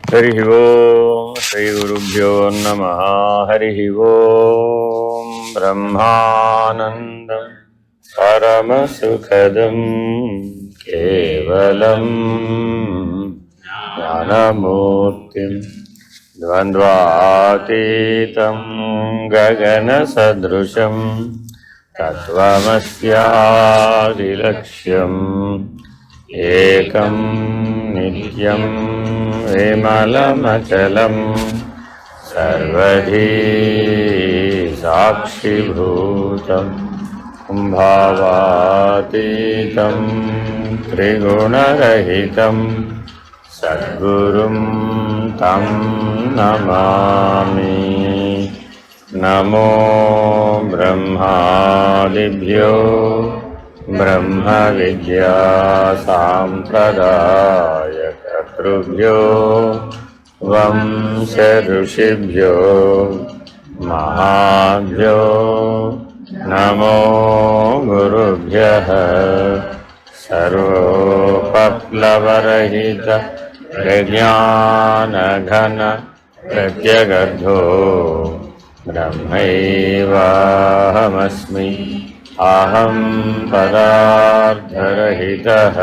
हरि ओम श्री गुरुभ्यो नमः। हरि ओम ब्रह्मानंदं परमसुखदं केवलं ज्ञानमूर्तिं द्वन्द्वातीतं गगनसदृशं तत्त्वमस्यादिलक्ष्यम् एकं नित्यं विमलमचलं सर्वधी साक्षिभूतं भावातीतं त्रिगुणरहितं सद्गुरुं तं नमामि। नमो ब्रह्मादिभ्यो ब्रह्म विद्या सांप्रदायकर्तृभ्यो वंश ऋषिभ्यो महाभ्यो नमो गुरुभ्यः। सर्वोपप्लवरहित विज्ञानघन प्रत्यगर्धो ब्रह्मैवाहमस्मि। अहं पदार्थरहितः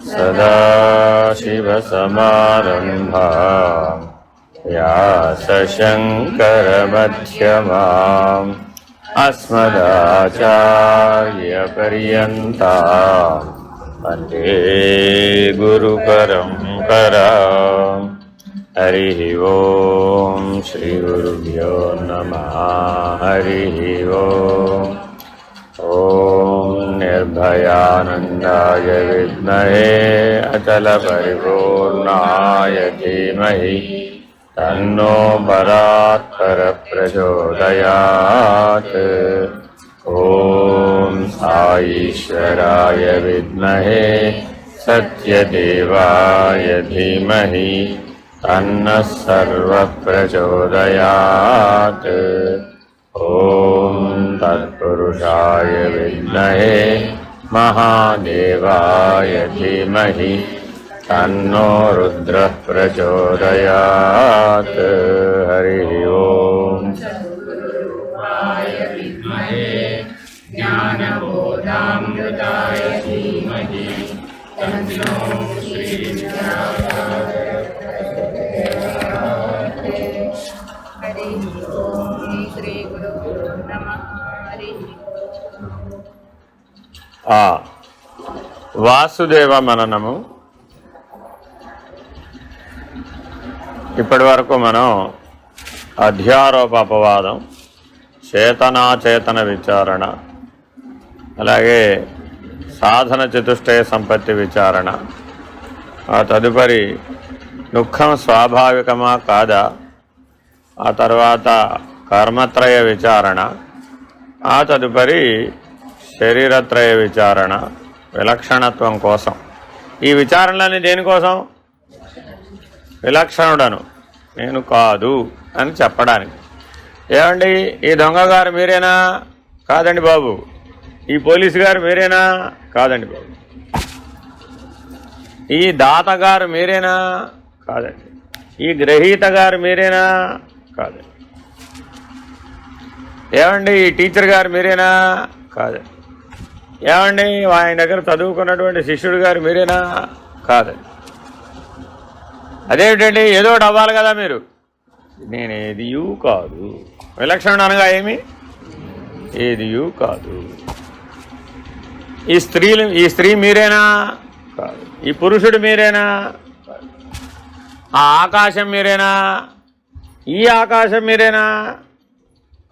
सदाशिवसमारम्भां व्यासशङ्करमध्यमाम् अस्मदाचार्यपर्यन्तां वन्दे गुरुपरम्पराम्। हरिः ओम श्री गुरुभ्यो नमः। हरिः ओम। ओम निर्भयानन्दाय विद्महे अचलपरिपूर्णाय धीमहि तन्नो बलात्कर प्रचोदयात्। ओम साईश्वराय विद्महे सत्यदेवाय धीमहि तन्नः सर्वप्रचोदयात्। ॐ तत्पुरुषाय विद्महे महादेवाय धीमहि तन्नो रुद्रः प्रचोदयात्। हरिः ओम। ज्ञानबोधामृताय धीमहि तन्नो వాసుదేవ మననము. ఇప్పటి వరకు మనం అధ్యారోప అపవాదం, చేతనాచేతన విచారణ, అలాగే సాధన చతుష్టయ సంపత్తి విచారణ, ఆ తదుపరి దుఃఖం స్వాభావికమా కాదా, ఆ తర్వాత కర్మత్రయ విచారణ, ఆ తదుపరి శరీరత్రయ విచారణ విలక్షణత్వం కోసం. ఈ విచారణలన్నీ దేనికోసం? విలక్షణుడను నేను కాదు అని చెప్పడానికి. ఏమండి ఈ దొంగ గారు మీరేనా? కాదండి బాబు. ఈ పోలీసు గారు మీరేనా? కాదండి బాబు. ఈ దాత గారు మీరేనా? కాదండి. ఈ గ్రహీత గారు మీరేనా? కాదండి. ఏమండి ఈ టీచర్ గారు మీరేనా? కాదండి. ఏమండి ఆయన దగ్గర చదువుకున్నటువంటి శిష్యుడు గారు మీరేనా? కాదండి. అదేమిటండి ఏదో ఒకటి అవ్వాలి కదా మీరు. నేనేదియూ కాదు. విలక్షణుడు అనగా ఏమి? ఏదియూ కాదు. ఈ స్త్రీ మీరేనా? కాదు. ఈ పురుషుడు మీరేనా? ఆ ఆకాశం మీరేనా? ఈ ఆకాశం మీరేనా?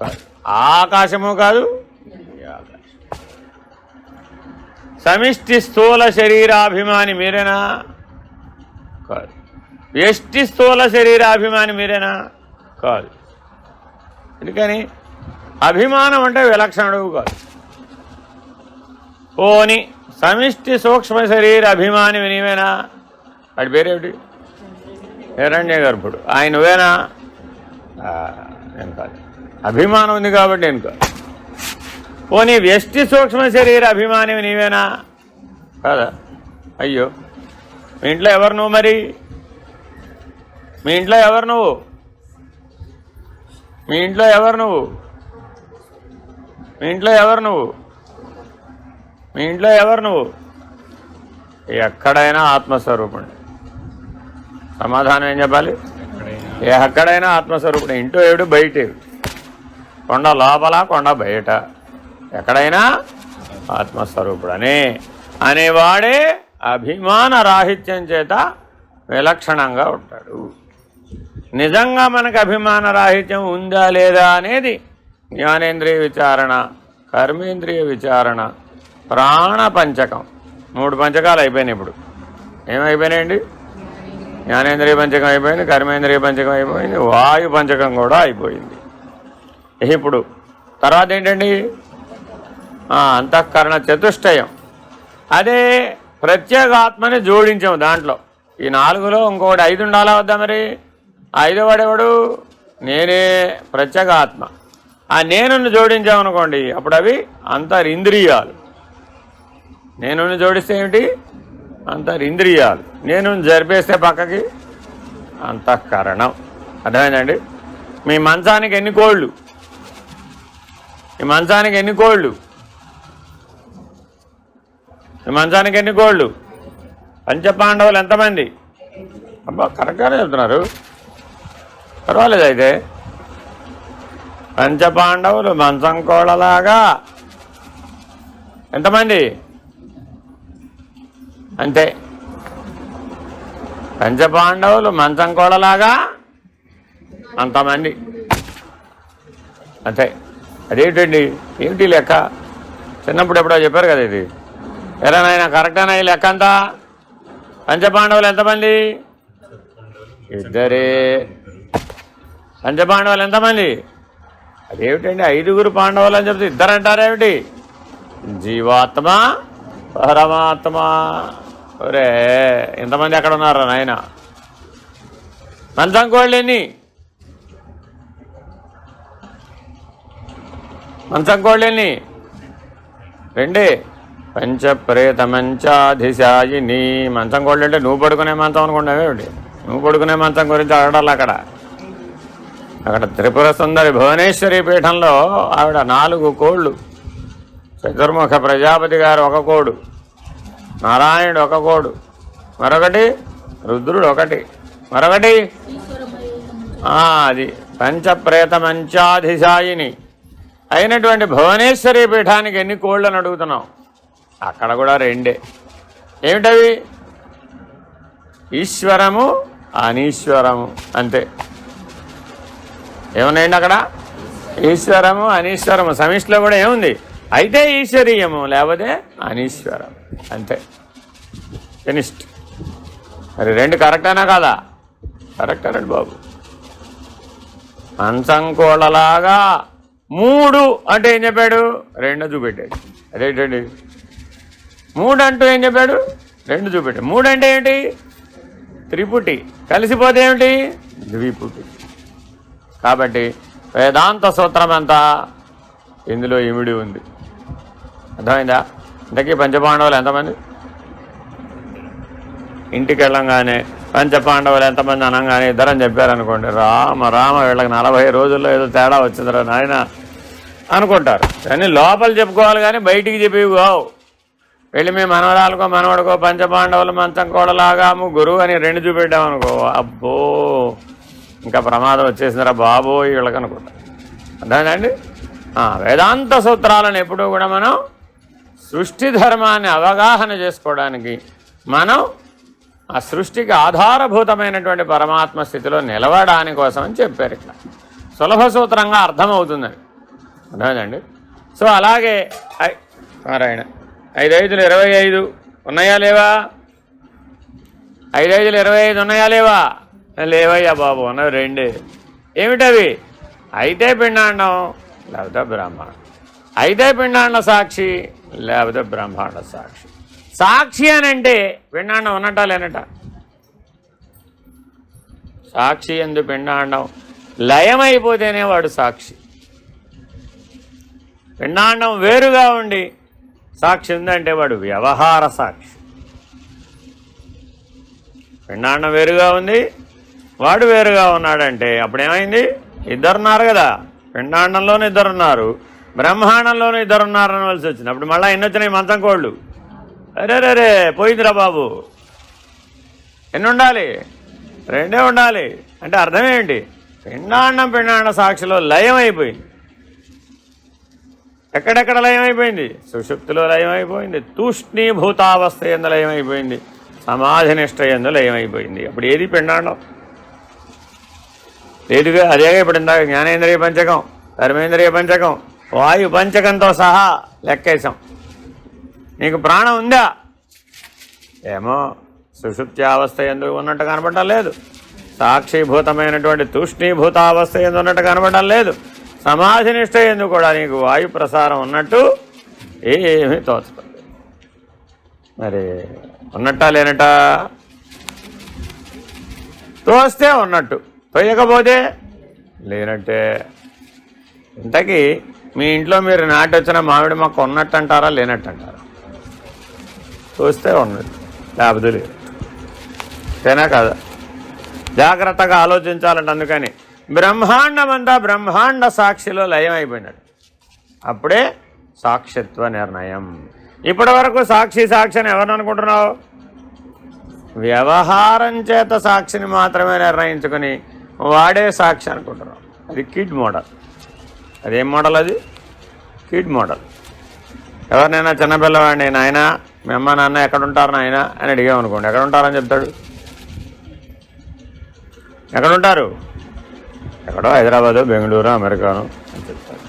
కాదు. ఆ ఆకాశము కాదు, ఈ ఆకాశం. సమిష్టి స్థూల శరీరాభిమాని మీరేనా? కాదు. వ్యష్టి స్థూల శరీరాభిమాని మీరేనా? కాదు. ఎందుకని? అభిమానం అంటే విలక్షణుడు కాదు. పోని సమిష్టి సూక్ష్మ శరీర అభిమాని నీవేనా? వాడి పేరేమిటి? హిరణ్య గర్భుడు. ఆయన నువ్వేనా? నేను కాదు. అభిమానం ఉంది కాబట్టి నేను కాదు. పోనీ వ్యష్టి సూక్ష్మ శరీర అభిమాని నీవేనా? కాదా? అయ్యో, మీ ఇంట్లో ఎవరు నువ్వు మరి? మీ ఇంట్లో ఎవరు నువ్వు? మీ ఇంట్లో ఎవరు నువ్వు? మీ ఇంట్లో ఎవరు నువ్వు? మీ ఇంట్లో ఎవరు నువ్వు? ఎక్కడైనా ఆత్మస్వరూపుడు. సమాధానం ఏం చెప్పాలి? ఎక్కడైనా ఆత్మస్వరూపుడు. ఇంటూ ఏడు బయటేడు, కొండ లోపల కొండ బయట, ఎక్కడైనా ఆత్మస్వరూపుడు అనేవాడే అభిమాన రాహిత్యం చేత విలక్షణంగా ఉంటాడు. నిజంగా మనకు అభిమాన రాహిత్యం ఉందా లేదా అనేది జ్ఞానేంద్రియ విచారణ, కర్మేంద్రియ విచారణ, ప్రాణ పంచకం, 3 పంచకాలు అయిపోయినాయి. ఇప్పుడు ఏమైపోయినాయండి? జ్ఞానేంద్రియ పంచకం అయిపోయింది, కర్మేంద్రియ పంచకం అయిపోయింది, వాయు పంచకం కూడా అయిపోయింది. ఇప్పుడు తర్వాత ఏంటండి? అంతఃకరణ చతుష్టయం. అదే ప్రత్యేగాత్మని జోడించాము దాంట్లో. ఈ 4లో ఇంకొకటి 5 ఉండాలా వద్దా? మరి 5వ వాడేవాడు నేనే, ప్రత్యేగాత్మ. ఆ నేనుని జోడించామనుకోండి, అప్పుడు అవి అంతరింద్రియాలు. నేనుని జోడిస్తే ఏమిటి? అంతరింద్రియాలు. నేను జరిపేస్తే పక్కకి అంతఃకరణం. అర్థమైందండి? మీ మంచానికి ఎన్ని కోళ్ళు? ఈ మంచానికి ఎన్ని కోళ్ళు? ఈ మంచానికి ఎన్ని కోళ్ళు? పంచపాండవులు ఎంతమంది? అబ్బా, కరెక్ట్గానే చెప్తున్నారు, పర్వాలేదు. అయితే పంచపాండవులు మంచం కోళ్ళలాగా ఎంతమంది? అంతే. పంచపాండవులు మంచం కోళ్ళలాగా అంతమంది, అంతే. అదేంటండి? ఏమిటి లెక్క? చిన్నప్పుడు ఎప్పుడో చెప్పారు కదా ఇది. ఎలా నాయన కరెక్టేనా ఈ లెక్క అంతా? పంచపాండవులు ఎంతమంది? 2. పంచపాండవులు ఎంతమంది? అదేమిటండి 5 పాండవులు అని చెప్తే 2 అంటారేమిటి? జీవాత్మ, పరమాత్మ. ఒరే, ఎంతమంది అక్కడ ఉన్నారా నాయన? మంచం కోళ్ళు ఎన్ని? మంచం కోళ్ళు ఎన్ని? 2. పంచప్రేతమంచాధిశాయిని. మంచం కోళ్ళు అంటే నువ్వు పడుకునే మంచం అనుకుంటావేమిటి? నువ్వు పడుకునే మంచం గురించి అడగాలి. అక్కడ త్రిపుర సుందరి భువనేశ్వరి పీఠంలో ఆవిడ 4 కోళ్ళు. చతుర్ముఖ ప్రజాపతి గారు 1 కోడు, నారాయణుడు 1 కోడు, మరొకటి రుద్రుడు 1, మరొకటి అది పంచప్రేతమంచాధిశాయిని అయినటువంటి భువనేశ్వరి పీఠానికి ఎన్ని కోళ్ళు అని అడుగుతున్నావు? అక్కడ కూడా 2. ఏమిటవి? ఈశ్వరము, అనీశ్వరము, అంతే. ఏమున్నాయండి అక్కడ? ఈశ్వరము, అనీశ్వరము. సమిష్టిలో కూడా ఏముంది? అయితే ఈశ్వరీయము, లేకపోతే అనీశ్వరం, అంతే. ఫినిష్డ్. మరి 2 కరెక్టేనా కాదా? కరెక్టేనండి బాబు. మంచం కోళ్ళలాగా 3 అంటే ఏం చెప్పాడు? 2 చూపెట్టాడు. అదేంటండి 3 అంటూ ఏం చెప్పాడు? 2 చూపెట్టాడు. 3 అంటే ఏమిటి? త్రిపుటి. కలిసిపోతే ఏమిటి? ద్విపుటి. కాబట్టి వేదాంత సూత్రం అంతా ఇందులో ఇమిడి ఉంది. అర్థమైందా? ఇంతకీ పంచపాండవులు ఎంతమంది? ఇంటికి వెళ్ళంగానే పంచపాండవులు ఎంతమంది అనగానే 2 అని చెప్పారనుకోండి, రామ వీళ్ళకి 40 రోజుల్లో ఏదో తేడా వచ్చిందిరా నాయన అనుకుంటారు. కానీ లోపల చెప్పుకోవాలి, కానీ బయటికి చెప్పేవి కావు. వెళ్ళి మీ మనవరాలకో మనవడికో పంచపాండవులు మంచం కోడలాగా 3 అని 2 చూపెట్టామనుకో, అబ్బో ఇంకా ప్రమాదం వచ్చేసిందిరా బాబోయ్ వీళ్ళకి అనుకుంటా. అర్థమైందండి? వేదాంత సూత్రాలను ఎప్పుడూ కూడా మనం సృష్టి ధర్మాన్ని అవగాహన చేసుకోవడానికి, మనం ఆ సృష్టికి ఆధారభూతమైనటువంటి పరమాత్మ స్థితిలో నిలవడానికి కోసం అని చెప్పారు. ఇట్లా సులభ సూత్రంగా అర్థమవుతుందని. అర్థమైందండి? సో అలాగే నారాయణ 5 5 25 ఉన్నాయా లేవా? 5 5 25 ఉన్నాయా లేవా? లేవయ్యా బాబు, ఉన్నవి 2. ఏమిటవి? అయితే పిండాండం, లేకపోతే బ్రహ్మాండం. అయితే పిండాండ సాక్షి, లేకపోతే బ్రహ్మాండ సాక్షి. సాక్షి అని అంటే పిండాండం ఉన్నట్ట లేనట? సాక్షి ఎందు పిండాండం లయమైపోతేనే వాడు సాక్షి. పిండాండం వేరుగా ఉండి సాక్షి ఉందంటే వాడు వ్యవహార సాక్షి. పిండాండం వేరుగా ఉంది, వాడు వేరుగా ఉన్నాడంటే అప్పుడేమైంది? ఇద్దరున్నారు కదా, పిండాండంలోనూ ఇద్దరున్నారు, బ్రహ్మాండంలోనూ ఇద్దరున్నారు అనవలసి వచ్చింది. అప్పుడు మళ్ళీ ఎన్ని వచ్చినాయి మంచం కోళ్ళు? అరే పోయిందిరా బాబు. ఎన్ని ఉండాలి? రెండే ఉండాలి. అంటే అర్థం ఏంటి? పిండాండ సాక్షిలో లయం అయిపోయింది. ఎక్కడెక్కడ లయం అయిపోయింది? సుషుప్తిలో లయం అయిపోయింది, తూష్ణీభూతావస్థ ఎందు లయం అయిపోయింది, సమాధి నిష్ట ఎందు లయం అయిపోయింది. అప్పుడు ఏది పిండాండం లేదుగా. అదేగా ఇప్పుడు ఇందాక జ్ఞానేంద్రియ పంచకం, కర్మేంద్రియ పంచకం, వాయు పంచకంతో సహా లెక్కేశాం. నీకు ప్రాణం ఉందా? ఏమో సుషుప్త్యావస్థ ఎందుకు ఉన్నట్టు కనబడటం లేదు, సాక్షిభూతమైనటువంటి తూష్ణీభూతావస్థ ఎందు ఉన్నట్టు కనబడటం లేదు, సమాధి నిష్ట ఎందుకు కూడా నీకు వాయు ప్రసారం ఉన్నట్టు ఏమీ తోచదు. మరి ఉన్నట్టా లేనట్టా? తోస్తే ఉన్నట్టు, తోయకపోతే లేనట్టే. ఇంతకీ మీ ఇంట్లో మీరు నాటి వచ్చిన మామిడి మొక్క ఉన్నట్టు అంటారా లేనట్టు అంటారా? తోస్తే ఉన్నట్టు, లేకపోతే లేదు. అంతేనా కదా? జాగ్రత్తగా ఆలోచించాలంట. అందుకని బ్రహ్మాండమంతా బ్రహ్మాండ సాక్షిలో లయం అయిపోయినాడు. అప్పుడే సాక్షిత్వ నిర్ణయం. ఇప్పటి వరకు సాక్షి అని ఎవరిని అనుకుంటున్నావు? వ్యవహారం చేత సాక్షిని మాత్రమే నిర్ణయించుకొని వాడే సాక్షి అనుకుంటున్నావు. అది కిడ్ మోడల్. అదేం మోడల్? అది కిడ్ మోడల్. ఎవరినైనా చిన్నపిల్లవాడిని, నాయన మీ అమ్మ నాన్న ఎక్కడుంటారు నాయన అని అడిగామనుకోండి, ఎక్కడుంటారని చెప్తాడు? ఎక్కడుంటారు? ఎక్కడో హైదరాబాదు, బెంగళూరు, అమెరికాను అని చెప్తారు.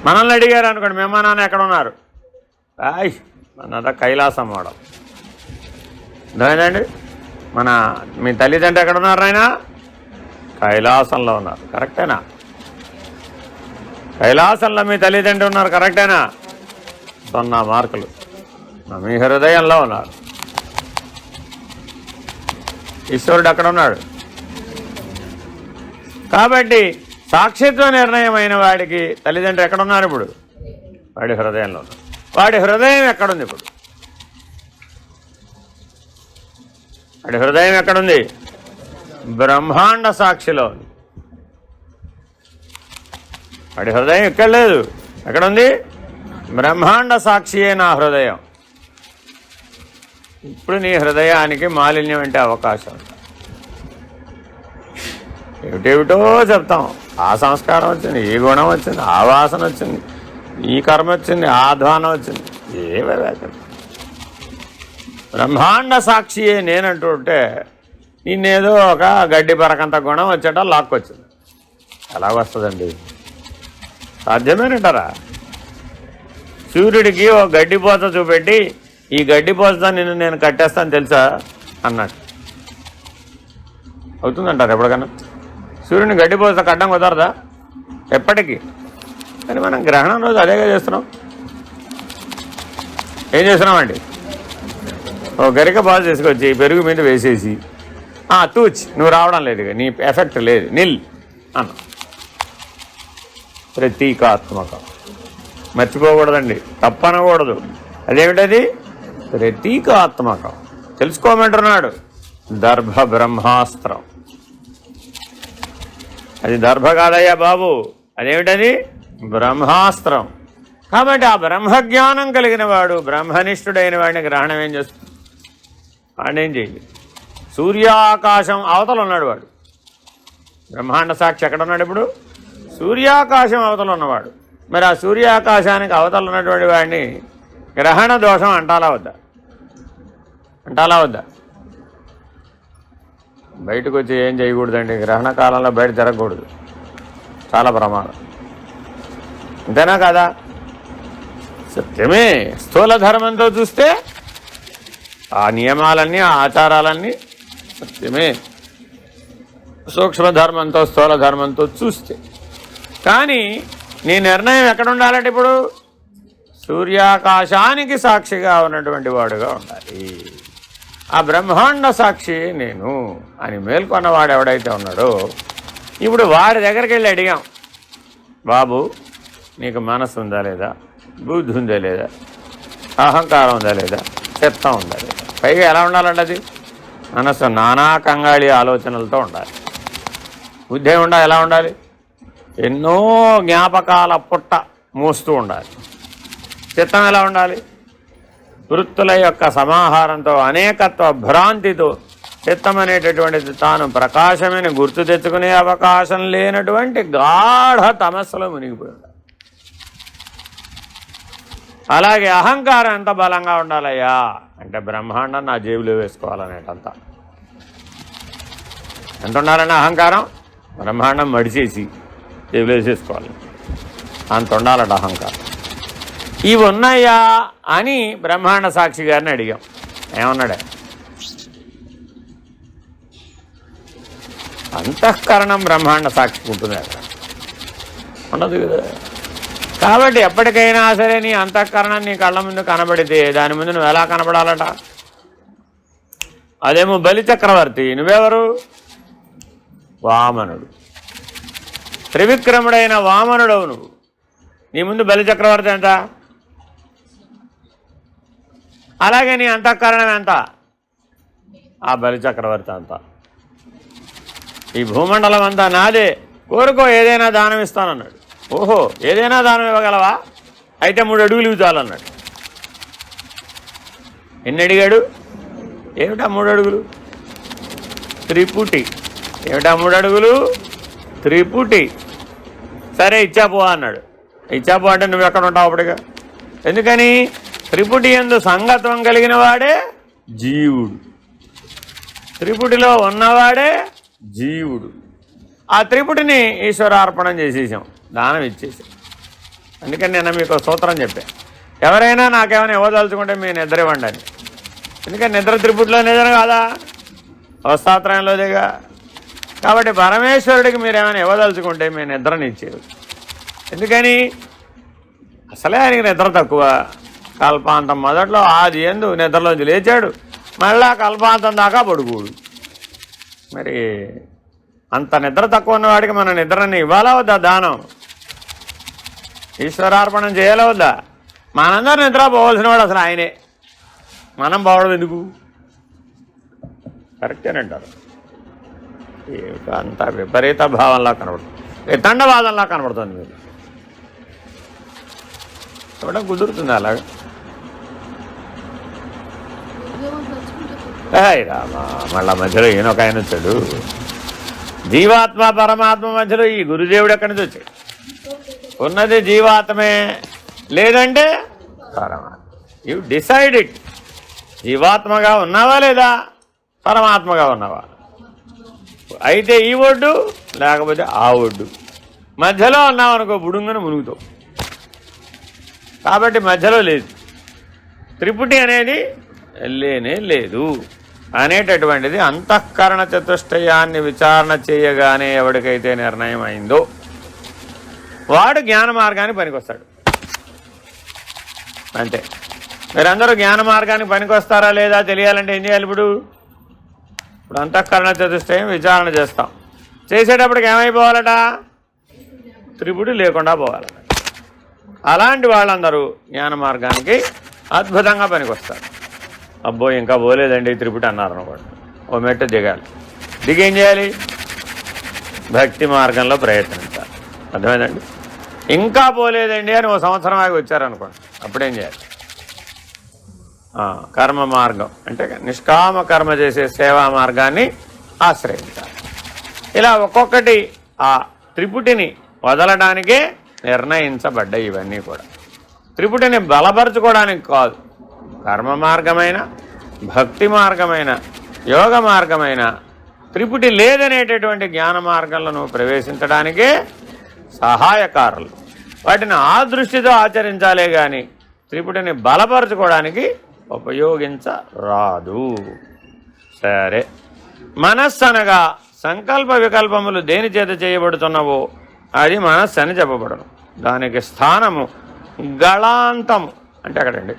మనల్ని అడిగారు అనుకోండి, మీ అమ్మ నాన్న ఎక్కడున్నారు? మనంతా కైలాసం మోడల్. అర్థమైందండి? మీ తల్లిదండ్రులు ఎక్కడున్నారు ఆయన? కైలాసంలో ఉన్నారు. కరెక్టేనా? కైలాసంలో మీ తల్లిదండ్రులు ఉన్నారు. కరెక్టేనా? 0 మార్కులు. మీ హృదయంలో ఉన్నారు. ఈశ్వరుడు అక్కడ ఉన్నాడు. కాబట్టి సాక్షిత్వ నిర్ణయం అయిన వాడికి తల్లిదండ్రులు ఎక్కడున్నారు? ఇప్పుడు వాడి హృదయంలో ఉన్నారు. వాడి హృదయం ఎక్కడుంది? ఇప్పుడు వాడి హృదయం ఎక్కడుంది? బ్రహ్మాండ సాక్షిలో ఉంది. వాడి హృదయం ఎక్కడ లేదు. ఎక్కడుంది? బ్రహ్మాండ సాక్షియే నా హృదయం. ఇప్పుడు నీ హృదయానికి మాలిన్యం అంటే అవకాశం. ఏమిటేమిటో చెప్తాం. ఆ సంస్కారం వచ్చింది, ఈ గుణం వచ్చింది, ఆ వాసన వచ్చింది, ఈ కర్మ వచ్చింది, ఆ అధ్వానం వచ్చింది. ఏవే బ్రహ్మాండ సాక్షియే నేనంటూ ఉంటే నిన్నేదో ఒక గడ్డి పరకంత గుణం వచ్చేట లాక్కొచ్చింది. ఎలా వస్తుందండి? సాధ్యమేనంటారా? సూర్యుడికి ఓ గడ్డిపోత చూపెట్టి ఈ గడ్డిపోతతో నిన్ను నేను కట్టేస్తాను తెలుసా అన్నట్టు అవుతుందంటారు ఎప్పటికన్నా? సూర్యుని గడ్డిపోత కట్టడం కుదరదా? ఎప్పటికీ. కానీ మనం గ్రహణం రోజు అదేగా చేస్తున్నాం. ఏం చేస్తున్నామండి? ఓ గరిక బాల్ తీసుకొచ్చి పెరుగు మీద వేసేసి తూచి నువ్వు రావడం లేదు, నీ ఎఫెక్ట్ లేదు, నిల్ అన్న. ప్రతీకాత్మకం. మర్చిపోకూడదండి, తప్పనకూడదు. అదేమిటది? ప్రతీకాత్మకం. తెలుసుకోమంటున్నాడు. దర్భ బ్రహ్మాస్త్రం. అది దర్భ కాదయ్యా బాబు. అదేమిటది? బ్రహ్మాస్త్రం. కాబట్టి ఆ బ్రహ్మజ్ఞానం కలిగిన వాడు, బ్రహ్మనిష్ఠుడైన వాడిని గ్రహణం ఏం చేస్తుంది? వాడేం చేయలేదు. సూర్యాకాశం అవతల ఉన్నాడు వాడు. బ్రహ్మాండ సాక్షి ఎక్కడ ఉన్నాడు ఇప్పుడు? సూర్యాకాశం అవతల ఉన్నవాడు. మరి ఆ సూర్యాకాశానికి అవతల ఉన్నటువంటి వాడిని గ్రహణ దోషం అంటాలా వద్దా? అంటాలా వద్దా? బయటకు వచ్చి ఏం చేయకూడదండి. గ్రహణ కాలంలో బయట తిరగకూడదు, చాలా ప్రమాదం. అంతేనా కదా? సత్యమే. స్థూల ధర్మంతో చూస్తే ఆ నియమాలన్నీ, ఆ ఆచారాలన్నీ సత్యమే. సూక్ష్మ ధర్మంతో, స్థూల ధర్మంతో చూస్తే. కానీ నీ నిర్ణయం ఎక్కడ ఉండాలంటే ఇప్పుడు సూర్యాకాశానికి సాక్షిగా ఉన్నటువంటి వాడుగా ఉండాలి. ఆ బ్రహ్మాండ సాక్షి నేను అని మేల్కొన్నవాడు ఎవడైతే ఉన్నాడో, ఇప్పుడు వాడి దగ్గరికి వెళ్ళి అడిగాం, బాబు నీకు మనసు ఉందా లేదా, బుద్ధి ఉందా లేదా, అహంకారం ఉందా లేదా, చిత్తం ఉందా లేదా? పైగా ఎలా ఉండాలంటే అది మనస్సు నానా కంగాళి ఆలోచనలతో ఉండాలి. బుద్ధి ఎలా ఉండాలి? ఎన్నో జ్ఞాపకాల పుట్ట మోస్తూ ఉండాలి. చిత్తం ఎలా ఉండాలి? వృత్తుల యొక్క సమాహారంతో, అనేకత్వ భ్రాంతితో చిత్తం అనేటటువంటిది తాను ప్రకాశమైన గుర్తు తెచ్చుకునే అవకాశం లేనటువంటి గాఢ తమస్సులో మునిగిపోయి ఉండాలి. అలాగే అహంకారం ఎంత బలంగా ఉండాలయ్యా అంటే బ్రహ్మాండం నా జేబులో వేసుకోవాలనేటంత ఎంత ఉండాలన్నా అహంకారం బ్రహ్మాండం మడిచేసి జేబులో వేసేసుకోవాలి అంత ఉండాలట అహంకారం. ఇవి ఉన్నాయా అని బ్రహ్మాండ సాక్షి గారిని అడిగాం. ఏమన్నాడే? అంతఃకరణం బ్రహ్మాండ సాక్షికి ఉంటుంది అక్కడ, ఉండదు కదా. కాబట్టి ఎప్పటికైనా సరే నీ అంతఃకరణం నీ కళ్ళ ముందు కనబడితే దాని ముందు నువ్వు ఎలా కనబడాలట? అదేమో బలి చక్రవర్తి, నువ్వెవరు? వామనుడు, త్రివిక్రముడైన వామనుడవు నువ్వు. నీ ముందు బలి చక్రవర్తి ఎంత? అలాగే నీ అంతఃకరణం ఎంత? ఆ బలి చక్రవర్తి అంతా. ఈ భూమండలం అంతా నాదే, కోరుకో ఏదైనా దానం ఇస్తానన్నాడు. ఓహో, ఏదైనా దానం ఇవ్వగలవా? అయితే 3 అడుగులు ఇవ్వాలన్నాడు. ఎన్ని అడిగాడు? ఏమిటా 3 అడుగులు? త్రిపుటి. ఏమిటా 3 అడుగులు? త్రిపుటి. సరే ఇచ్చాపో అన్నాడు. ఇచ్చాపో అంటే నువ్వు ఎక్కడ ఉంటావు అప్పటిగా? ఎందుకని? త్రిపుటి యందు సంగత్వం కలిగిన వాడే జీవుడు, త్రిపుటిలో ఉన్నవాడే జీవుడు. ఆ త్రిపుటిని ఈశ్వరార్పణం చేసేసాం, దానం ఇచ్చేసాం. అందుకని నేను మీకు సూత్రం చెప్పాను, ఎవరైనా నాకేమైనా ఇవ్వదలుచుకుంటే మీ నిద్ర ఇవ్వండి అని. ఎందుకని నిద్ర త్రిపుటిలో నిద్ర కాదా? అవస్థాత్రయంలోదేగా. కాబట్టి పరమేశ్వరుడికి మీరు ఏమైనా ఇవ్వదలుచుకుంటే మీ నిద్రని ఇచ్చేది. ఎందుకని? అసలే ఆయనకి నిద్ర తక్కువ. కల్పాంతం మొదట్లో ఆది యందు నిద్రలోంచి లేచాడు, మళ్ళా కల్పాంతం దాకా పడుకోడు. మరి అంత నిద్ర తక్కువ ఉన్నవాడికి మన నిద్రని ఇవ్వాలా వద్దా? దానం ఈశ్వరార్పణం చేయాలా వద్దా? మనందరూ నిద్ర పోవాల్సిన వాడు అసలు ఆయనే, మనం పోవడం ఎందుకు? కరెక్టేనంటారు. ఏమిటో అంత విపరీత భావంలా కనబడుతుంది, వితండవాదంలా కనబడుతుంది. మీరు చూడడం కుదురుతుంది అలాగా? రామా, మళ్ళా మధ్యలో ఈయనొక ఆయన వచ్చాడు. జీవాత్మ పరమాత్మ మధ్యలో ఈ గురుదేవుడు ఎక్కడి నుంచి వచ్చాడు? ఉన్నది జీవాత్మే, లేదంటే పరమాత్మ. You decide it. జీవాత్మగా ఉన్నావా లేదా పరమాత్మగా ఉన్నావా? అయితే ఈ ఒడ్డు, లేకపోతే ఆ ఒడ్డు. మధ్యలో ఉన్నావనుకో బుడుంగను మునుగుతావు. కాబట్టి మధ్యలో లేదు. త్రిపుటి అనేది లేనే లేదు అనేటటువంటిది అంతఃకరణ చతుష్టయాన్ని విచారణ చేయగానే ఎవరికైతే నిర్ణయం అయిందో వాడు జ్ఞాన మార్గానికి పనికొస్తాడు. అంతే. మీరందరూ జ్ఞాన మార్గానికి పనికొస్తారా లేదా తెలియాలంటే ఏం చేయాలి? ఇప్పుడు అంతఃకరణ చతుష్టయం విచారణ చేస్తాం. చేసేటప్పటికి ఏమైపోవాలట? త్రిపుటి లేకుండా పోవాలట. అలాంటి వాళ్ళందరూ జ్ఞాన మార్గానికి అద్భుతంగా పనికొస్తారు. అబ్బో ఇంకా పోలేదండి త్రిపుటి అన్నారు అనుకోండి, ఓ మెట్టు దిగాలి. దిగి ఏం చేయాలి? భక్తి మార్గంలో ప్రయత్నించాలి. అర్థమైందండి? ఇంకా పోలేదండి అని 1 సంవత్సరం ఆగి వచ్చారనుకోండి, అప్పుడేం చేయాలి? కర్మ మార్గం అంటే నిష్కామ కర్మ చేసే సేవా మార్గాన్ని ఆశ్రయించాలి. ఇలా ఒక్కొక్కటి ఆ త్రిపుటిని వదలడానికే నిర్ణయించబడ్డాయి ఇవన్నీ కూడా. త్రిపుటిని బలపరచుకోవడానికి కాదు. కర్మ మార్గమైన, భక్తి మార్గమైన, యోగ మార్గమైన త్రిపుటి లేదనేటటువంటి జ్ఞాన మార్గంలో నువ్వు ప్రవేశించడానికే సహాయకారులు. వాటిని ఆ దృష్టితో ఆచరించాలే కానీ త్రిపుటిని బలపరచుకోవడానికి ఉపయోగించరాదు. సరే, మనస్సు అనగా సంకల్ప వికల్పములు దేని చేత చేయబడుతున్నవో అది మనస్సు అని చెప్పబడను. దానికి స్థానము గళాంతము అంటే అక్కడండి.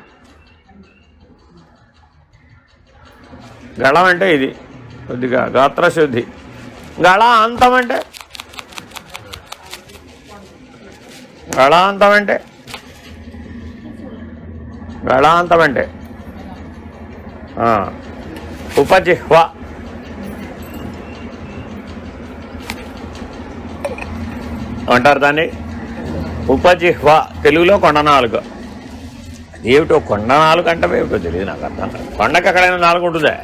గళం అంటే ఇది కొద్దిగా గాత్రశుద్ధి. గళాంతం అంటే ఉపజిహ్వ అంటారు దాన్ని ఉపజిహ్వ, తెలుగులో కొండ నాలుక. ఏమిటో కొండ నాలుక అంటే ఏమిటో తెలియదు నాకు, అర్థం కాదు. కొండకి ఎక్కడైనా నాలుగు ఉంటుందా?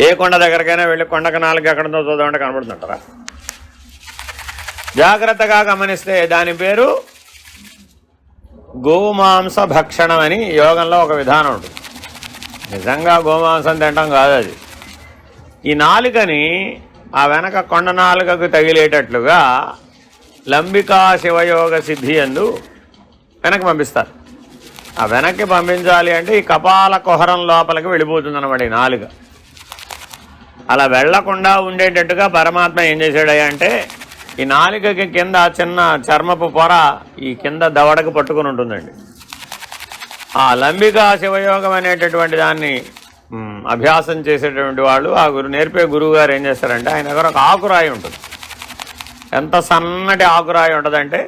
ఏ కొండ దగ్గరకైనా వెళ్ళి కొండకు నాలుగు ఎక్కడంతో చూద్దామంటే కనబడుతుంటారా? జాగ్రత్తగా గమనిస్తే దాని పేరు గోమాంస భక్షణం అని యోగంలో ఒక విధానం ఉంటుంది. నిజంగా గోమాంసం తినటం కాదు అది. ఈ నాలుకని ఆ వెనక కొండ నాలుకకు తగిలేటట్లుగా లంబికా శివయోగ సిద్ధి అందు వెనక్కి పంపిస్తారు. ఆ వెనక్కి పంపించాలి అంటే ఈ కపాల కుహరం లోపలికి వెళ్ళిపోతుంది అన్నమాట ఈ నాలుక. అలా వెళ్లకుండా ఉండేటట్టుగా పరమాత్మ ఏం చేశాడయ్యా అంటే ఈ నాలుకకి కింద చిన్న చర్మపు పొర ఈ కింద దవడకు పట్టుకుని ఉంటుందండి. ఆ లంబికా శివయోగం అనేటటువంటి దాన్ని అభ్యాసం చేసేటువంటి వాళ్ళు, ఆ నేర్పే గురువు గారు ఏం చేస్తారంటే ఆయన దగ్గర ఒక ఆకురాయి ఉంటుంది. ఎంత సన్నటి ఆకురాయి ఉంటుందంటే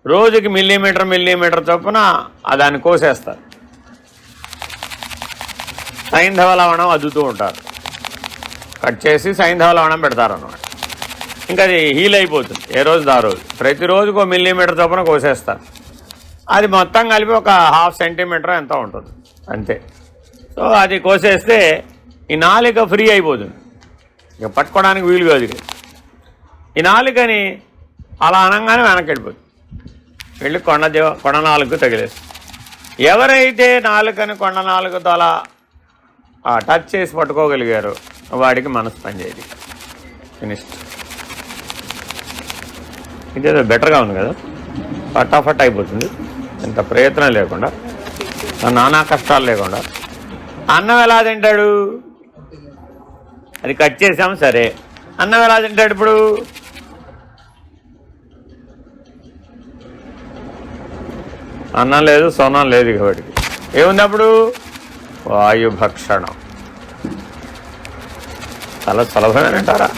రోజుకి మిల్లీమీటర్ చొప్పున దాన్ని కోసేస్తారు. సైంధవ లవణం అద్దుతూ ఉంటారు. కట్ చేసి సైంధవ లవణం పెడతారు అన్నమాట. ఇంకా అది హీల్ అయిపోతుంది ఏ రోజు ఆ రోజు. ప్రతిరోజుకు 1 మిల్లీమీటర్ చొప్పున కోసేస్తారు. అది మొత్తం కలిపి ఒక 1/2 సెంటీమీటర్ ఎంత ఉంటుంది అంతే. సో అది కోసేస్తే ఈ నాలుక ఫ్రీ అయిపోతుంది, ఇక పట్టుకోవడానికి వీలు కాదు. ఈ నాలుకని అలా అనగానే వెనక్కి వెళ్ళిపోతుంది, వెళ్ళి కొండ నాలుగు తగిలేస్తుంది. ఎవరైతే నాలుకని కొండ నాలుగుతో అలా టచ్ చేసి పట్టుకోగలిగారో వాడికి మనసు పనిచేయదు. ఫినిష్డ్. ఇదేదో బెటర్గా ఉంది కదా, ఫటాఫట్ అయిపోతుంది, ఇంత ప్రయత్నం లేకుండా, నానా కష్టాలు లేకుండా. అన్నం ఎలా తింటాడు? అది కట్ చేసాము సరే, అన్నం ఎలా తింటాడు ఇప్పుడు? అన్నం లేదు, సోనం లేదు, కాబట్టి ఏముంది అప్పుడు? వాయుభక్షణం. చాలా సులభమేనంటారా?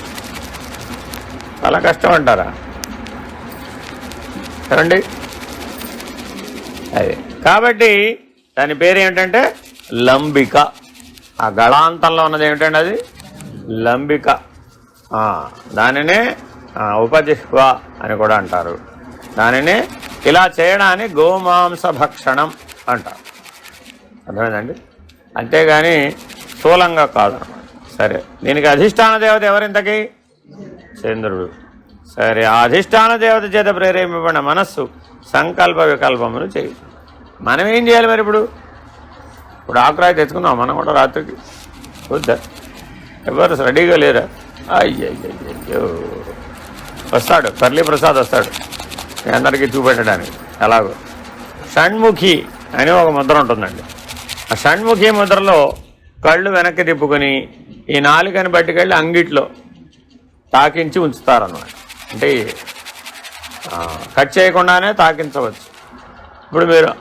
చాలా కష్టం అంటారా? చూడండి అదే. కాబట్టి దాని పేరు ఏమిటంటే లంబిక. ఆ గళాంతంలో ఉన్నది ఏమిటండి? అది లంబిక. దానినే ఉపజిహ్వ అని కూడా అంటారు. దానినే ఇలా చేయడాన్ని గోమాంస భక్షణం అంటారు. అర్థమైందండి? అంతేగాని స్థూలంగా కాదు. సరే, దీనికి అధిష్టాన దేవత ఎవరింతకీ? చంద్రుడు. సరే, ఆ అధిష్టాన దేవత చేత ప్రేరేపింపబడిన మనస్సు సంకల్ప వికల్పములు చేయి. మనం ఏం చేయాలి మరి? ఇప్పుడు ఆకురాయి తెచ్చుకుందాం మనం కూడా రాత్రికి. వద్దా? ఎవరు రెడీగా లేరా? అయ్యో, వస్తాడు కర్లీ ప్రసాద్, వస్తాడు మీ అందరికీ చూపెట్టడానికి. ఎలాగో షణ్ముఖి అని ఒక ముద్ర ఉంటుందండి. ఆ షణ్ముఖి ముద్రలో కళ్ళు వెనక్కి తిప్పుకొని ఈ నాలుకని పట్టుకెళ్ళి అంగిట్లో తాకించి ఉంచుతారన్నమాట. అంటే కట్ చేయకుండానే తాకించవచ్చు. ఇప్పుడు మీరు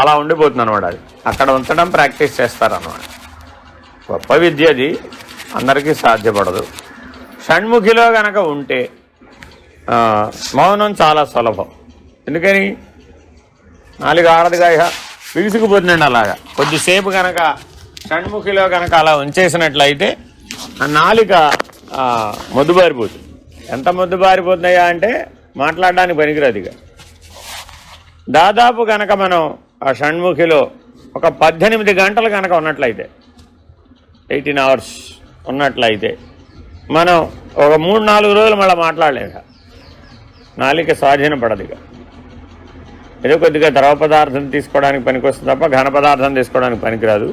అలా ఉండిపోతుంది అనమాట. అది అక్కడ ఉంచడం ప్రాక్టీస్ చేస్తారన్నమాట. గొప్ప విద్య అది, అందరికీ సాధ్యపడదు. షణ్ముఖిలో కనుక ఉంటే మౌనం చాలా సులభం. ఎందుకని? నాలుగు ఆడదుగా బిగుసుకుపోతుందండి. అలాగా కొద్దిసేపు కనుక షణ్ముఖిలో కనుక అలా ఉంచేసినట్లయితే ఆ నాలుక మొద్దుబారిపోతుంది. ఎంత మొద్దుబారిపోతున్నాయా అంటే మాట్లాడడానికి పనికిరాదు. ఇక దాదాపు కనుక మనం ఆ షణ్ముఖిలో ఒక 18 గంటలు కనుక ఉన్నట్లయితే, 18 hours ఉన్నట్లయితే, మనం ఒక 3-4 రోజులు మళ్ళీ మాట్లాడలేక నాలుక స్వాధీనం పడదు. ఇక ఏదో కొద్దిగా ద్రవ పదార్థం తీసుకోవడానికి పనికొస్తుంది తప్ప ఘన పదార్థం తీసుకోవడానికి పనికిరాదు.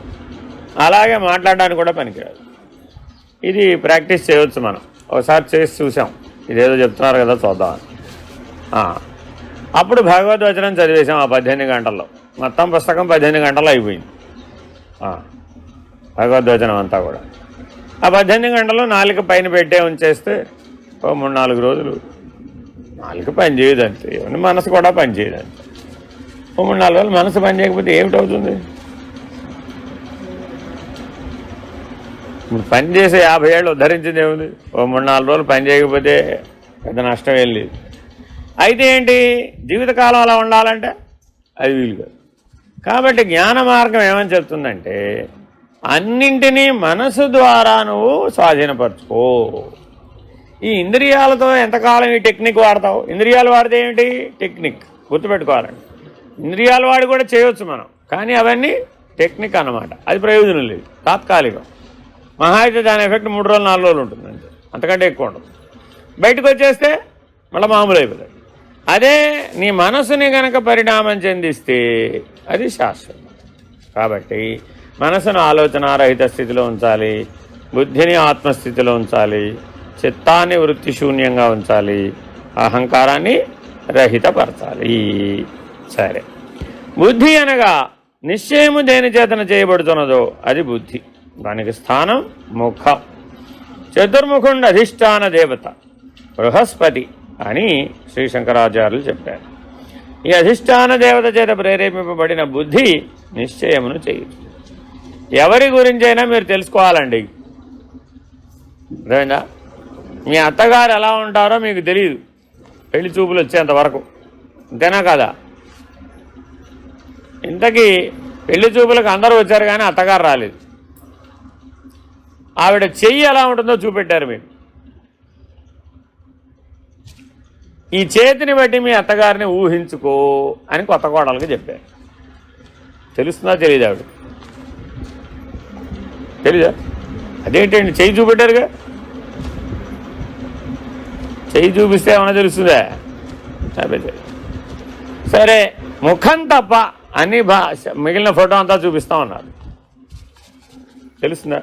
అలాగే మాట్లాడడానికి కూడా పనికిరాదు. ఇది ప్రాక్టీస్ చేయవచ్చు. మనం ఒకసారి చేసి చూసాం, ఇదేదో చెప్తున్నారు కదా చూద్దాం. అప్పుడు భగవద్వచనం చదివేశాం ఆ 18 గంటల్లో. మొత్తం పుస్తకం 18 గంటల్లో అయిపోయింది భగవద్వచనం అంతా కూడా. ఆ 18 గంటల్లో నాలుక పైన పెట్టే ఉంచేస్తే ఓ 3-4 రోజులు నాలుక పని చేయదంతే, మనసు కూడా పని చేయదంతే. ఓ 3-4 రోజులు మనసు పని చేయకపోతే ఏమిటవుతుంది? పని చేసే 50 ఏళ్ళు ఉద్ధరించింది ఏముంది? ఓ 3-4 రోజులు పని చేయకపోతే పెద్ద నష్టం ఏం లేదు. అయితే ఏంటి, జీవితకాలం అలా ఉండాలంటే అది వీలు కాదు. కాబట్టి జ్ఞాన మార్గం ఏమని చెప్తుందంటే అన్నింటినీ మనసు ద్వారా నువ్వు స్వాధీనపరచుకో. ఈ ఇంద్రియాలతో ఎంతకాలం ఈ టెక్నిక్ వాడతావు? ఇంద్రియాలు వాడితే ఏమిటి? టెక్నిక్. గుర్తుపెట్టుకోవాలండి. ఇంద్రియాలు వాడి కూడా చేయవచ్చు మనం, కానీ అవన్నీ టెక్నిక్ అన్నమాట. అది ప్రయోజనం లేదు, తాత్కాలికం. మహా అయితే దాని ఎఫెక్ట్ 3 రోజులు 4 రోజులు ఉంటుంది అంతే, అంతకంటే ఎక్కువ ఉండదు. బయటకు వచ్చేస్తే మళ్ళీ మామూలు అయిపోతుంది. అదే నీ మనసుని కనుక పరిణామం చెందిస్తే అది శాశ్వతం. కాబట్టి మనసును ఆలోచనారహిత స్థితిలో ఉంచాలి, బుద్ధిని ఆత్మస్థితిలో ఉంచాలి, చిత్తాన్ని వృత్తి శూన్యంగా ఉంచాలి, అహంకారాన్ని రహితపరచాలి. సరే, బుద్ధి అనగా నిశ్చయము దేని చేతన చేయబడుతున్నదో అది బుద్ధి. దానికి స్థానం ముఖం. చతుర్ముఖుండ అధిష్టాన దేవత బృహస్పతి అని శ్రీ శంకరాచార్యులు చెప్పారు. ఈ అధిష్టాన దేవత చేత ప్రేరేపింపబడిన బుద్ధి నిశ్చయమును చేయదు. ఎవరి గురించైనా మీరు తెలుసుకోవాలండి. అర్థమైందా? మీ అత్తగారు ఎలా ఉంటారో మీకు తెలియదు పెళ్లి చూపులు వచ్చేంత వరకు, అంతేనా కదా? ఇంతకీ పెళ్లి చూపులకు అందరూ వచ్చారు కానీ అత్తగారు రాలేదు. ఆవిడ చెయ్యి ఎలా ఉంటుందో చూపెట్టారు మీకు. ఈ చేతిని బట్టి మీ అత్తగారిని ఊహించుకో అని కొత్త కోడలకు చెప్పారు. తెలుస్తుందా? తెలియదు. ఆవిడ తెలీదా? అదేంటండి, చెయ్యి చూపెట్టారుగా, చెయ్యి చూపిస్తే ఏమన్నా తెలుస్తుందా? సరే, ముఖం తప్ప అన్ని మిగిలిన ఫోటో అంతా చూపిస్తా ఉన్నారు. తెలుస్తుందా?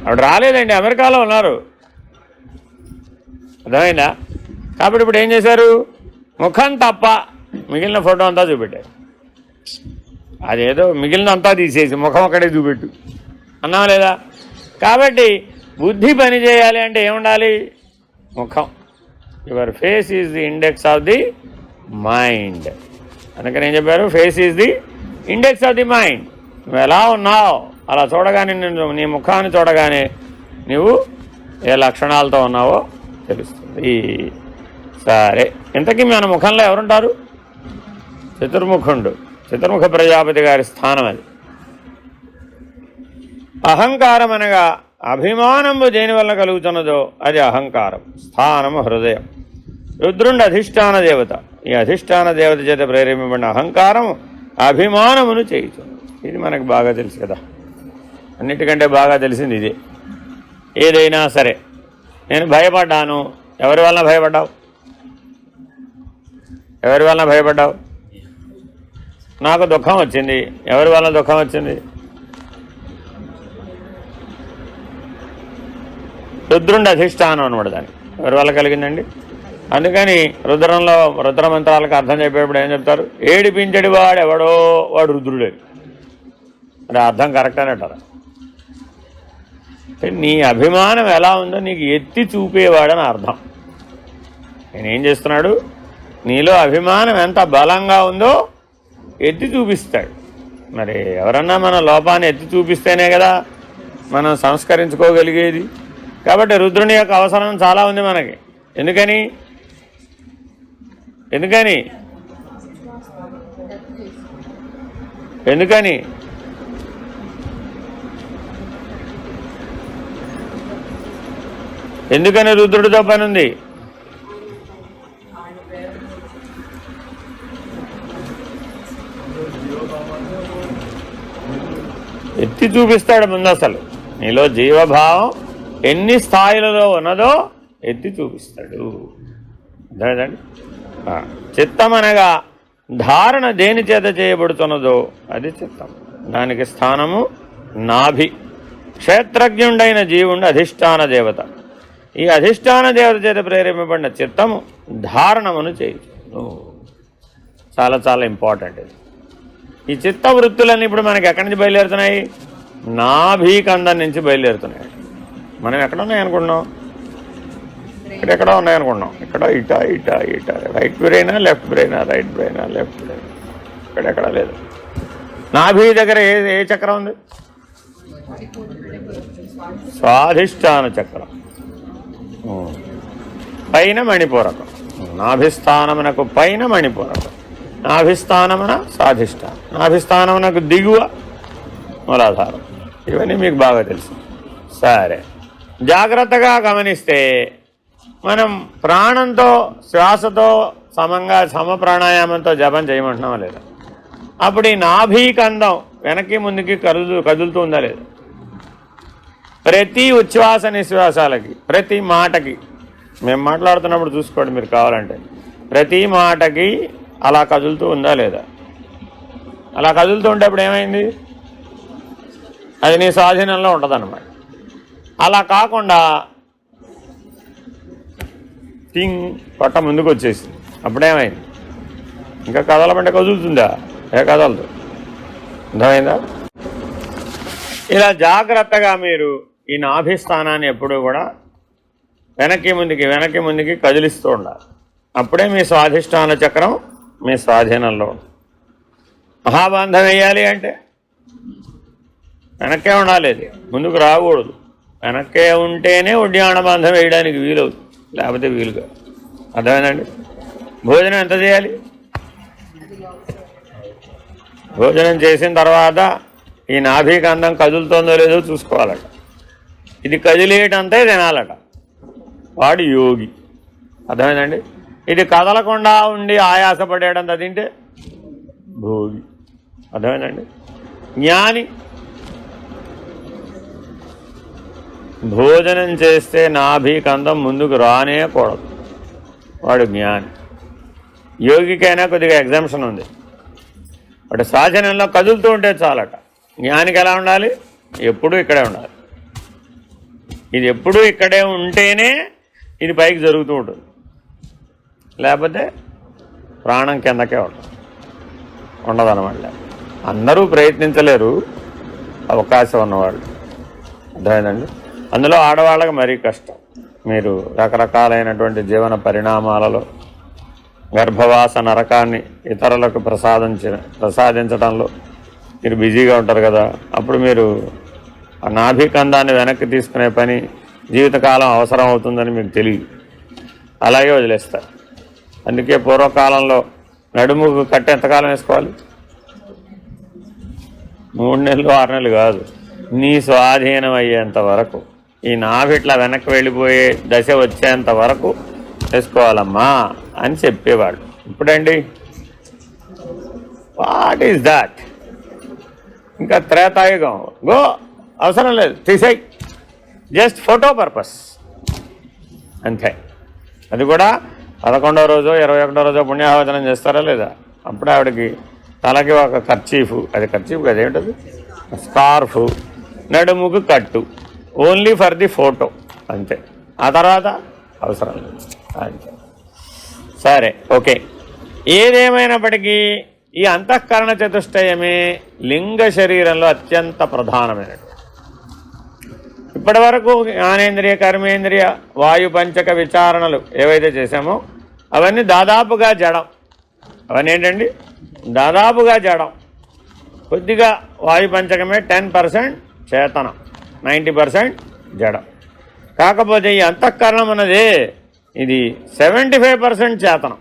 ఆవిడ రాలేదండి, అమెరికాలో ఉన్నారు. అర్థమైందా? కాబట్టి ఇప్పుడు ఏం చేశారు? ముఖం తప్ప మిగిలిన ఫోటో అంతా చూపెట్టారు. అదేదో మిగిలినంతా తీసేసి ముఖం అక్కడే చూపెట్టు అన్నాం లేదా? కాబట్టి బుద్ధి పని చేయాలి అంటే ఏముండాలి? ముఖం. Your face is the index of the mind. అందుకని ఏం చెప్పారు? Face is the index of the mind. నువ్వు ఎలా ఉన్నావు అలా చూడగానే, నీ ముఖాన్ని చూడగానే నువ్వు ఏ లక్షణాలతో ఉన్నావో తెలుస్తుంది. సరే, ఇంతకీ మన ముఖంలో ఎవరుంటారు? చతుర్ముఖుండు, చతుర్ముఖ ప్రజాపతి గారి స్థానం అది. అహంకారం అనగా అభిమానము దేనివల్ల కలుగుతున్నదో అది అహంకారం. స్థానము హృదయం. రుద్రుండు అధిష్టాన దేవత. ఈ అధిష్టాన దేవత చేత ప్రేరేపింపబడిన అహంకారం అభిమానమును చేయుతుంది. ఇది మనకు బాగా తెలుసు కదా, అన్నిటికంటే బాగా తెలిసింది ఇదే. ఏదైనా సరే, నేను భయపడ్డాను. ఎవరి వలన భయపడ్డావు? ఎవరి వలన భయపడ్డావు? నాకు దుఃఖం వచ్చింది. ఎవరి వలన దుఃఖం వచ్చింది? రుద్రుండి అధిష్టానం అనమాట. దానికి ఎవరి వల్ల కలిగిందండి? అందుకని రుద్రమంత్రాలకు అర్థం చెప్పేటప్పుడు ఏం చెప్తారు? ఏడిపించడి వాడు ఎవడో వాడు రుద్రుడే. అంటే అర్థం కరెక్ట్ అని అంటారు. నీ అభిమానం ఎలా ఉందో నీకు ఎత్తి చూపేవాడని అర్థం. నేనేం చేస్తున్నాడు? నీలో అభిమానం ఎంత బలంగా ఉందో ఎత్తి చూపిస్తాడు. మరి ఎవరన్నా మన లోపాన్ని ఎత్తి చూపిస్తేనే కదా మనం సంస్కరించుకోగలిగేది. కాబట్టి రుద్రుని యొక్క అవసరం చాలా ఉంది మనకి. ఎందుకని ఎందుకని ఎందుకని ఎందుకని రుద్రుడితో పని ఉంది? ఎత్తి చూపిస్తాడు ముందు. అసలు నీలో జీవభావం ఎన్ని స్థాయిలలో ఉన్నదో ఎత్తి చూపిస్తాడు. అర్థమైందండి? చిత్తం అనగా ధారణ దేని చేత చేయబడుతున్నదో అది చిత్తం. దానికి స్థానము నాభి. క్షేత్రజ్ఞుడైన జీవుండు అధిష్టాన దేవత. ఈ అధిష్టాన దేవత చేత ప్రేరేపింపబడిన చిత్తము ధారణమును చేయు. చాలా చాలా ఇంపార్టెంట్ ఇది. ఈ చిత్త వృత్తులన్నీ ఇప్పుడు మనకి ఎక్కడి నుంచి బయలుదేరుతున్నాయి? నాభీకంధం నుంచి బయలుదేరుతున్నాయి. మనం ఎక్కడ ఉన్నాయనుకున్నాం? ఇక్కడెక్కడ ఉన్నాయనుకున్నాం. ఇక్కడ ఇట ఇట ఇట. రైట్ బ్రెయినా లెఫ్ట్ బ్రెయినా? రైట్ బ్రెయినా లెఫ్ట్ బ్రెయిన్? ఇక్కడెక్కడ లేదు. నాభి దగ్గర ఏ చక్రం ఉంది? స్వాధిష్టాన చక్రం. పైన మణిపూరకం. నాభిస్థానమునకు పైన మణిపూరకం. నాభిస్థానమున స్వాధిష్టానం. నాభిస్థానమునకు దిగువ మూలాధారం. ఇవన్నీ మీకు బాగా తెలుసు. సరే, జాగ్రత్తగా గమనిస్తే మనం ప్రాణంతో శ్వాసతో సమంగా సమప్రాణాయామంతో జపం చేయమంటున్నామా లేదా? అప్పుడు ఈ నాభీకందం వెనక్కి ముందుకి కదులుతూ ఉందా లేదా? ప్రతి ఉచ్ఛ్వాస నిశ్వాసాలకి, ప్రతి మాటకి, మేము మాట్లాడుతున్నప్పుడు చూసుకోండి మీరు కావాలంటే, ప్రతి మాటకి అలా కదులుతూ ఉందా లేదా? అలా కదులుతూ ఉంటేప్పుడు ఏమైంది? అది నీ స్వాధీనంలో ఉంటుందన్నమాట. అలా కాకుండా టింగ్ పట్ట ముందుకు వచ్చేసింది, అప్పుడేమైంది? ఇంకా కదలమంటే కదులుతుందా? కదలదు. అర్థమైందా? ఇలా జాగ్రత్తగా మీరు ఈ నాభిస్థానాన్ని ఎప్పుడూ కూడా వెనక్కి ముందుకి కదిలిస్తూ ఉండాలి. అప్పుడే మీ స్వాధిష్టాన చక్రం మీ స్వాధీనంలో ఉంటుంది. మహాబంధం వేయాలి అంటే వెనక్కే ఉండాలి, ముందుకు రాకూడదు. వెనక్కే ఉంటేనే ఉడ్యాణ బంధం వేయడానికి వీలవుతుంది, లేకపోతే వీలుగా. అర్థమైందండి? భోజనం ఎంత చేయాలి? భోజనం చేసిన తర్వాత ఈ నాభికందం కదులుతుందో లేదో చూసుకోవాలట. ఇది కదిలేటంతే తినాలట. వాడు యోగి. అర్థమైందండి? ఇది కదలకుండా ఉండి ఆయాసపడేటంత తింటే భోగి. అర్థమైందండి? జ్ఞాని భోజనం చేస్తే నాభికందం ముందుకు రానేకూడదు, వాడు జ్ఞాని. యోగికైనా కొద్దిగా ఎగ్జామ్షన్ ఉంది, వాటి సాధనంలో కదులుతూ ఉంటే చాలట. జ్ఞానికి ఎలా ఉండాలి? ఎప్పుడూ ఇక్కడే ఉండాలి. ఇది ఎప్పుడూ ఇక్కడే ఉంటేనే ఇది పైకి జరుగుతూ ఉంటుంది, లేకపోతే ప్రాణం కిందకే ఉండదన్నమాట. అందరూ ప్రయత్నించలేరు, అవకాశం ఉన్నవాళ్ళు. అర్థమైందండి? అందులో ఆడవాళ్ళకి మరీ కష్టం. మీరు రకరకాలైనటువంటి జీవన పరిణామాలలో గర్భవాస నరకాన్ని ఇతరులకు ప్రసాదించడంలో మీరు బిజీగా ఉంటారు కదా. అప్పుడు మీరు ఆ నాభికందాన్ని వెనక్కి తీసుకునే పని జీవితకాలం అవసరం అవుతుందని మీకు తెలియదు, అలాగే వదిలేస్తారు. అందుకే పూర్వకాలంలో నడుముకు కట్టి ఎంతకాలం వేసుకోవాలి? 3 నెలలు 6 నెలలు కాదు, నీ స్వాధీనం అయ్యేంత వరకు, ఈ నాభిట్లా వెనక్కి వెళ్ళిపోయే దశ వచ్చేంత వరకు వేసుకోవాలమ్మా అని చెప్పేవాడు. ఇప్పుడండి వాట్ ఈజ్ దాట్? ఇంకా త్రేతాయుగం, గో, అవసరం లేదు, తీసేయి, జస్ట్ ఫోటో పర్పస్ అంతే. అది కూడా 11వ రోజు 21వ రోజు పుణ్యాహవచనం చేస్తారా లేదా? అప్పుడు ఆవిడకి తలకి ఒక కర్చీఫ్, అది కర్చీఫ్ కదా, ఏమిటది, స్కార్ఫ్, నడుముకు కట్టు, ఓన్లీ ఫర్ ది ఫోటో అంతే. ఆ తర్వాత అవసరం లేదు అంతే. సరే, ఓకే. ఏదేమైనప్పటికీ ఈ అంతఃకరణ చతుష్టయమే లింగ శరీరంలో అత్యంత ప్రధానమైనది. ఇప్పటి వరకు జ్ఞానేంద్రియ, కర్మేంద్రియ, వాయు పంచక విచారణలు ఏవైతే చేశామో అవన్నీ దాదాపుగా జడం. అవన్నీ ఏంటండి? దాదాపుగా జడం. కొద్దిగా వాయు పంచకమే 10% చేతనం, 90% జడం. కాకపోతే ఈ అంతఃకరణం అన్నదే ఇది 75% చేతనం,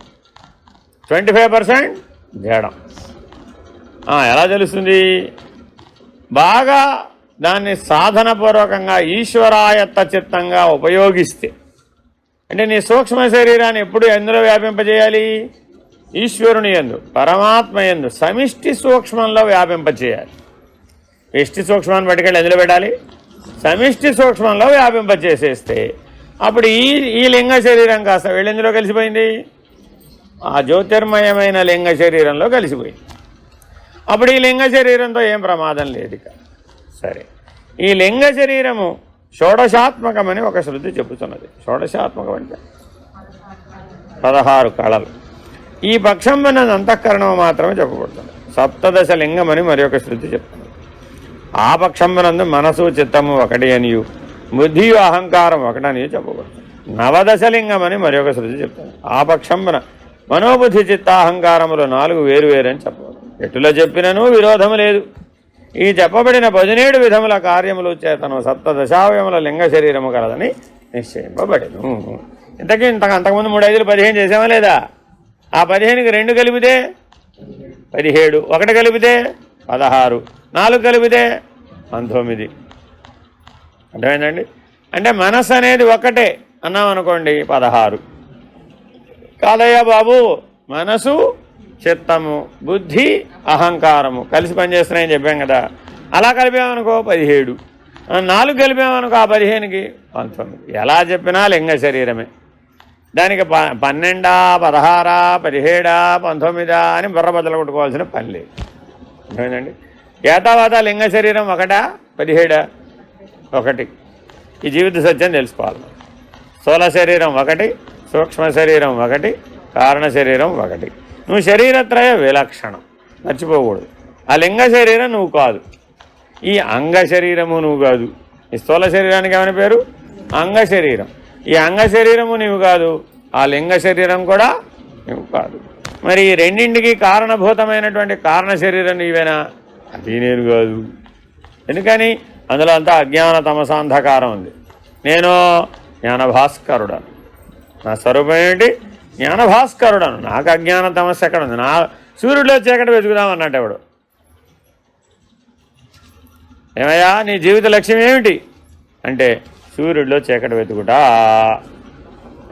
25% జడం. ఎలా తెలుస్తుంది? బాగా దాన్ని సాధనపూర్వకంగా ఈశ్వరాయత్త చిత్తంగా ఉపయోగిస్తే, అంటే నీ సూక్ష్మ శరీరాన్ని ఎప్పుడు ఎందులో వ్యాపింపజేయాలి? ఈశ్వరుని యందు, పరమాత్మ యందు, సమిష్టి సూక్ష్మంలో వ్యాపింపచేయాలి. వ్యష్టి సూక్ష్మాన్ని పట్టుకెళ్ళి ఎందులో పెట్టాలి? సమిష్టి సూక్ష్మంలో వ్యాపింపచేసేస్తే అప్పుడు ఈ లింగ శరీరం కాస్త వెళ్ళెందులో కలిసిపోయింది? ఆ జ్యోతిర్మయమైన లింగ శరీరంలో కలిసిపోయింది. అప్పుడు ఈ లింగ శరీరంతో ఏం ప్రమాదం లేదు ఇక. సరే, ఈ లింగ శరీరము షోడశాత్మకమని ఒక శృతి చెబుతున్నది. షోడశాత్మకం అంటే 16 కళలు. ఈ పక్షం అన్నది అంతఃకరణం మాత్రమే చెప్పబడుతుంది. 17 లింగమని మరి ఒక శృతి చెప్తున్నది. ఆ పక్షంబనందు మనసు చిత్తము ఒకటి అనియు, బుద్ధియు అహంకారం ఒకటనియు చెప్పబడుతుంది. 19 లింగమని మరి ఒక శృతి చెప్తుంది. ఆ పక్షంబన మనోబుద్ధి చిత్తాహంకారములు 4 వేరు అని చెప్పబడుతుంది. ఎటులో చెప్పినను విరోధము లేదు. ఈ చెప్పబడిన 17 విధముల కార్యములు చేతను 17 లింగ శరీరము కలదని నిశ్చయింపబడిను. అంతకుముందు 3, 5, 15 చేసామా లేదా? ఆ 15కి 2 కలిపితే 17, 1 కలిపితే 16, 4 కలిపితే 19. అర్థమైందండి? అంటే మనసు అనేది ఒకటే అన్నాం అనుకోండి 16. కాదయ్యా బాబు, మనసు, చిత్తము, బుద్ధి, అహంకారము కలిసి పనిచేస్తున్నాయని చెప్పాం కదా. అలా కలిపామనుకో 17. 4 కలిపామనుకో ఆ 15కి 19. ఎలా చెప్పినా లింగ శరీరమే. దానికి 12, 16, 17, 19 అని బుర్రబద్దలు కొట్టుకోవాల్సిన పని లేదు. అర్థమైందండి? ఏతావాత లింగ శరీరం 1, 17 1. ఈ జీవిత సత్యం తెలుసుకోవాలి. స్థూల శరీరం 1, సూక్ష్మ శరీరం 1, కారణ శరీరం 1. నువ్వు శరీరత్రయ విలక్షణం, మర్చిపోకూడదు. ఆ లింగ శరీరం నువ్వు కాదు, ఈ అంగ శరీరము నువ్వు కాదు. ఈ స్థూల శరీరానికి ఏమైనా పేరు? అంగ శరీరం. ఈ అంగ శరీరము నీవు కాదు, ఆ లింగ శరీరం కూడా నువ్వు కాదు. మరి ఈ రెండింటికి కారణభూతమైనటువంటి కారణ శరీరం నీవేనా? అది నేను కాదు. ఎందుకని? అందులో అంతా అజ్ఞాన తమసాంధకారం ఉంది. నేను జ్ఞానభాస్కరుడను. నా స్వరూపం ఏమిటి? జ్ఞానభాస్కరుడను. నాకు అజ్ఞాన తమస్సు ఎక్కడ ఉంది? నా సూర్యుడిలో చీకటి వెతుకుదామన్నట్టు ఎవడు. ఏమయ్యా నీ జీవిత లక్ష్యం ఏమిటి అంటే సూర్యుడిలో చీకటి వెతుకుటా.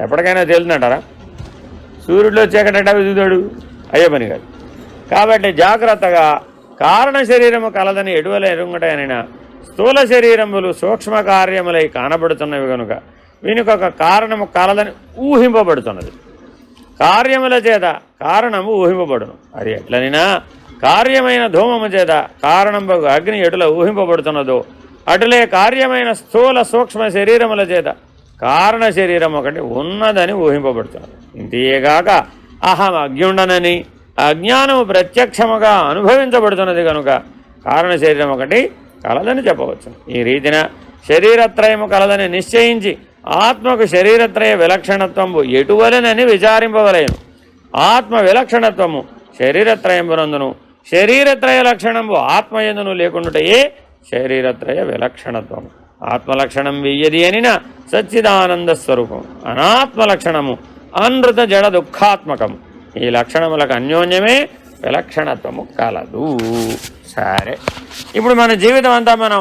ఎప్పటికైనా తేలుతుందంటారా? సూర్యుడిలో చీకటి ఎట్టా వెతుకుతాడు? అయ్యే పని కాదు. కాబట్టి జాగ్రత్తగా కారణ శరీరము కలదని ఎటువల ఎరుంగటైనా స్థూల శరీరములు సూక్ష్మ కార్యములై కానబడుతున్నవి కనుక వీనికొక కారణము కలదని ఊహింపబడుతున్నది. కార్యముల చేత కారణము ఊహింపబడును. అది ఎట్లనినా కార్యమైన ధూమము చేత కారణంబు అగ్ని ఎటుల ఊహింపబడుతున్నదో అటులే కార్యమైన స్థూల సూక్ష్మ శరీరముల చేత కారణ శరీరం ఒకటి ఉన్నదని ఊహింపబడుతున్నది. ఇంతేగాక అహం అజ్ఞుండనని అజ్ఞానము ప్రత్యక్షముగా అనుభవించబడుతున్నది కనుక కారణ శరీరం ఒకటి కలదని చెప్పవచ్చు. ఈ రీతిన శరీరత్రయము కలదని నిశ్చయించి ఆత్మకు శరీరత్రయ విలక్షణత్వము ఎటువలనని విచారింపవలేను. ఆత్మ విలక్షణత్వము శరీరత్రయమునందును శరీరత్రయ లక్షణము ఆత్మయందును లేకుండాయే శరీరత్రయ విలక్షణత్వము. ఆత్మలక్షణం వెయ్యది అనిన సచ్చిదానంద స్వరూపం. అనాత్మలక్షణము అనృత జడ దుఃఖాత్మకము. ఈ లక్షణములకు అన్యోన్యమే విలక్షణత్వము కలదు. సరే, ఇప్పుడు మన జీవితం అంతా మనం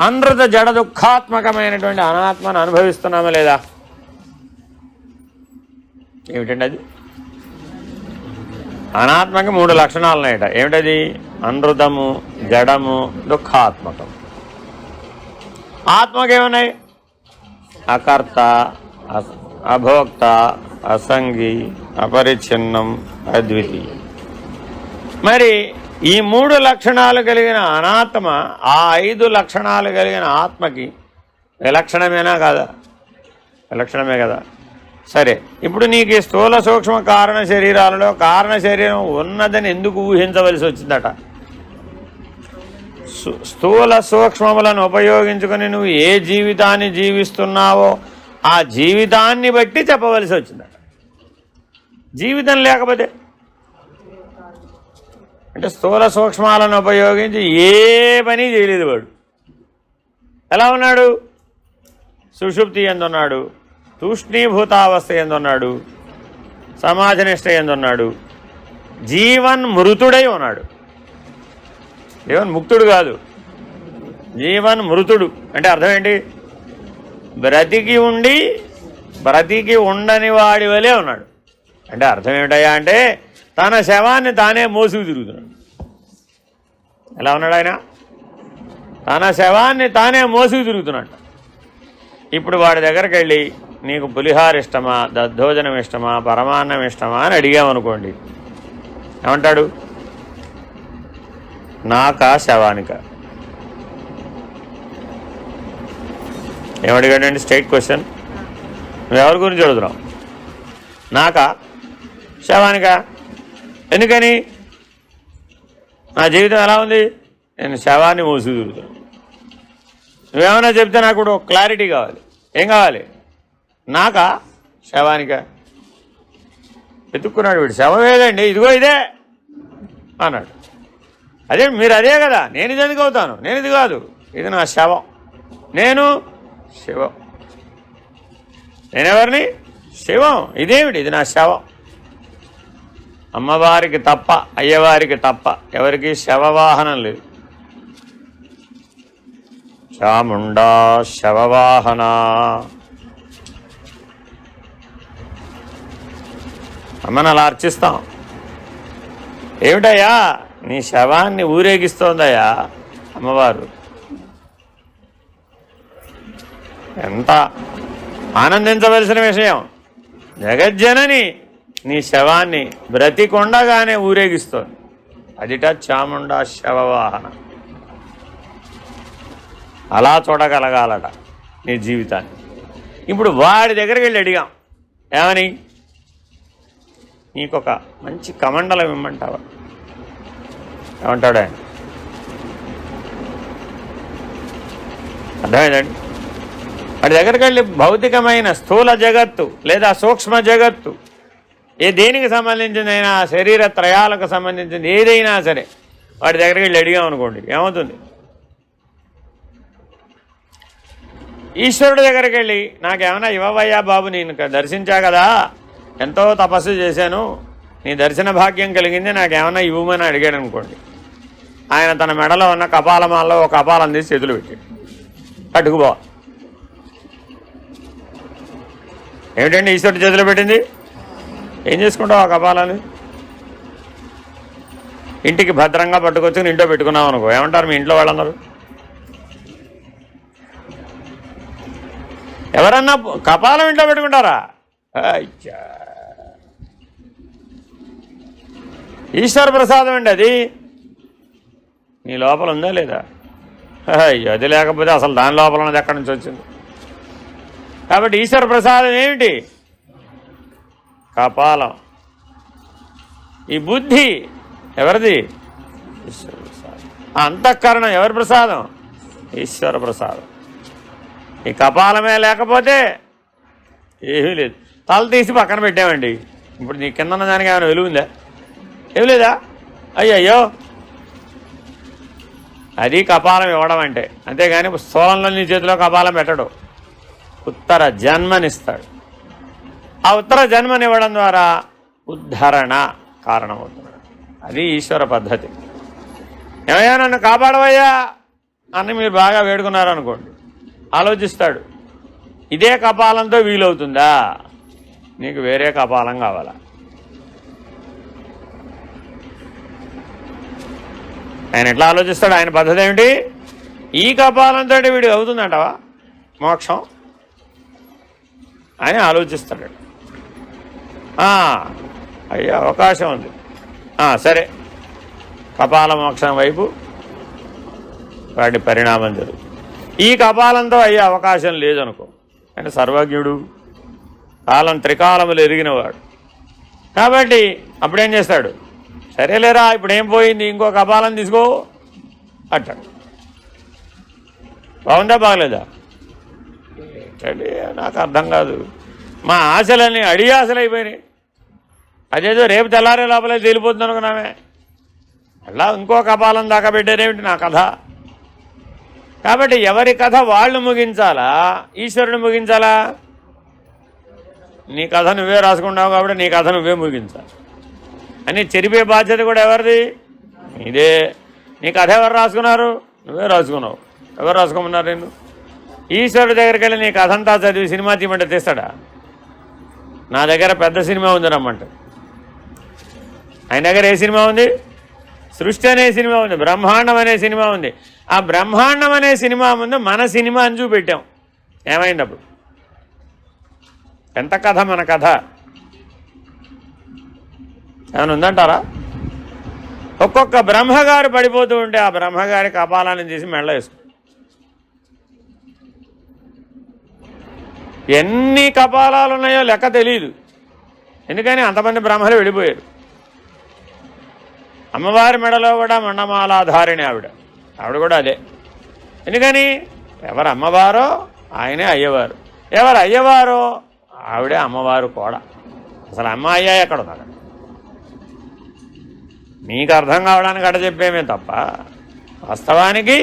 అనృత జడ దుఃఖాత్మకమైనటువంటి అనాత్మను అనుభవిస్తున్నామా లేదా? ఏమిటండి అది? అనాత్మకి 3 లక్షణాలు ఉన్నాయట. ఏమిటది? అనృతము, జడము, దుఃఖాత్మకం. ఆత్మకేమున్నాయి? అకర్త, అభోక్త, అసంగి, అపరిచ్ఛిన్నం, అద్వితీయం. మరి ఈ 3 లక్షణాలు కలిగిన అనాత్మ ఆ 5 లక్షణాలు కలిగిన ఆత్మకి విలక్షణమేనా కాదా? విలక్షణమే కదా. సరే, ఇప్పుడు నీకు ఈ స్థూల సూక్ష్మ కారణ శరీరాలలో కారణ శరీరం ఉన్నదని ఎందుకు ఊహించవలసి వచ్చిందట? స్థూల సూక్ష్మములను ఉపయోగించుకొని నువ్వు ఏ జీవితాన్ని జీవిస్తున్నావో ఆ జీవితాన్ని బట్టి చెప్పవలసి వచ్చిందట. జీవితం లేకపోతే అంటే స్థూల సూక్ష్మాలను ఉపయోగించి ఏ పని చేయలేదు వాడు. ఎలా ఉన్నాడు? సుషుప్తి ఎందున్నాడు, తూష్ణీభూతావస్థ ఎందున్నాడు, సమాజనిష్ట ఎందున్నాడు, జీవన్ మృతుడై ఉన్నాడు. జీవన్ ముక్తుడు కాదు, జీవన్ మృతుడు. అంటే అర్థం ఏంటి? బ్రతికి ఉండి బ్రతికి ఉండని వాడి వలే ఉన్నాడు. అంటే అర్థం ఏమిటయ్యా అంటే తన శవాన్ని తానే మోసుకు తిరుగుతున్నాడు. ఎలా ఉన్నాడు ఆయన? తన శవాన్ని తానే మోసుకు తిరుగుతున్నాడు. ఇప్పుడు వాడి దగ్గరికి వెళ్ళి నీకు పులిహార ఇష్టమా, దద్దోజనం ఇష్టమా, పరమాన్నం ఇష్టమా అని అడిగామనుకోండి, ఏమంటాడు? నాకా శవానిక? ఏమడిగాడండి? Straight question. నువ్వెవరి గురించి అడుగుతున్నావు? నాకా శవానికా? ఎందుకని? నా జీవితం ఎలా ఉంది? నేను శవాన్ని మోసుకు తిరుగుతాను. నువ్వేమైనా చెప్తే నాకు కూడా ఒక క్లారిటీ కావాలి. ఏం కావాలి? నాకా శవానికా? వెతుక్కున్నాడు వీడు. శవం ఏదండి? ఇదిగో ఇదే అన్నాడు. అదే మీరు అదే కదా. నేను ఇది ఎందుకు అవుతాను? నేను ఇది కాదు, ఇది నా శవం. నేను శివం. నేనెవరిని? శివం. ఇదేమిటి? ఇది నా శవం. అమ్మవారికి తప్ప, అయ్యవారికి తప్ప ఎవరికి శవవాహనం లేదు. చాముండా శవవాహన. అమ్మని అలా అర్చిస్తాం. ఏమిటయ్యా నీ శవాన్ని ఊరేగిస్తోందయ్యా అమ్మవారు. ఎంత ఆనందించవలసిన విషయం. జగజ్జనని నీ శవాన్ని బ్రతికొండగానే ఊరేగిస్తోంది. అదిట చాముండా శవవాహన. అలా చూడగలగాలట నీ జీవితాన్ని. ఇప్పుడు వాడి దగ్గరికి వెళ్ళి అడిగాం, ఏమని? నీకొక మంచి కమండలం ఇమ్మంటావా? ఏమంటాడు ఆయన? అర్థమైందండి? వాడి దగ్గరికి వెళ్ళి భౌతికమైన స్థూల జగత్తు లేదా సూక్ష్మ జగత్తు దేనికి సంబంధించిందైనా, శరీర త్రయాలకు సంబంధించింది ఏదైనా సరే వాడి దగ్గరికి వెళ్ళి అడిగాం అనుకోండి, ఏమవుతుంది? ఈశ్వరుడి దగ్గరికి వెళ్ళి నాకేమైనా ఇవ్వవయ్యా బాబు, నేను దర్శించా కదా, ఎంతో తపస్సు చేశాను, నీ దర్శన భాగ్యం కలిగింది, నాకేమైనా ఇవ్వమని అడిగాడు అనుకోండి. ఆయన తన మెడలో ఉన్న కపాలమాలలో ఒక కపాలం తీసి చేతులు పెట్టాడు. పట్టుకుపో. ఏమిటండి ఈశ్వరుడి చేతులు పెట్టింది? ఏం చేసుకుంటావు ఆ కపాలాన్ని? ఇంటికి భద్రంగా పట్టుకొచ్చుకుని ఇంట్లో పెట్టుకున్నావు అనుకో, ఏమంటారు మీ ఇంట్లో వాళ్ళందరూ? ఎవరన్నా కపాలం ఇంట్లో పెట్టుకుంటారా? ఈశ్వర ప్రసాదం అండి అది. నీ లోపల ఉందా లేదా? అది లేకపోతే అసలు దాని లోపల ఉన్నది ఎక్కడి నుంచి వచ్చింది? కాబట్టి ఈశ్వర ప్రసాదం ఏమిటి? కపాలం. ఈ బుద్ధి ఎవరిది? ఈశ్వర ప్రసాదం. ఆ అంతఃకరణం ఎవరి ప్రసాదం? ఈశ్వర ప్రసాదం. ఈ కపాలమే లేకపోతే ఏమీ లేదు. తల తీసి పక్కన పెట్టామండి, ఇప్పుడు నీ కింద ఉన్న దానికి ఏమైనా వెలుగు ఉందా? ఏం లేదా? అయ్యయ్యో, అది కపాలం ఇవ్వడం అంటే. అంతేగాని స్థూలంలో నీ చేతిలో కపాలం పెట్టడు. ఉత్తర జన్మనిస్తాడు. ఆ ఉత్తర జన్మనివ్వడం ద్వారా ఉద్ధరణ కారణమవుతున్నాడు. అది ఈశ్వర పద్ధతి. ఏమయ్యా నన్ను కాపాడవయ్యా అని మీరు బాగా వేడుకున్నారనుకోండి, ఆలోచిస్తాడు, ఇదే కపాలంతో వీలవుతుందా? నీకు వేరే కపాలం కావాలా? ఆయన ఎట్లా ఆలోచిస్తాడు? ఆయన పద్ధతి ఏమిటి? ఈ కపాలంతో వీడు అవుతుందంటవా మోక్షం అని ఆలోచిస్తాడు. అయ్యా అవకాశం ఉంది, సరే కపాల మోక్షం వైపు వాడి పరిణామం జరుగుతుంది. ఈ కపాలంతో అయ్యే అవకాశం లేదనుకో, అంటే సర్వజ్ఞుడు, కాలం త్రికాలములు ఎరిగినవాడు కాబట్టి అప్పుడేం చేస్తాడు? సరేలేరా ఇప్పుడు ఏం పోయింది, ఇంకో కపాలం తీసుకో అంటాడు. బాగుందా బాగలేదా? ఏంటండి నాకు అర్థం కాదు. మా ఆశలన్నీ అడి ఆశలు అయిపోయినాయి. అదేదో రేపు తెల్లారే లోపలే తేలిపోతుంది అనుకున్నామే, అలా ఇంకో కపాలం దాకా పెట్టారేమిటి నా కథ? కాబట్టి ఎవరి కథ వాళ్ళు ముగించాలా, ఈశ్వరుని ముగించాలా? నీ కథ నువ్వే రాసుకుంటావు కాబట్టి నీ కథ నువ్వే ముగించాలి అని చెరిపే బాధ్యత కూడా ఎవరిది? ఇదే. నీ కథ ఎవరు రాసుకున్నారు? నువ్వే రాసుకున్నావు. ఎవరు రాసుకోమన్నారు నిన్ను? ఈశ్వరుడి దగ్గరికి వెళ్ళి నీ కథ అంతా చదివి సినిమా తీయమంటే తీస్తాడా? నా దగ్గర పెద్ద సినిమా ఉంది రమ్మంటే. ఆయన దగ్గర ఏ సినిమా ఉంది? సృష్టి అనే సినిమా ఉంది, బ్రహ్మాండం అనే సినిమా ఉంది. ఆ బ్రహ్మాండం అనే సినిమా ముందు మన సినిమా అని చూపెట్టాం. ఏమైంది అప్పుడు? ఎంత కథ మన కథ? ఏమైనా ఉందంటారా? ఒక్కొక్క బ్రహ్మగారు పడిపోతూ ఉంటే ఆ బ్రహ్మగారి కపాలాన్ని తీసి మెళ్ళ వేసుకు. ఎన్ని కపాలాలు ఉన్నాయో లెక్క తెలియదు. ఎందుకని అంతమంది బ్రహ్మలు వెళ్ళిపోయారు. అమ్మవారి మెడలో కూడా మండమాలాధారిణి ఆవిడ కూడా అదే. ఎందుకని ఎవరు అమ్మవారో ఆయనే అయ్యవారు, ఎవరు అయ్యవారో ఆవిడే అమ్మవారు కూడా. అసలు అమ్మ అయ్యా ఎక్కడ ఉన్నాడు? నీకు అర్థం కావడానికి అడ చెప్పేమే తప్ప వాస్తవానికి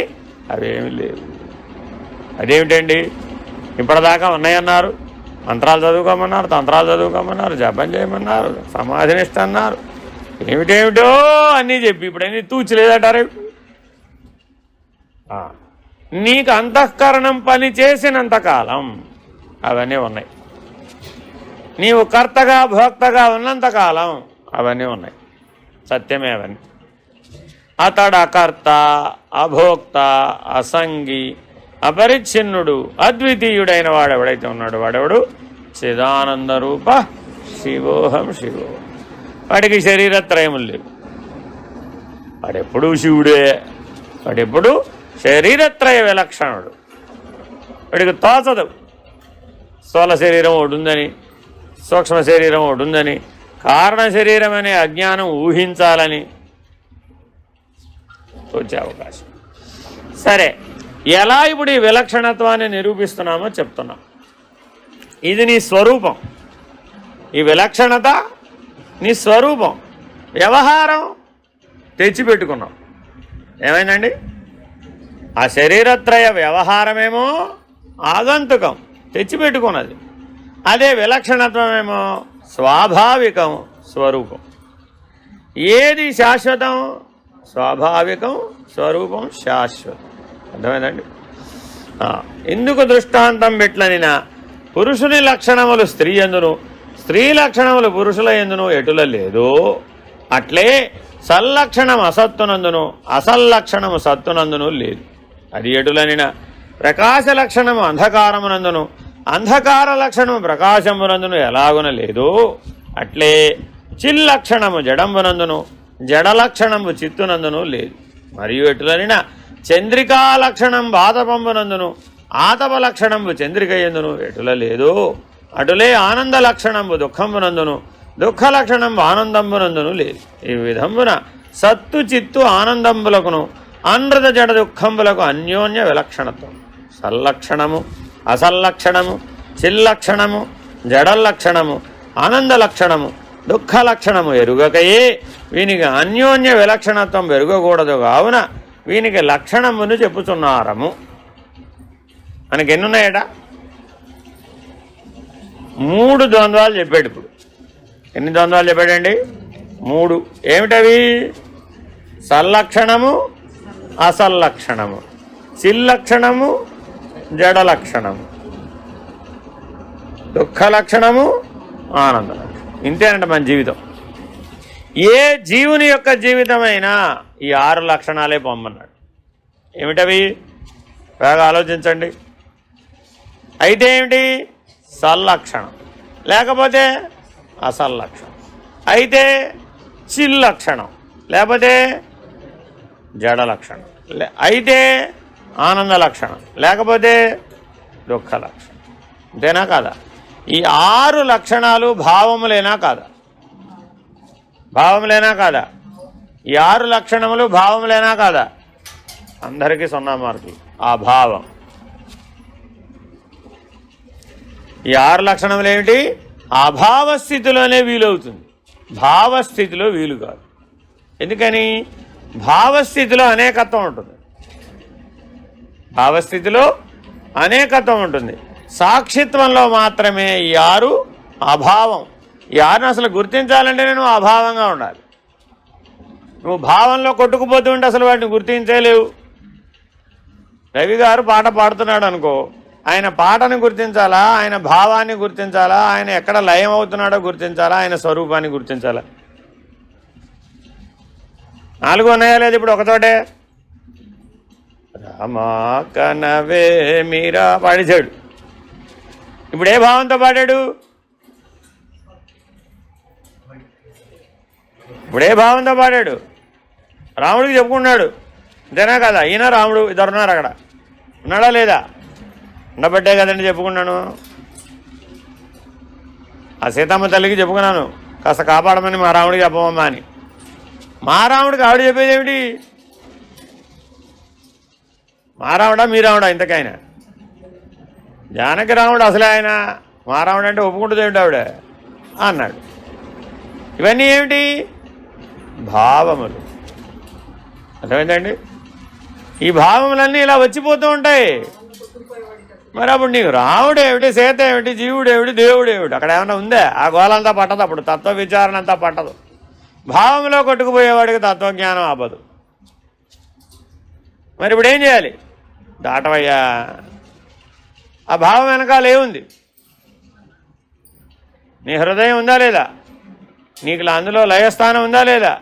అవేమీ లేవు. అదేమిటండి? ఇప్పటిదాకా ఉన్నాయన్నారు, మంత్రాలు చదువుకోమన్నారు, తంత్రాలు చదువుకోమన్నారు, జపం చేయమన్నారు, సమాధినిష్ట అన్నారు, ఏమిటేమిటో అన్నీ చెప్పి ఇప్పుడు అన్నీ తూచిలేదంటారు. నీకు అంతఃకరణం పని చేసినంతకాలం అవన్నీ ఉన్నాయి. నీవు కర్తగా భోక్తగా ఉన్నంతకాలం అవన్నీ ఉన్నాయి. సత్యమే అవన్నీ. అతడు అకర్త, అభోక్త, అసంగి, అపరిచ్ఛిన్నుడు, అద్వితీయుడైన వాడెవడైతే ఉన్నాడు వాడెవడు? చిదానంద రూప శివోహం శివో. వాడికి శరీరత్రయములు లేవు. వాడెప్పుడు శివుడే. వాడెప్పుడు శరీరత్రయ విలక్షణుడు. వాడికి తోచదు స్థూల శరీరం ఒకటి ఉందని, సూక్ష్మ శరీరం ఒకటి ఉందని, కారణ శరీరం అనే అజ్ఞానం ఊహించాలని వచ్చే అవకాశం. సరే, ఎలా ఇప్పుడు ఈ విలక్షణత్వాన్ని నిరూపిస్తున్నామో చెప్తున్నాం. ఇది నీ స్వరూపం. ఈ విలక్షణత నీ స్వరూపం. వ్యవహారం తెచ్చిపెట్టుకున్నాం. ఏమైందండి? ఆ శరీరత్రయ వ్యవహారమేమో ఆగంతుకం, తెచ్చిపెట్టుకున్నది. అదే విలక్షణత్వమేమో స్వాభావికం, స్వరూపం. ఏది శాశ్వతం? స్వాభావికం, స్వరూపం శాశ్వతం. అర్థమైందండి? ఎందుకు దృష్టాంతం పెట్లనినా పురుషుని లక్షణములు స్త్రీ ఎందును, స్త్రీ లక్షణములు పురుషుల ఎందును ఎటుల లేదో అట్లే సల్లక్షణం అసత్తునందును, అసల్లక్షణము సత్తునందును లేదు. అది ఎటులనిన ప్రకాశ లక్షణము అంధకారమునందును, అంధకార లక్షణము ప్రకాశమునందును ఎలాగున లేదో అట్లే చిల్లక్షణము జడంబునందును, జడలక్షణము చిత్తునందును లేదు. మరియు ఎటులనిన చంద్రికా లక్షణం ఆతపంబునందును, ఆతప లక్షణంబు చంద్రిక ఎందును ఎటుల లేదో అటులే ఆనంద లక్షణంబు దుఃఖంబునందును, దుఃఖ లక్షణంబు ఆనందంబునందును లేదు. ఈ విధంబున సత్తు చిత్తు ఆనందంబులకును అనృత జడ దుఃఖంబులకు అన్యోన్య విలక్షణత్వం. సల్లక్షణము, అసల్లక్షణము, చిల్లక్షణము, జడల్లక్షణము, ఆనంద లక్షణము, దుఃఖ లక్షణము ఎరుగకయే వీనికి అన్యోన్య విలక్షణత్వం పెరగకూడదు. కావున వీనికి లక్షణమును చెప్పుచున్నారము. మనకి ఎన్నున్నాయట? 3 ద్వంద్వాలు చెప్పాడు. ఇప్పుడు ఎన్ని ద్వంద్వాలు చెప్పాడండి? 3. ఏమిటవి? సల్లక్షణము, అసల్లక్షణము, చిల్లక్షణము, జడలక్షణము, దుఃఖ లక్షణము, ఆనంద లక్షణం. ఇంతేనంట మన జీవితం. ఏ జీవుని యొక్క జీవితమైనా ఈ 6 లక్షణాలే పొమ్మన్నాడు. ఏమిటవి? బాగా ఆలోచించండి. అయితే ఏమిటి? సల్లక్షణం, లేకపోతే అసల్లక్షణం, అయితే చిల్లక్షణం, లేకపోతే జడ లక్షణం, అయితే ఆనంద లక్షణం, లేకపోతే దుఃఖ లక్షణం. అంతేనా కాదా? ఈ 6 లక్షణాలు భావములేనా కాదా? భావములేనా కాదా? ఈ 6 లక్షణములు భావములేనా కాదా? అందరికీ 0 మార్కులు. ఆ భావం. ఈ 6 లక్షణములు ఏమిటి? అభావస్థితిలోనే వీలవుతుంది, భావస్థితిలో వీలు కాదు. ఎందుకని? భావస్థితిలో అనేకత్వం ఉంటుంది. భావస్థితిలో అనేకత్వం ఉంటుంది. సాక్షిత్వంలో మాత్రమే ఈ 6 అభావం. ఈ 6ను అసలు గుర్తించాలంటే నువ్వు అభావంగా ఉండాలి. నువ్వు భావంలో కొట్టుకుపోతూ ఉంటే అసలు వాటిని గుర్తించలేవు. రవి గారు పాట పాడుతున్నాడు అనుకో, ఆయన పాటను గుర్తించాలా, ఆయన భావాన్ని గుర్తించాలా, ఆయన ఎక్కడ లయం అవుతున్నాడో గుర్తించాలా, ఆయన స్వరూపాన్ని గుర్తించాలా? 4 ఉన్నాయా లేదు? ఇప్పుడు ఒకతోటే రామా కనవే మీరా పాడేశాడు. ఇప్పుడు ఏ భావంతో పాడాడు? ఇప్పుడు ఏ భావంతో పాడాడు? రాముడికి చెప్పుకున్నాడు. అంతేనా కదా? ఈయన రాముడు ఇద్దరున్నారు. అక్కడ ఉన్నాడా లేదా? ఉండబట్టే కదండి చెప్పుకున్నాను. ఆ సీతమ్మ తల్లికి చెప్పుకున్నాను, కాస్త కాపాడమని మా రాముడికి చెప్పమమ్మా అని. మా రాముడికి ఆవిడ చెప్పేది ఏమిటి? మా రాముడా మీ రాముడా? ఇంతకైనా జానకి రాముడు అసలే ఆయన. మా రాముడు అంటే ఒప్పుకుంటుంది ఏమిటి ఆవిడ అన్నాడు. ఇవన్నీ ఏమిటి? భావములు. అర్థమైందండి? ఈ భావములన్నీ ఇలా వచ్చిపోతూ ఉంటాయి. మరి అప్పుడు నీకు రాముడు ఏమిటి, సీత ఏమిటి, జీవుడు ఏమిటి, దేవుడు ఏమిటి? అక్కడ ఏమైనా ఉందా? ఆ గోలంతా పట్టదు. అప్పుడు తత్వ విచారణ అంతా పట్టదు. భావంలో కొట్టుకుపోయేవాడికి తత్వజ్ఞానం అవ్వదు. మరి ఇప్పుడు ఏం చేయాలి? దాటవయ్యా. ఆ భావం వెనకాల ఏముంది? నీ హృదయం ఉందా లేదా? నీకు అందులో లయస్థానం ఉందా లేదా?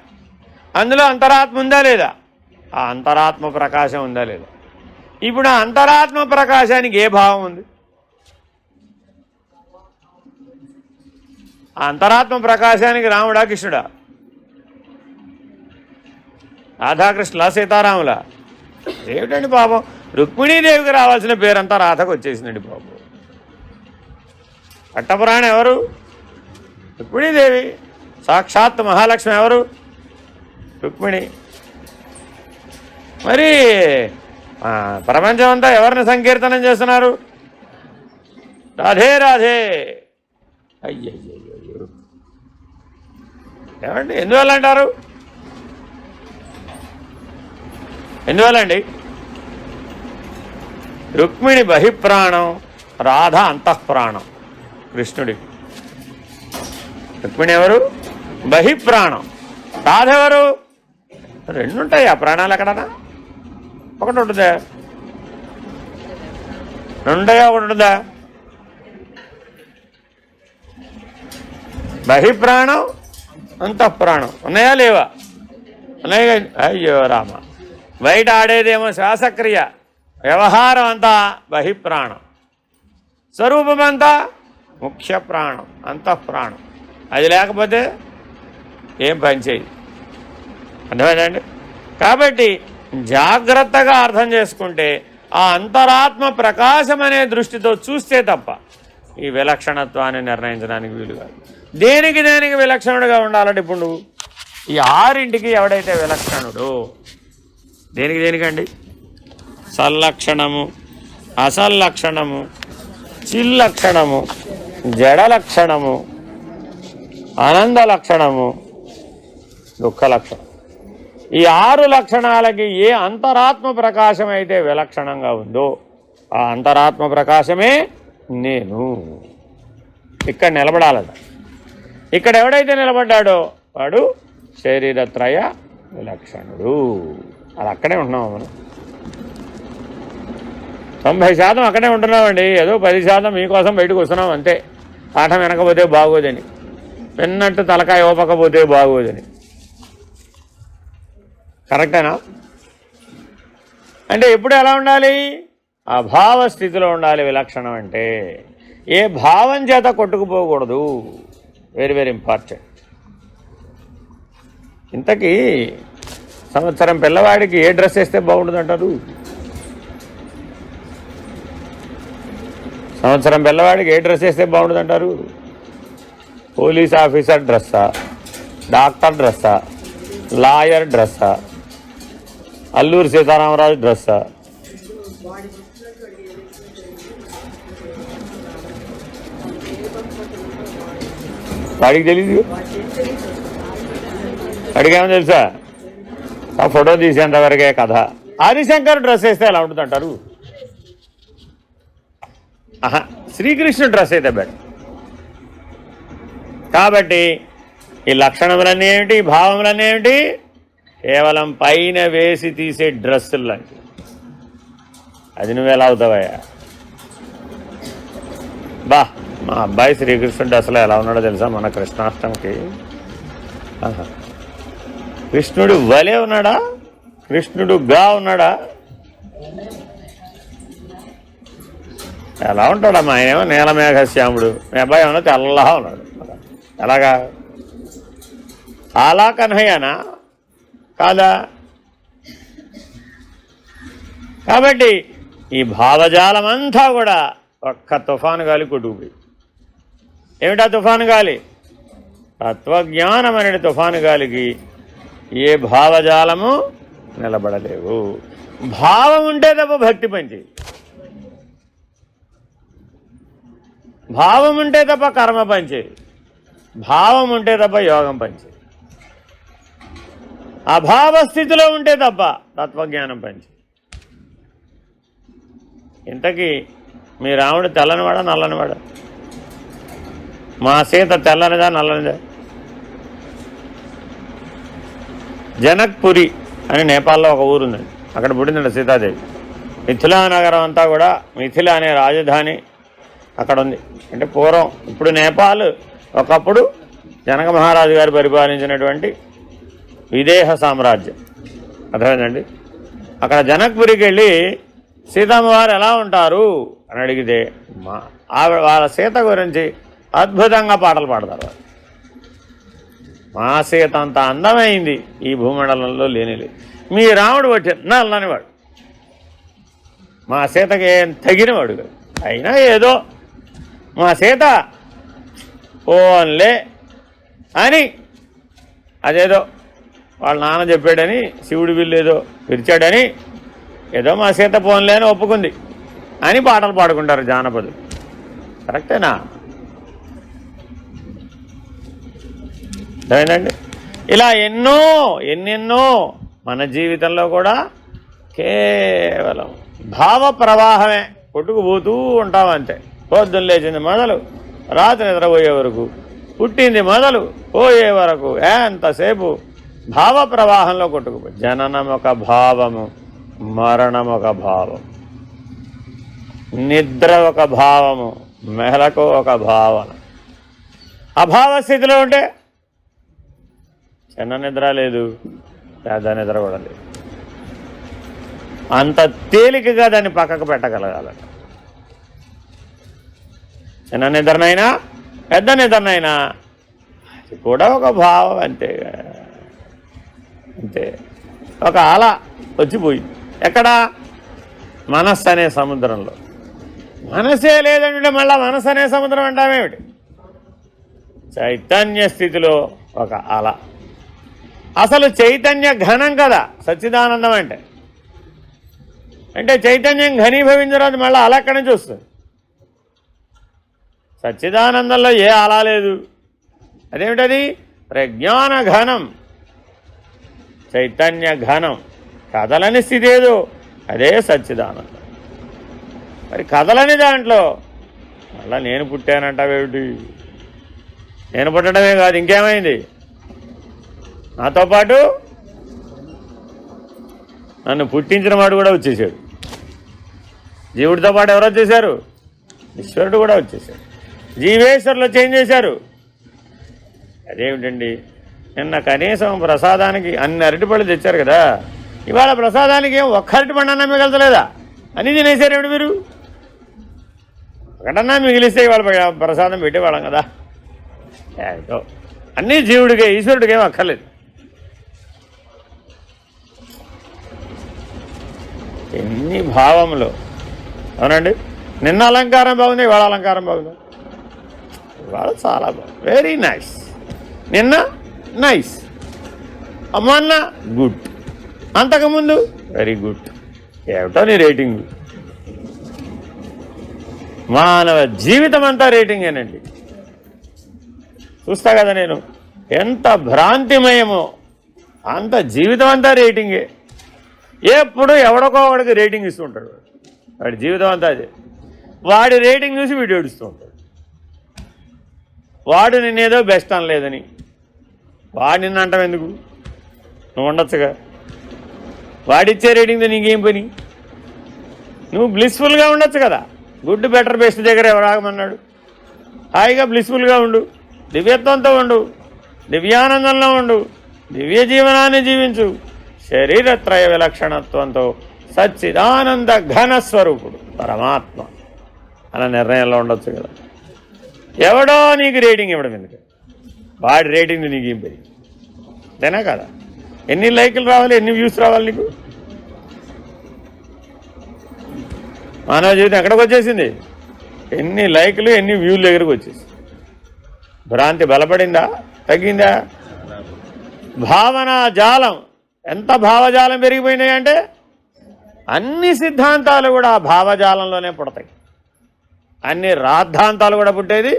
అందులో అంతరాత్మ ఉందా లేదా? ఆ అంతరాత్మ ప్రకాశం ఉందా లేదా? ఇప్పుడు ఆ అంతరాత్మ ప్రకాశానికి ఏ భావం ఉంది? ఆ అంతరాత్మ ప్రకాశానికి రాముడా కృష్ణుడా? రాధాకృష్ణులా సీతారాములా? ఏమిటండి పాపం, రుక్మిణీదేవికి రావాల్సిన పేరంతా రాధకు వచ్చేసిందండి బాబు. పట్టపురాణం ఎవరు? రుక్మిణీదేవి. సాక్షాత్ మహాలక్ష్మి ఎవరు? రుక్మిణి. మరి ప్రపంచం అంతా ఎవరిని సంకీర్తనం చేస్తున్నారు? రాధే రాధే. అయ్యయ్యో, ఏమండి ఎందువల్ల అంటారు? ఎందువల్ల అండి? రుక్మిణి బహిప్రాణం, రాధ అంతఃప్రాణం కృష్ణుడి. రుక్మిణి ఎవరు? బహిప్రాణం. రాధ ఎవరు? రెండుంటాయి ఆ ప్రాణాలు. ఎక్కడన్నా ఒకటి ఉంటుందా? రెండయా ఒకటి ఉంటుందా? బహిప్రాణం అంతఃప్రాణం ఉన్నాయా లేవా? ఉన్నాయి. అయ్యో రామ, బయట ఆడేదేమో శ్వాసక్రియ, వ్యవహారం అంతా బహిప్రాణం, స్వరూపమంతా ముఖ్య ప్రాణం అంతఃప్రాణం. అది లేకపోతే ఏం పనిచేయదు. అర్థమైందండి? కాబట్టి జాగ్రత్తగా అర్థం చేసుకుంటే ఆ అంతరాత్మ ప్రకాశం అనే దృష్టితో చూస్తే తప్ప ఈ విలక్షణత్వాన్ని నిర్ణయించడానికి వీలు కాదు. దేనికి దేనికి విలక్షణుడుగా ఉండాలంటే ఇప్పుడు నువ్వు ఈ ఆరింటికి ఎవడైతే విలక్షణుడు, దేనికి దేనికండి? సల్లక్షణము, అసల్లక్షణము, చిల్లక్షణము, జడలక్షణము, ఆనంద లక్షణము, దుఃఖ లక్షణం. ఈ 6 లక్షణాలకి ఏ అంతరాత్మ ప్రకాశం అయితే విలక్షణంగా ఉందో ఆ అంతరాత్మ ప్రకాశమే నేను. ఇక్కడ నిలబడాలట. ఇక్కడ ఎవడైతే నిలబడ్డాడో వాడు శరీరత్రయ విలక్షణుడు. అది అక్కడే ఉంటున్నాము మనం. 90% అక్కడే ఉంటున్నామండి. ఏదో 10% మీకోసం బయటకు వస్తున్నాం అంతే. పాఠం వెనకపోతే బాగోదని, విన్నట్టు తలకాయ ఓపకపోతే బాగోదని. కరెక్టేనా? అంటే ఎప్పుడు ఎలా ఉండాలి? అభావ స్థితిలో ఉండాలి. విలక్షణం అంటే ఏ భావం చేత కొట్టుకుపోకూడదు. Very very important. ఇంతకీ సంవత్సరం పిల్లవాడికి ఏ డ్రెస్ వేస్తే బాగుంటుంది అంటారు? సంవత్సరం పిల్లవాడికి ఏ డ్రెస్ వేస్తే బాగుంటుంది అంటారు? పోలీస్ ఆఫీసర్ డ్రెస్సా, డాక్టర్ డ్రెస్సా, లాయర్ డ్రెస్సా, అల్లూరి సీతారామరాజు డ్రెస్సా? వాడికి తెలీదు. వాడికేమో తెలుసా? ఆ ఫోటో తీసేంతవరకే కథ. ఆదిశంకర్ డ్రెస్ వేస్తే ఎలా ఉంటుంది అంటారు? శ్రీకృష్ణుడు డ్రెస్ అయితే బెటర్. కాబట్టి ఈ లక్షణములన్నీ ఏమిటి, ఈ భావములన్నీ ఏమిటి? కేవలం పైన వేసి తీసే డ్రెస్సులు లాంటివి. అది నువ్వెలా అవుతావయ్యా? బా, మా అబ్బాయి శ్రీకృష్ణుడు అసలు ఎలా ఉన్నాడో తెలుసా? మన కృష్ణాష్టమికి కృష్ణుడు వలే ఉన్నాడా? కృష్ణుడుగా ఉన్నాడా? ఎలా ఉంటాడమ్మా? ఆయనేమో నీలమేఘశ్యాముడు, మీ అబ్బాయి ఏమన్నా తెల్లగా ఉన్నాడు. ఎలాగా? అలా కన్హయ్యానా కాదా? కాబట్టి ఈ భావజాలం అంతా కూడా ఒక్క తుఫాను గాలి కొట్టుకుపోయి. ఏమిటా తుఫాను గాలి? తత్వజ్ఞానం అనే తుఫాను గాలికి ఏ భావజాలము నిలబడలేవు. భావం ఉంటే తప్ప భక్తి పనిచేయి, భావం ఉంటే తప్ప కర్మ పనిచేయి, భావం ఉంటే తప్ప యోగం పనిచేయి, అభావ స్థితిలో ఉంటే తప్ప తత్వజ్ఞానం పనిచేయి. ఇంతకీ మీ రాముడు తెల్లనివాడా నల్లనివాడా? మా సీత తెల్లనిదా నల్లనిదా? జనక్పురి అని నేపాల్లో ఒక ఊరుందండి. అక్కడ పుట్టిందండి సీతాదేవి. మిథిలా నగరం అంతా కూడా మిథిల అనే రాజధాని అక్కడ ఉంది. అంటే పూర్వం ఇప్పుడు నేపాల్, ఒకప్పుడు జనక మహారాజు గారు పరిపాలించినటువంటి విదేహ సామ్రాజ్యం. అర్థమైందండి. అక్కడ జనక్పురికి వెళ్ళి సీతమ్మ వారు ఎలా ఉంటారు అని అడిగితే వాళ్ళ సీత గురించి అద్భుతంగా పాటలు పాడతారు. మా సీత అంత అందమైంది ఈ భూమండలంలో లేనిలేదు. మీ రాముడు వచ్చి నల్లని వాడు, మా సీతకి ఏం తగినవాడు కాదు. అయినా ఏదో మా సీత ఓన్లే అని అదేదో వాళ్ళ నాన్న చెప్పాడని శివుడి వీళ్ళు ఏదో విరిచాడని ఏదో మా సీత పోన్లే అని ఒప్పుకుంది అని పాటలు పాడుకుంటారు జానపదులు. కరెక్టేనా? అర్థమైందండి. ఇలా ఎన్నెన్నో మన జీవితంలో కూడా కేవలం భావ ప్రవాహమే కొట్టుకుపోతూ ఉంటాం అంతే. పొద్దున్న లేచింది మొదలు రాత్రి నిద్రపోయే వరకు, పుట్టింది మొదలు పోయే వరకు ఎంతసేపు భావ ప్రవాహంలో కొట్టుకుపోయి. జననం ఒక భావము, మరణం ఒక భావం, నిద్ర ఒక భావము, మెహలకు ఒక భావన. అభావ స్థితిలో ఉంటే చిన్న నిద్ర లేదు, పెద్ద నిద్ర కూడా లేదు. అంత తేలికగా దాన్ని పక్కకు పెట్టగలగాలంట. చిన్న నిద్రనైనా పెద్ద నిద్రనైనా అది కూడా ఒక భావం అంతే. అంతే. ఒక అల వచ్చిపోయింది ఎక్కడ? మనస్సు అనే సముద్రంలో. మనసే లేదంటే మళ్ళీ మనస్సు అనే సముద్రం అంటామేమిటి? చైతన్య స్థితిలో ఒక అల. అసలు చైతన్య ఘనం కదా సచ్చిదానందం అంటే. అంటే చైతన్యం ఘనీభవించిన తర్వాత మళ్ళీ అల ఎక్కడి నుంచి వస్తుంది? సచ్చిదానందంలో ఏ అల లేదు. అదేమిటది? ప్రజ్ఞాన ఘనం, చైతన్య ఘనం, కదలని స్థితి ఏదో అదే సచ్చిదానందం. మరి కదలని దాంట్లో మళ్ళీ నేను పుట్టానంటావేమిటి? నేను పుట్టడమే కాదు, ఇంకేమైంది? నాతో పాటు నన్ను పుట్టించిన వాడు కూడా వచ్చేసాడు. జీవుడితో పాటు ఎవరు వచ్చేసారు? ఈశ్వరుడు కూడా వచ్చేసాడు. జీవేశ్వరులు చేంజ్ చేశారు. అదేమిటండి? నిన్న కనీసం ప్రసాదానికి అన్ని అరటిపళ్ళు తెచ్చారు కదా, ఇవాళ ప్రసాదానికి ఏం ఒక్క అరటిపండు అన్నా మిగలతలేదా? అన్నీ తినేసారేమిటి మీరు? ఒకటన్నా మిగిలిస్తే ఇవాళ ప్రసాదం పెట్టేవాళ్ళం కదా. ఏదో అన్నీ జీవుడికే, ఈశ్వరుడికి ఏం అక్కర్లేదు. ఎన్ని భావములు. అవునండి. నిన్న అలంకారం బాగుంది, ఇవాళ అలంకారం బాగుంది. ఇవాళ చాలా బాగుంది, వెరీ నైస్. నిన్న నైస్, మొన్న గుడ్, అంతకుముందు వెరీ గుడ్. ఏమిటో నీ రేటింగ్? మానవ జీవితం అంతా రేటింగేనండి. చూస్తా కదా నేను, ఎంత భ్రాంతిమయమో అంత జీవితం అంతా రేటింగే. ఎప్పుడు ఎవడికో వాడికి రేటింగ్ ఇస్తూ ఉంటాడు. వాడి జీవితం అంతా అదే. వాడి రేటింగ్ చూసి వీడు ఏడుస్తూ ఉంటాడు. వాడు నిన్నేదో బెస్ట్ అనలేదని వాడు నిన్ను అంటాం ఎందుకు? నువ్వు ఉండొచ్చుగా. వాడిచ్చే రేటింగ్తో నీకేం పని? నువ్వు బ్లిస్ఫుల్గా ఉండొచ్చు కదా. గుడ్ బెటర్ బెస్ట్ దగ్గర ఎవరు ఆగమన్నాడు? హాయిగా బ్లిస్ఫుల్గా ఉండు, దివ్యత్వంతో ఉండు, దివ్యానందంలో ఉండు, దివ్య జీవనాన్ని జీవించు. శరీరత్రయ విలక్షణత్వంతో సచ్చిదానంద ఘనస్వరూపుడు పరమాత్మ అన్న నిర్ణయంలో ఉండొచ్చు కదా. ఎవడో నీకు రేటింగ్ ఇవ్వడం ఎందుకు? వాడి రేటింగ్ నీకేం పని? అంతేనా కదా? ఎన్ని లైకులు రావాలి, ఎన్ని వ్యూస్ రావాలి నీకు? మానవ జీవితం ఎక్కడికి వచ్చేసింది? ఎన్ని లైకులు ఎన్ని వ్యూల దగ్గరకు వచ్చేసి. భ్రాంతి బలపడిందా, తగ్గిందా? భావనా జాలం, ఎంత భావజాలం పెరిగిపోయినాయి అంటే అన్ని సిద్ధాంతాలు కూడా ఆ భావజాలంలోనే పుడతాయి. అన్ని రాద్ధాంతాలు కూడా పుట్టేది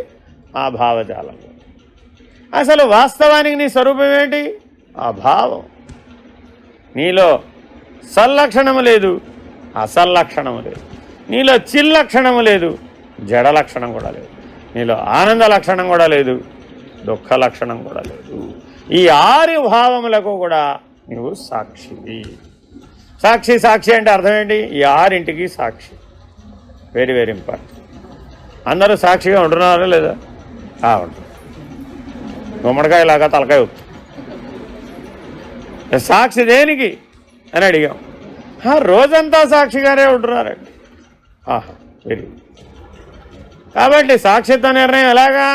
ఆ భావజాలంలో. అసలు వాస్తవానికి నీ స్వరూపం ఏంటి? ఆ భావం. నీలో సల్లక్షణము లేదు, అసల్లక్షణము లేదు. నీలో చిల్లక్షణము లేదు, జడ లక్షణం కూడా లేదు. నీలో ఆనంద లక్షణం కూడా లేదు, దుఃఖ లక్షణం కూడా లేదు. ఈ 6 భావములకు కూడా నీవు సాక్షివి. సాక్షి సాక్షి అంటే అర్థం ఏంటి? ఈ ఆరింటికి సాక్షి. Very very important. అందరూ సాక్షిగా ఉంటున్నారా లేదా? ఉంటుంది. గుమ్మడికాయ లాగా తలకాయ ఉప్పు. సాక్షి దేనికి అని అడిగాం. రోజంతా సాక్షిగానే ఉంటున్నారండి. వెరీ. కాబట్టి సాక్షిత్వ నిర్ణయం ఎలాగా?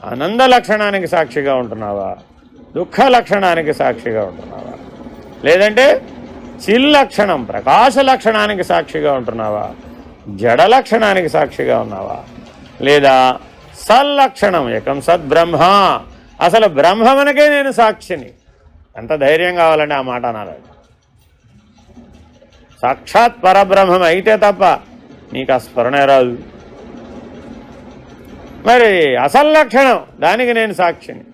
ఆనంద లక్షణానికి సాక్షిగా ఉంటున్నావా, దుఃఖ లక్షణానికి సాక్షిగా ఉంటున్నావా, లేదంటే చిల్లక్షణం ప్రకాశ లక్షణానికి సాక్షిగా ఉంటున్నావా, జడ లక్షణానికి సాక్షిగా ఉన్నావా, లేదా సల్లక్షణం ఏకం సద్బ్రహ్మ, అసలు బ్రహ్మమునకే నేను సాక్షిని. ఎంత ధైర్యం కావాలంటే ఆ మాట అనాలి. సాక్షాత్ పరబ్రహ్మం అయితే తప్ప నీకు ఆ స్మరణే రాదు. మరి అసల్లక్షణం, దానికి నేను సాక్షిని.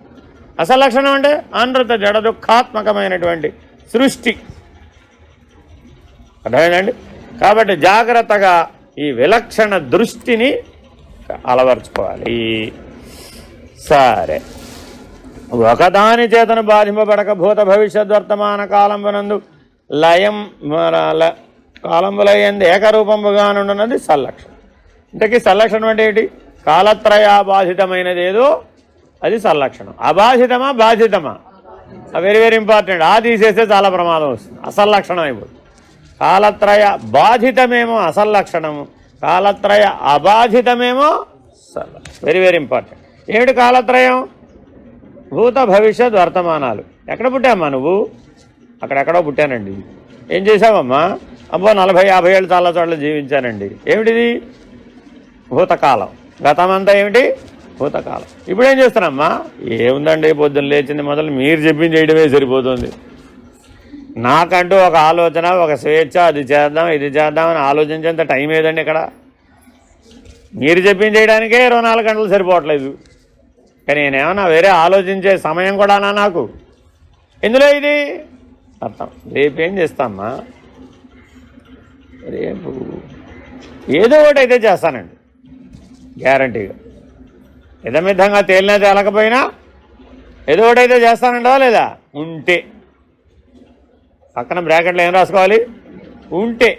అసల్లక్షణం అంటే అనృత జడ దుఃఖాత్మకమైనటువంటి సృష్టి. అర్థమైందండి? కాబట్టి జాగ్రత్తగా ఈ విలక్షణ దృష్టిని అలవర్చుకోవాలి. సరే, ఒకదాని చేతను బాధింపబడక భూత భవిష్యత్ వర్తమాన కాలంబునందు కాలంబులయ్యింది ఏకరూపముగా నుండున్నది సల్లక్షణం. ఇంతకీ సల్లక్షణం అంటే ఏంటి? కాలత్రయాబాధితమైనది ఏదో అది సల్లక్షణం. అబాధితమా బాధితమా? Very very important. తీసేస్తే చాలా ప్రమాదం వస్తుంది, అసల్లక్షణం అయిపోతుంది. కాలత్రయ బాధితమేమో అసల్లక్షణము, కాలత్రయ అబాధితమేమో వెరీ వెరీ ఇంపార్టెంట్. ఏమిటి కాలత్రయం? భూత భవిష్యత్ వర్తమానాలు. ఎక్కడ పుట్టామ్మా నువ్వు? అక్కడెక్కడో పుట్టానండి. ఏం చేసావమ్మా? అబ్బో 40-50 ఏళ్ళు చాలా చోట్ల జీవించానండి. ఏమిటిది? భూతకాలం. గతమంతా ఏమిటి? భూతకాలం. ఇప్పుడేం చేస్తున్నామ్మా? ఏముందండి, పొద్దున్న లేచింది మొదలు మీరు చెప్పింది చేయడమే సరిపోతుంది. నాకంటూ ఒక ఆలోచన, ఒక స్వేచ్ఛ, అది చేద్దాం ఇది చేద్దామని ఆలోచించేంత టైం ఏదండి ఇక్కడ? మీరు చెప్పింది చేయడానికే 24 గంటలు సరిపోవట్లేదు. కానీ నేనేమన్నా వేరే ఆలోచించే సమయం కూడానా నాకు? ఎందులో ఇది అర్థం? రేపేం చేస్తామ్మా? రేపు ఏదో ఒకటి అయితే చేస్తానండి గ్యారంటీగా. ఇదమిద్దంగా తేలినా తేలకపోయినా ఏదో ఒకటి అయితే చేస్తానంటావా లేదా? ఉంటే. పక్కన బ్రాకెట్లో ఏం రాసుకోవాలి? ఉంటే.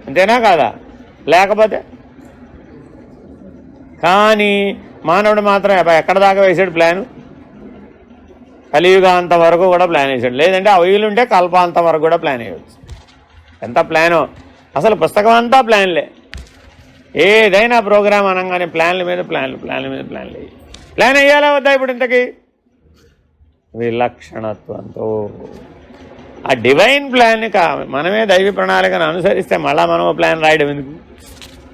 అంతేనా కాదా? లేకపోతే. కానీ మానవుడు మాత్రం ఎక్కడ దాకా వేసాడు ప్లాను? కలియుగాంతం వరకు కూడా ప్లాన్ వేసాడు. లేదంటే వీలుంటే కల్పాంతం వరకు కూడా ప్లాన్ వేయవచ్చు. ఎంత ప్లానో! అసలు పుస్తకం అంతా ప్లాన్లే. ఏదైనా ప్రోగ్రామ్ అనగానే ప్లాన్ల మీద ప్లాన్లు, ప్లాన్ల మీద ప్లాన్లు. ప్లాన్ వేయాలా వద్దా ఇప్పుడు? ఇంతకీ విలక్షణత్వంతో ఆ డివైన్ ప్లాన్ని మనమే దైవ ప్రణాళికను అనుసరిస్తే మళ్ళీ మనం ప్లాన్ రాయడం ఎందుకు?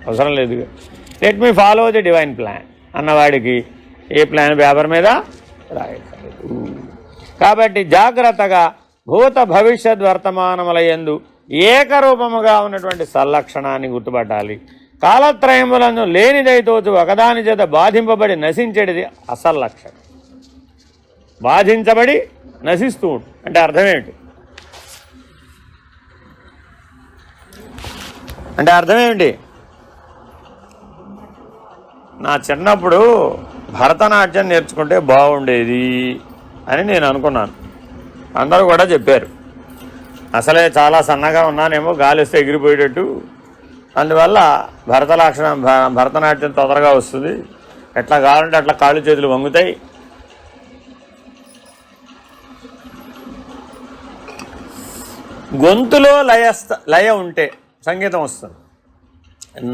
అవసరం లేదు. Let me follow the divine plan అన్నవాడికి ఏ ప్లాన్ పేపర్ మీద రాయట్లేదు. కాబట్టి జాగ్రత్తగా భూత భవిష్యత్ వర్తమానములయందు ఏకరూపముగా ఉన్నటువంటి సల్లక్షణాన్ని గుర్తుపట్టాలి. కాలత్రయములను లేనిదైతోచు ఒకదాని చేత బాధింపబడి నశించేది అసల్లక్షణం. బాధించబడి నశిస్తూ ఉంటుంది అంటే అర్థమేమిటి? అర్థమేమిటి? నా చిన్నప్పుడు భరతనాట్యం నేర్చుకుంటే బాగుండేది అని నేను అనుకున్నాను. అందరూ కూడా చెప్పారు. అసలే చాలా సన్నగా ఉన్నానేమో, గాలి వస్తే ఎగిరిపోయేటట్టు, అందువల్ల భరతనాట్యం తొందరగా వస్తుంది, ఎట్లా కావాలంటే అట్లా కాళ్ళు చేతులు వంగుతాయి. గొంతులో లయ ఉంటే సంగీతం వస్తుంది,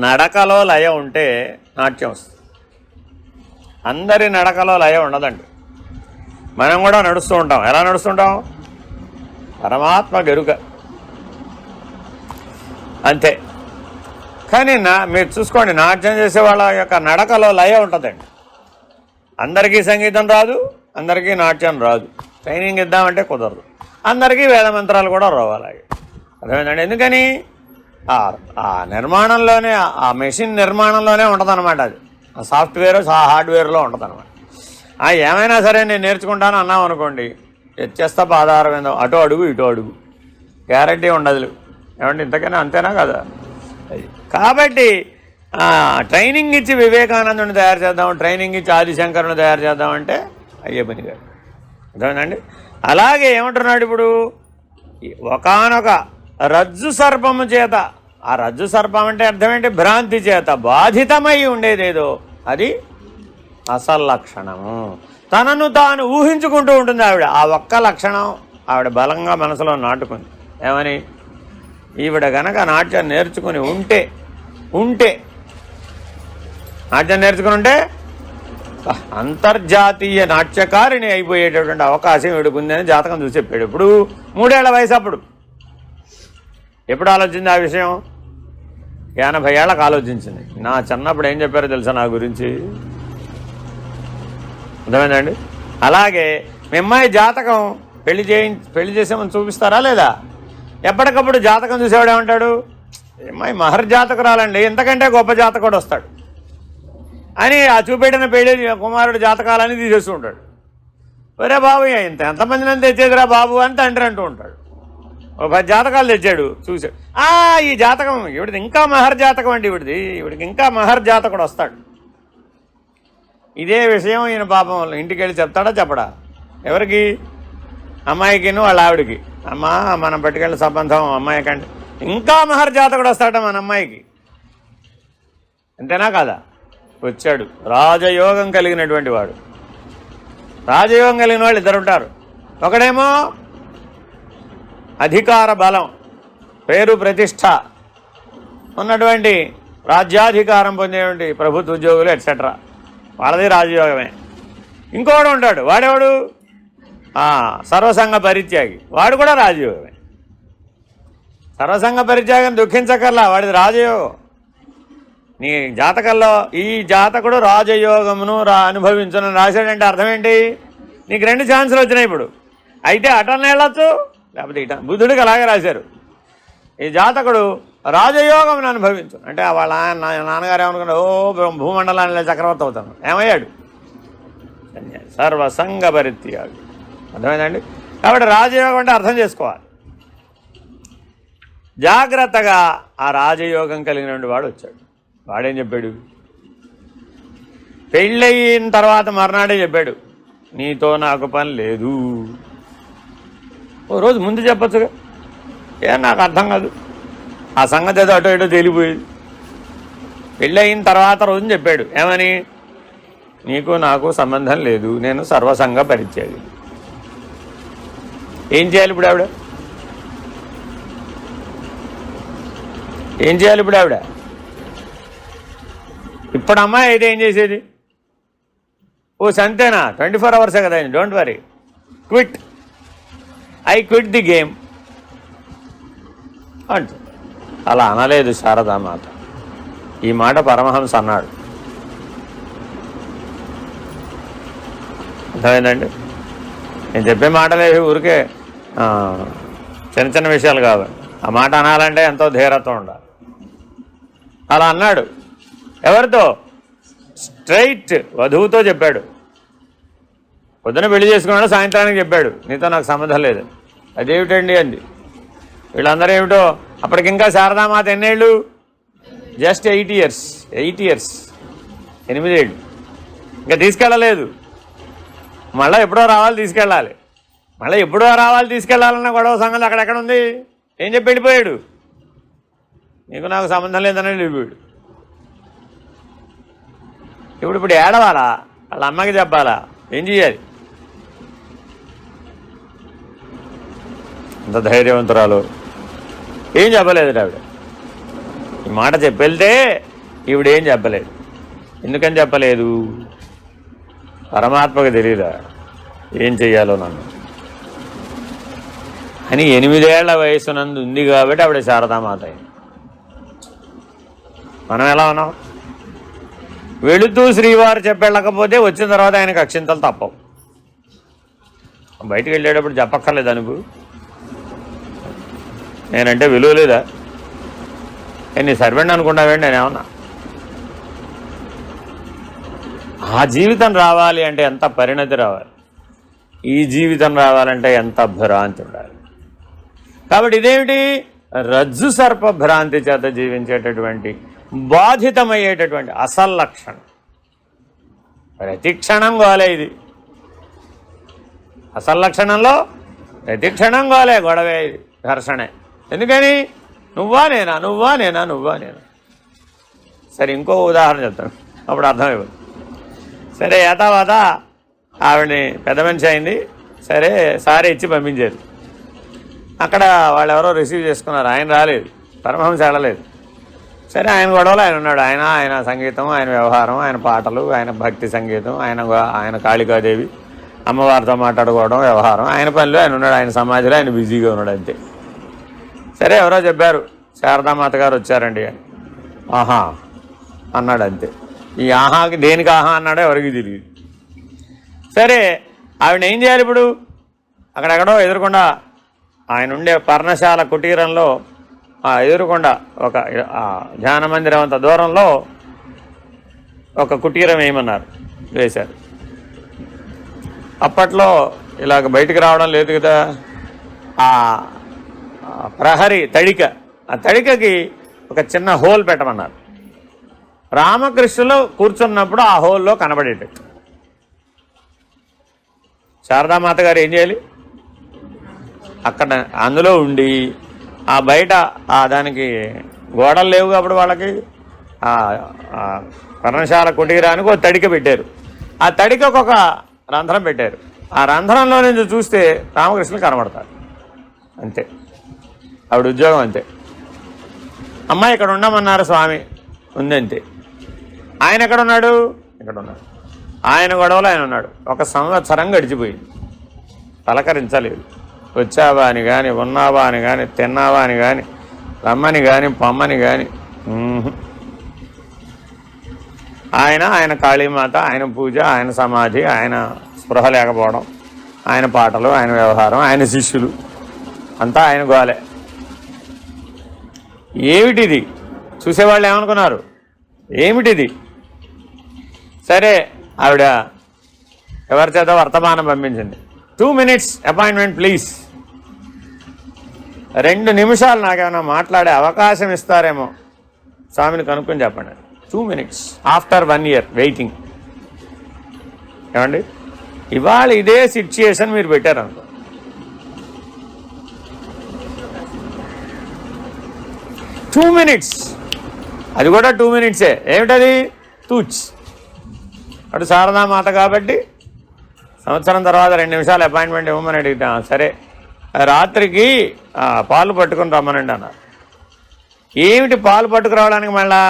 నడకలో లయ ఉంటే నాట్యం వస్తుంది. అందరి నడకలో లయ ఉండదండి. మనం కూడా నడుస్తూ ఉంటాం. ఎలా నడుస్తుంటాం? పరమాత్మ గెరుక అంతే. కానీ మీరు చూసుకోండి, నాట్యం చేసే వాళ్ళ యొక్క నడకలో లయ ఉంటుందండి. అందరికీ సంగీతం రాదు, అందరికీ నాట్యం రాదు. ట్రైనింగ్ ఇద్దామంటే కుదరదు. అందరికీ వేద మంత్రాలు కూడా రావాలి. అర్థమైందండి? ఎందుకని ఆ నిర్మాణంలోనే, ఆ మెషిన్ నిర్మాణంలోనే ఉంటుందన్నమాట. అది ఆ సాఫ్ట్వేర్ హార్డ్వేర్లో ఉంటుందన్నమాట. ఏమైనా సరే నేను నేర్చుకుంటాను అన్నాం అనుకోండి, ఎచ్చేస్తా పాదారవిందం, అటు అడుగు ఇటు అడుగు, గ్యారంటీ ఉండదు. ఏమంటే ఇంతకైనా అంతేనా కదా? కాబట్టి ట్రైనింగ్ ఇచ్చి వివేకానందుని తయారు చేద్దాం, ట్రైనింగ్ ఇచ్చి ఆదిశంకరుని తయారు చేద్దామంటే అయ్యే పని కాదు. అర్థమైందండి? అలాగే ఏమంటున్నాడు ఇప్పుడు? ఒకానొక రజ్జు సర్పము చేత, ఆ రజ్జు సర్పం అంటే అర్థం ఏంటి? భ్రాంతి చేత బాధితమై ఉండేదేదో అది అసలు లక్షణము. తనను తాను ఊహించుకుంటూ ఉంటుంది ఆవిడ. ఆ ఒక్క లక్షణం ఆవిడ బలంగా మనసులో నాటుకుంది. ఏమని? ఈవిడ గనక నాట్యం నేర్చుకుని ఉంటే నాట్యం నేర్చుకుని ఉంటే అంతర్జాతీయ నాట్యకారిణి అయిపోయేటటువంటి అవకాశం ఈవిడకుంది అని జాతకం చూసి చెప్పాడు. ఇప్పుడు 3 ఏళ్ల వయసు. అప్పుడు ఎప్పుడు ఆలోచించింది ఆ విషయం? 80 ఏళ్ళకు ఆలోచించింది. నా చిన్నప్పుడు ఏం చెప్పారో తెలుసా నా గురించి? అర్థమైందండి? అలాగే మీ అమ్మాయి జాతకం పెళ్లి చేసామని చూపిస్తారా లేదా? ఎప్పటికప్పుడు జాతకం చూసేవాడు ఏమంటాడు? అమ్మాయి మహర్జాతకురాలండి, ఇంతకంటే గొప్ప జాతకుడు వస్తాడు అని ఆ చూపెట్టిన పెళ్లి కుమారుడు జాతకాలని తీసేస్తూ ఉంటాడు. ఒరే బాబు, ఎంతమందిని తెచ్చేదిరా బాబు అని తండ్రి అంటూ ఉంటాడు. ఒక 10 జాతకాలు తెచ్చాడు, చూశాడు. ఈ జాతకం ఇవిడిది ఇంకా మహర్జాతకం అండి, ఇవిడికి ఇంకా మహర్జాతకుడు వస్తాడు. ఇదే విషయం ఈయన పాపం ఇంటికి వెళ్ళి చెప్తాడా చెప్పడా? ఎవరికి? అమ్మాయికిను వాళ్ళ ఆవిడికి. అమ్మా, మనం పట్టుకెళ్ళి సంబంధం అమ్మాయి కంటే ఇంకా మహర్జాతకుడు వస్తాడ మన అమ్మాయికి. అంతేనా కాదా? వచ్చాడు. రాజయోగం కలిగినటువంటి వాడు. రాజయోగం కలిగిన వాళ్ళు 2 ఉంటారు. ఒకడేమో అధికార బలం, పేరు ప్రతిష్ట ఉన్నటువంటి రాజ్యాధికారం పొందేటువంటి ప్రభుత్వ ఉద్యోగులు ఎట్సెట్రా, వాళ్ళది రాజయోగమే. ఇంకోడు ఉంటాడు, వాడేవాడు సర్వసంగ పరిత్యాగి, వాడు కూడా రాజయోగమే. సర్వసంగ పరిత్యాగం దుఃఖించకర్లా, వాడిది రాజయోగం. నీ జాతకంలో ఈ జాతకుడు రాజయోగమును అనుభవించును రాశాడంటే అర్థం ఏంటి? నీకు 2 ఛాన్సులు వచ్చినాయి ఇప్పుడు. అయితే అటన్న వెళ్ళొచ్చు, లేకపోతే ఇట. బుద్ధుడికి అలాగే రాశారు. ఈ జాతకుడు రాజయోగమును అనుభవించు అంటే వాళ్ళ నాన్నగారు ఏమనుకున్నాడు? భూమండలాన్ని చక్రవర్తి అవుతాను. ఏమయ్యాడు? సర్వసంగ పరిత్యాగి. అర్థమైందండి? కాబట్టి రాజయోగం అంటే అర్థం చేసుకోవాలి. జాగ్రత్తగా ఆ రాజయోగం కలిగిన వాడు వచ్చాడు. వాడేం చెప్పాడు? పెళ్ళయిన తర్వాత మర్నాడే చెప్పాడు, నీతో నాకు పని లేదు. ఓ రోజు ముందు చెప్పచ్చుగా. నాకు అర్థం కాదు, ఆ సంగతి ఏదో అటో ఇటో తేలిపోయేది. పెళ్ళయిన తర్వాత రోజుని చెప్పాడు. ఏమని? నీకు నాకు సంబంధం లేదు, నేను సర్వసంగ పరిత్యాగి. ఏం చేయాలి ఇప్పుడు ఆవిడ? ఏం చేయాలి ఇప్పుడు ఆవిడ? ఇప్పుడు అమ్మాయి అయితే ఏం చేసేది? సంతేనా, 24 అవర్సే కదా, don't worry, quit, I quit the game అంటు. అలా అనలేదు శారదామాత. ఈ మాట పరమహంస అన్నాడు. అర్థమైందండి? నేను చెప్పే మాటలేవి ఊరికే చిన్న చిన్న విషయాలు కాదు. ఆ మాట అనాలంటే ఎంతో ధీరత్వం ఉండాలి. అలా అన్నాడు. ఎవరితో? స్ట్రైట్ వధువుతో చెప్పాడు. పొద్దున పెళ్లి చేసుకున్నాడు, సాయంత్రానికి చెప్పాడు, నీతో నాకు సంబంధం లేదు. అదేమిటండి అంది. వీళ్ళందరూ ఏమిటో అప్పటికింకా శారదామాత ఎన్నేళ్ళు? Just 8 years. 8 years, 8 ఏళ్ళు. ఇంకా తీసుకెళ్ళలేదు. మళ్ళీ ఎప్పుడో రావాలి, తీసుకెళ్ళాలి. మళ్ళీ ఎప్పుడో రావాలి, తీసుకెళ్ళాలన్న గొడవ సంగతి అక్కడెక్కడ ఉంది? ఏం చెప్పి వెళ్ళిపోయాడు? నీకు నాకు సంబంధం లేదని వెళ్ళిపోయాడు. ఇప్పుడు ఏడవాలా? వాళ్ళ అమ్మకి చెప్పాలా? ఏం చెయ్యాలి? అంత ధైర్యవంతురాలు. ఏం చెప్పలేదు ఆవిడ. ఈ మాట చెప్పెళ్తే ఈవిడేం చెప్పలేదు. ఎందుకని చెప్పలేదు? పరమాత్మకు తెలియదా ఏం చెయ్యాలో నన్ను అని? 8 ఏళ్ల వయసునందు ఉంది కాబట్టి ఆవిడ శారదామాత అయింది. మనం ఎలా ఉన్నాం? వెళుతూ శ్రీవారు చెప్పెళ్ళకపోతే వచ్చిన తర్వాత ఆయనకు అక్షింతలు తప్పవు. బయటికి వెళ్ళేటప్పుడు చెప్పక్కర్లేదు అనుకు. నేనంటే విలువ లేదా? నీ సర్వెంట్ అనుకున్నావేంటి? నేనేమన్నా? ఆ జీవితం రావాలి అంటే ఎంత పరిణతి రావాలి, ఈ జీవితం రావాలంటే ఎంత భ్రాంతి ఉండాలి. కాబట్టి ఇదేమిటి? రజ్జు సర్ప భ్రాంతి చేత జీవించేటటువంటి బాధితమయ్యేటటువంటి అసలు లక్షణం. ప్రతి క్షణం గోలే ఇది. అసలు లక్షణంలో ప్రతి క్షణం గోలే, గొడవే, ఘర్షణే. ఎందుకని? నువ్వా నేనా. సరే, ఇంకో ఉదాహరణ చెప్తాను, అప్పుడు అర్థమైపోతుంది. సరే, యథావాత ఆవిడని పెద్ద మనిషి అయింది. సరే, సారీ ఇచ్చి పంపించారు. అక్కడ వాళ్ళు ఎవరో రిసీవ్ చేసుకున్నారు, ఆయన రాలేదు, పరమహంస వెళ్ళలేదు. సరే, ఆయన గొడవలు ఆయన ఉన్నాడు. ఆయన సంగీతం, ఆయన వ్యవహారం, ఆయన పాటలు, ఆయన భక్తి సంగీతం, ఆయన కాళికాదేవి అమ్మవారితో మాట్లాడుకోవడం, వ్యవహారం, ఆయన పనిలో ఆయన ఉన్నాడు, ఆయన సమాధిలో ఆయన బిజీగా ఉన్నాడు, అంతే. సరే, ఎవరో చెప్పారు, శారదామాత గారు వచ్చారండి అని. ఆహా అన్నాడు, అంతే. ఈ ఆహాకి దేనికి ఆహా అన్నాడో ఎవరికి తెలియదు. సరే, ఆవిడ ఏం చేయాలి ఇప్పుడు? అక్కడెక్కడో ఎదురుకుండా ఆయన ఉండే పర్ణశాల కుటీరంలో ఎదురుకుండా ఒక ధ్యాన మందిరం అంత దూరంలో ఒక కుటీరం వేయమన్నారు, వేశారు. అప్పట్లో ఇలాగ బయటికి రావడం లేదు కదా. ఆ ప్రహరీ తడిక, ఆ తడికకి ఒక చిన్న హోల్ పెట్టమన్నారు. రామకృష్ణులు కూర్చున్నప్పుడు ఆ హోల్లో కనబడేటట్టు. శారదామాత గారు ఏం చేయాలి? అక్కడ అందులో ఉండి, ఆ బయట దానికి గోడలు లేవు కాబట్టి వాళ్ళకి పర్ణశాల కుటీరానికి ఒక తడిక పెట్టారు. ఆ తడికకు ఒక రంధ్రం పెట్టారు. ఆ రంధ్రంలో నుంచి చూస్తే రామకృష్ణులు కనబడతారు, అంతే. ఆవిడ ఉద్యోగం అంతే. అమ్మాయి ఇక్కడ ఉండమన్నారు స్వామి, ఉందంతే. ఆయన ఎక్కడ ఉన్నాడు? ఇక్కడ ఉన్నాడు. ఆయన గొడవలో ఆయన ఉన్నాడు. 1 సంవత్సరం గడిచిపోయింది, పలకరించలేదు. వచ్చావా అని కానీ, ఉన్నావా అని కానీ, తిన్నావా అని కానీ, రమ్మని కానీ, పమ్మని కానీ. ఆయన కాళీమాత, ఆయన పూజ, ఆయన సమాధి, ఆయన స్పృహ లేకపోవడం, ఆయన పాటలు, ఆయన వ్యవహారం, ఆయన శిష్యులు, అంతా ఆయన గోలే. ఏమిటిది? చూసేవాళ్ళు ఏమనుకున్నారు, ఏమిటిది? సరే, ఆవిడ ఎవరి చేత వర్తమానం పంపించింది. 2 minutes అపాయింట్మెంట్ ప్లీజ్. 2 నిమిషాలు నాకేమైనా మాట్లాడే అవకాశం ఇస్తారేమో స్వామిని కనుక్కొని చెప్పండి. 2 minutes ఆఫ్టర్ 1 year వెయిటింగ్. ఏమండి, ఇవాళ ఇదే సిచ్యుయేషన్ మీరు పెట్టారనుకో, 2 minutes, అది కూడా 2 minutes. ఏమిటది? తూచ్. అటు శారదామాత కాబట్టి సంవత్సరం తర్వాత 2 నిమిషాలు అపాయింట్మెంట్ ఇవ్వమని అడిగితే, సరే రాత్రికి పాలు పట్టుకుని రమ్మనండి అన్నారు. ఏమిటి పాలు పట్టుకురావడానికి? మళ్ళా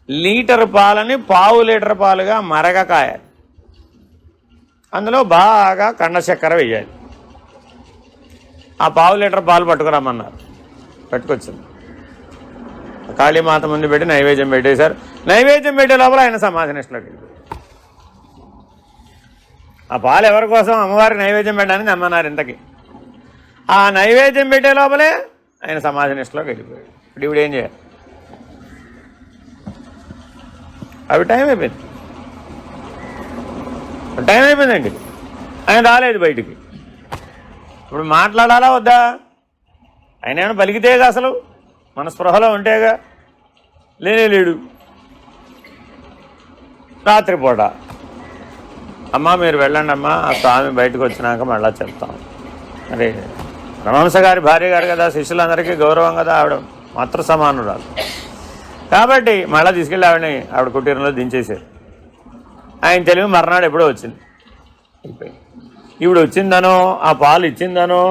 లీటర్ పాలని 1/2 లీటర్ పాలుగా మరగకాయాలి, అందులో బాగా కండ చక్కెర వేయాలి. ఆ 1/2 లీటర్ పాలు పట్టుకురమ్మన్నారు. పట్టుకొచ్చింది. కాళీమాత ముందు పెట్టి నైవేద్యం పెట్టేశారు. నైవేద్యం పెట్టే లోపల ఆయన సమాధి నిష్టలోకి వెళ్ళిపోయారు. ఆ పాలు ఎవరి కోసం? అమ్మవారికి నైవేద్యం పెట్టడానికి నమ్మన్నారు. ఇంతకీ ఆ నైవేద్యం పెట్టే లోపలే ఆయన సమాధి నిష్టలోకి వెళ్ళిపోయాడు. ఇప్పుడు ఏం చేయాలి? అవి టైం అయిపోయిందండి. ఆయన రాలేదు బయటికి. ఇప్పుడు మాట్లాడాలా వద్దా? ఆయన ఏమైనా పలికితేగా, అసలు మన స్పృహలో ఉంటేగా. లేడు. రాత్రిపూట, అమ్మా మీరు వెళ్ళండి అమ్మా, ఆ స్వామి బయటకు వచ్చినాక మళ్ళా చెప్తాం. మరి రమహంస గారి భార్య గారు కదా, శిష్యులందరికీ గౌరవం కదా, ఆవిడ మాతృ సమానురాలు కాబట్టి మళ్ళీ తీసుకెళ్ళి ఆవిడ కుటీరంలో దించేశారు. ఆయన తెలివి మర్నాడు ఎప్పుడో వచ్చింది. ఇప్పుడు వచ్చిందనో, ఆ పాలు ఇచ్చిందనో,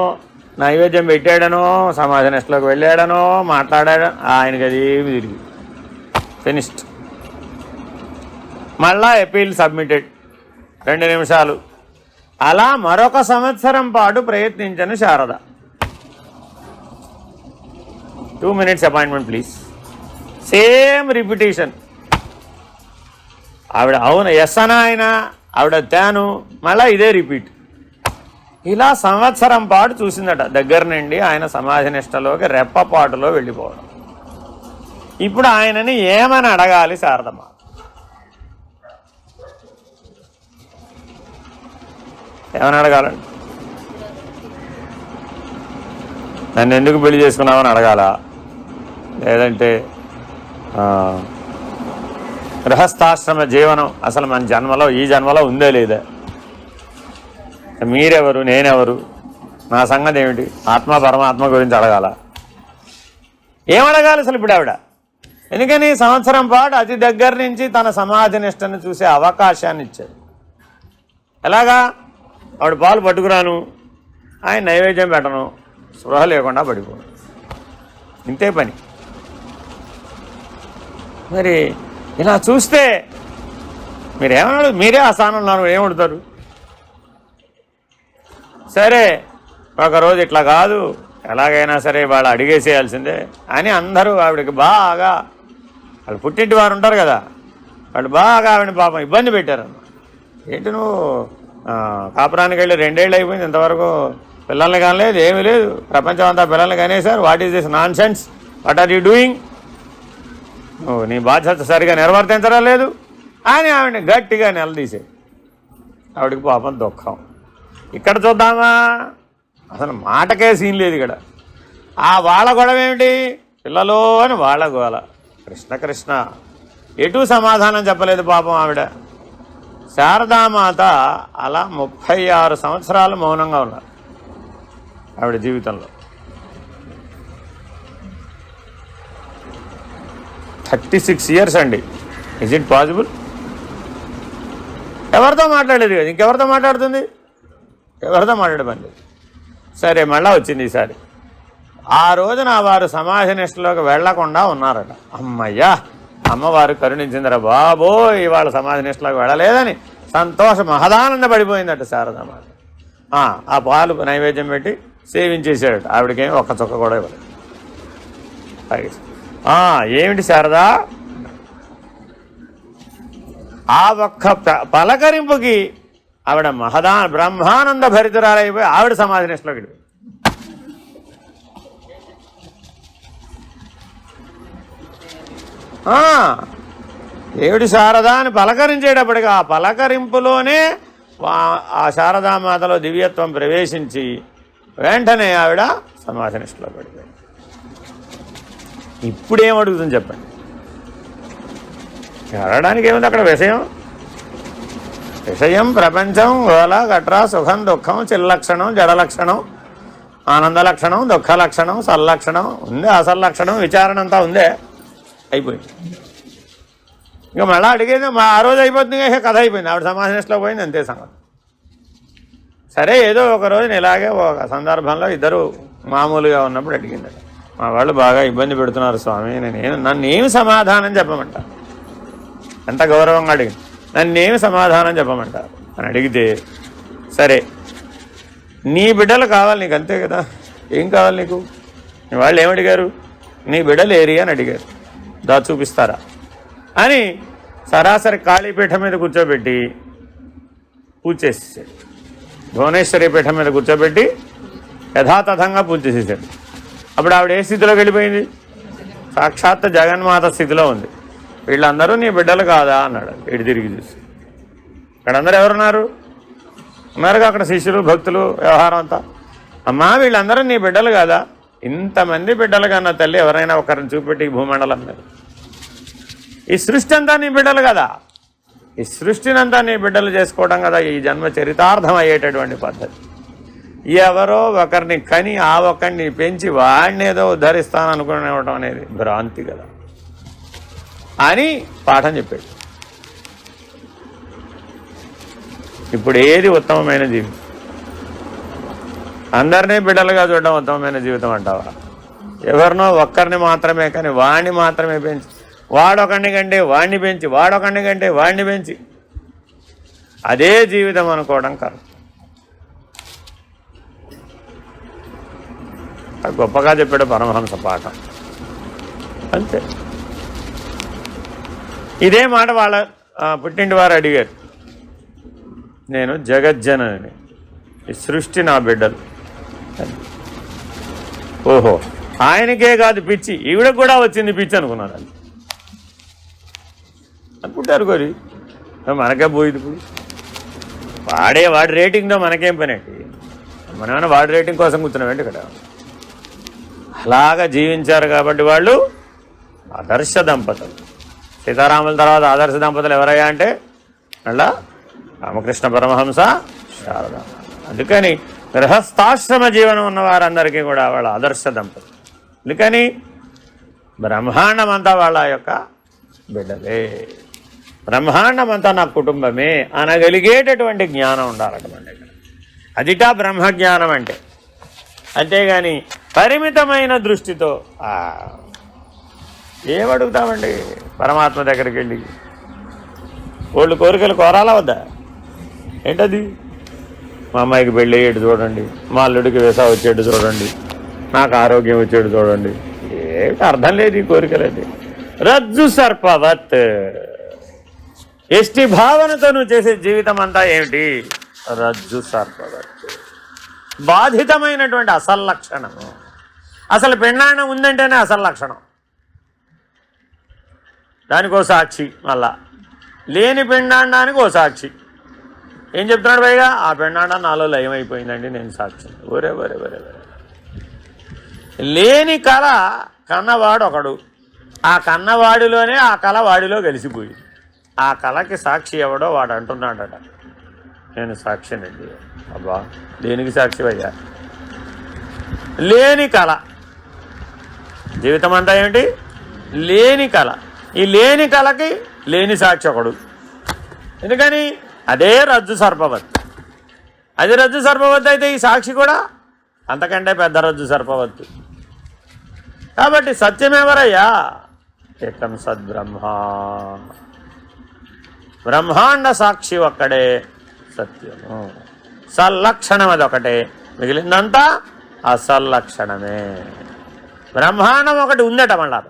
నైవేద్యం పెట్టాడనో, సమాధి నిష్టలోకి వెళ్ళాడనో, మాట్లాడాడో, ఆయనకి అదేమి తిరిగి ఫినిష్డ్. మళ్ళా అపీల్ సబ్మిటెడ్, 2 నిమిషాలు. అలా మరొక సంవత్సరం పాటు ప్రయత్నించను Sharada. 2 minutes appointment please. Same repetition. ఆవిడ అవును ఎస్ అనా, ఆయన ఆవిడ తేను, మళ్ళీ ఇదే రిపీట్. ఇలా సంవత్సరం పాటు చూసిందట. దగ్గర నుండి ఆయన సమాధి నిష్టలోకి రెప్పపాటులో వెళ్ళిపోవడం. ఇప్పుడు ఆయనని ఏమని అడగాలి శారదమ్మ? ఏమని అడగాలండి? నన్ను ఎందుకు పెళ్లి చేసుకున్నామని అడగాలా? లేదంటే గృహస్థాశ్రమ జీవనం అసలు మన ఈ జన్మలో ఉందే లేదా? మీరెవరు, నేనెవరు, నా సంగతి ఏమిటి? ఆత్మ పరమాత్మ గురించి అడగాల? ఏమడగాలి అసలు ఇప్పుడు ఆవిడ? ఎందుకని సంవత్సరం పాటు అతి దగ్గర నుంచి తన సమాధి నిష్టను చూసే అవకాశాన్ని ఇచ్చాడు. ఎలాగా? ఆవిడ పాలు పట్టుకురాను, ఆయన నైవేద్యం పెట్టను, స్పృహ లేకుండా పడిపోను, ఇంతే పని. మరి ఇలా చూస్తే మీరేమన్నాడు? మీరే ఆ స్థానంలో ఏమడుతారు? సరే ఒకరోజు ఇట్లా కాదు, ఎలాగైనా సరే వాళ్ళు అడిగేసేయాల్సిందే అని అందరూ ఆవిడకి బాగా, వాళ్ళు పుట్టింటి వారు ఉంటారు కదా, వాళ్ళు బాగా ఆవిడని పాపం ఇబ్బంది పెట్టారన్న. ఏంటి నువ్వు కాపురానికి వెళ్ళి 2 ఏళ్ళు అయిపోయింది, ఇంతవరకు పిల్లల్ని కానలేదు, ఏమీ లేదు, ప్రపంచం అంతా పిల్లల్ని కనేసారు, what is this nonsense, what are you doing, నువ్వు నీ బాధ్యత సరిగా నిర్వర్తించడం లేదు అని ఆవిడని గట్టిగా నిలదీసేది. ఆవిడకి పాపం దుఃఖం. ఇక్కడ చూద్దామా, అసలు మాటకే సీన్ లేదు ఇక్కడ. ఆ వాళ్ళ గొడవ ఏమిటి? పిల్లలు అని వాళ్ళ గోల. కృష్ణ కృష్ణ, ఎటూ సమాధానం చెప్పలేదు పాపం ఆవిడ. శారదామాత అలా 36 సంవత్సరాలు మౌనంగా ఉన్నారు ఆవిడ జీవితంలో. 36 years అండి. Is it possible? ఎవరితో మాట్లాడలేదు కదా, ఇంకెవరితో మాట్లాడుతుంది? ఎవరితో మాట్లాడే పని లేదు. సరే మళ్ళా వచ్చింది ఈసారి. ఆ రోజున వారు సమాధి నిష్టలోకి వెళ్లకుండా ఉన్నారట. అమ్మయ్యా, అమ్మవారు కరుణించిందరా బాబోయ్, ఇవాళ సమాధి నిష్టలోకి వెళ్ళలేదని సంతోషం మహదానంద పడిపోయిందట శారదామాత. ఆ పాలు నైవేద్యం పెట్టి సేవించేసాడట. ఆవిడకేమి ఒక్క చుక్క కూడా ఇవ్వలేదు. ఏమిటి శారదా, ఆ ఒక్క పలకరింపుకి ఆవిడ బ్రహ్మానంద భరితురాలైపోయి ఆవిడ సమాధి నిష్టలోకి వెళ్ళిపోయింది. ఏమిటి శారదా అని పలకరించేటప్పటికి ఆ పలకరింపులోనే ఆ శారదామాతలో దివ్యత్వం ప్రవేశించి వెంటనే ఆవిడ సమాధి నిష్టలో పడిపోయింది. ఇప్పుడేమడుగుతుంది చెప్పండి? అడగడానికి ఏముంది అక్కడ? విషయం ప్రపంచం, గోల గట్రా, సుఖం దుఃఖం, చిల్లక్షణం, జడలక్షణం, ఆనంద లక్షణం, దుఃఖ లక్షణం, సల్లక్షణం ఉంది, అసలు లక్షణం, విచారణ అంతా ఉందే, అయిపోయింది. ఇంకా మళ్ళీ అడిగేది ఆ రోజు అయిపోతుంది, కథ అయిపోయింది, ఆవిడ సమాధి నిష్టలో పోయింది, అంతే సంగతి. సరే ఏదో ఒక రోజున ఇలాగే ఒక సందర్భంలో ఇద్దరు మామూలుగా ఉన్నప్పుడు అడిగిందట, మా వాళ్ళు బాగా ఇబ్బంది పెడుతున్నారు స్వామి, నన్నేమి సమాధానం చెప్పమంటారు? ఎంత గౌరవంగా అడిగింది, నన్నేమి సమాధానం చెప్పమంటారు అని అడిగితే, సరే నీ బిడ్డలు కావాలి నీకు, అంతే కదా, ఏం కావాలి నీకు? నీ వాళ్ళు ఏమడిగారు? నీ బిడ్డలు ఏరి అని అడిగారు, దా చూపిస్తారా అని సరాసరి కాళీపీఠం మీద కూర్చోబెట్టి పూజ చేసేసాడు. భువనేశ్వరి పీఠం మీద కూర్చోబెట్టి యథాతథంగా పూజ చేసేసాడు. అప్పుడు ఆవిడ ఏ స్థితిలోకి వెళ్ళిపోయింది? సాక్షాత్ జగన్మాత స్థితిలో ఉంది. వీళ్ళందరూ నీ బిడ్డలు కాదా అన్నాడు. ఇటు తిరిగి చూసి ఇక్కడందరూ ఎవరున్నారు? ఉన్నారుగా అక్కడ శిష్యులు, భక్తులు, వ్యవహారం అంతా. అమ్మా వీళ్ళందరూ నీ బిడ్డలు కాదా? ఇంతమంది బిడ్డలు కన్నా తల్లి ఎవరైనా ఒకరిని చూపెట్టి భూమండలం మీద, ఈ సృష్టి అంతా నీ బిడ్డలు కదా, ఈ సృష్టినంతా నీ బిడ్డలు చేసుకోవడం కదా ఈ జన్మ చరితార్థం అయ్యేటటువంటి పద్ధతి. ఎవరో ఒకరిని కని ఆ ఒక్కడిని పెంచి వాడిని ఏదో ఉద్ధరిస్తాననుకునేవటం అనేది భ్రాంతి కదా అని పాఠం చెప్పాడు. ఇప్పుడు ఏది ఉత్తమమైన జీవితం? అందరినీ బిడ్డలుగా చూడడం ఉత్తమమైన జీవితం అంటావా? ఎవరినో ఒక్కరిని మాత్రమే కానీ వాడిని మాత్రమే పెంచి, వాడొకడిని కంటే వాడిని పెంచి, వాడొకడిని కంటే వాడిని పెంచి అదే జీవితం అనుకోవడం కాదు. గొప్పగా చెప్పాడు పరమహంస పాఠం, అంతే. ఇదే మాట వాళ్ళ పుట్టింటి వారు అడిగారు. నేను జగజ్జనని, ఈ సృష్టి నా బిడ్డలు. ఓహో, ఆయనకే కాదు పిచ్చి, ఈవిడకు కూడా వచ్చింది పిచ్చి అనుకున్నారు అది అనుకుంటారు. కోరి మనకే పోయింది. ఇప్పుడు వాడి రేటింగ్తో మనకేం పని ఏంటి? మనమేమైనా వాడి రేటింగ్ కోసం కూర్చున్నామంటే ఇక్కడ. అలాగా జీవించారు కాబట్టి వాళ్ళు ఆదర్శ దంపతులు. సీతారాముల తర్వాత ఆదర్శ దంపతులు ఎవరయ్యా అంటే అలా రామకృష్ణ పరమహంస, శారద. అందుకని గృహస్థాశ్రమ జీవనం ఉన్న వారందరికీ కూడా వాళ్ళ ఆదర్శ దంపతులు. అందుకని బ్రహ్మాండం అంతా వాళ్ళ యొక్క బిడ్డలే, బ్రహ్మాండం అంతా నా కుటుంబమే అనగలిగేటటువంటి జ్ఞానం ఉండాలట మన దగ్గర. అదిటా బ్రహ్మజ్ఞానం అంటే. అంతేగాని పరిమితమైన దృష్టితో ఏమడుగుతామండి పరమాత్మ దగ్గరికి వెళ్ళి? వాళ్ళు కోరికలు కోరాలా వద్దా? ఏంటది? మా అమ్మాయికి పెళ్ళి అయ్యేటు చూడండి, మా అల్లుడికి వేసా వచ్చేట్టు చూడండి, నాకు ఆరోగ్యం వచ్చేట్టు చూడండి. ఏమిటి అర్థం లేదు ఈ కోరికలది. రజ్జు సర్పవత్. ఎష్టి భావనతో నువ్వు చేసే జీవితం అంతా ఏమిటి? రజ్జు సర్పవత్. బాధితమైనటువంటి అసలు లక్షణము. అసలు పెండాండం ఉందంటేనే అసలు లక్షణం. దానికో సాక్షి, మళ్ళా లేని పెండాండానికి ఓ సాక్షి. ఏం చెప్తున్నాడు పైగా? ఆ పెండాండం నాలో లయమైపోయిందండి, నేను సాక్షి. ఒరే ఒరే ఒరే ఒరే. లేని కళ కన్నవాడు ఒకడు, ఆ కన్నవాడిలోనే ఆ కళ వాడిలో కలిసిపోయింది. ఆ కళకి సాక్షి ఎవడో వాడు అంటున్నాడట, నేను సాక్షినండి. అబ్బా, దేనికి సాక్షి అయ్యా? లేని కళ. జీవితం అంతా ఏమిటి? లేని కళ. ఈ లేని కళకి లేని సాక్షి ఒకడు. ఎందుకని? అదే రజ్జు సర్పవత్తు. అది రజ్జు సర్పవత్తు అయితే ఈ సాక్షి కూడా అంతకంటే పెద్ద రజ్జు సర్పవత్తు. కాబట్టి సత్యం ఎవరయ్యా? ఏకం సద్బ్రహ్మ. బ్రహ్మాండ సాక్షి ఒక్కడే సత్యము. సల్లక్షణం అదొకటే, మిగిలిందంతా అసల్లక్షణమే. బ్రహ్మాండం ఒకటి ఉందట మళ్ళా.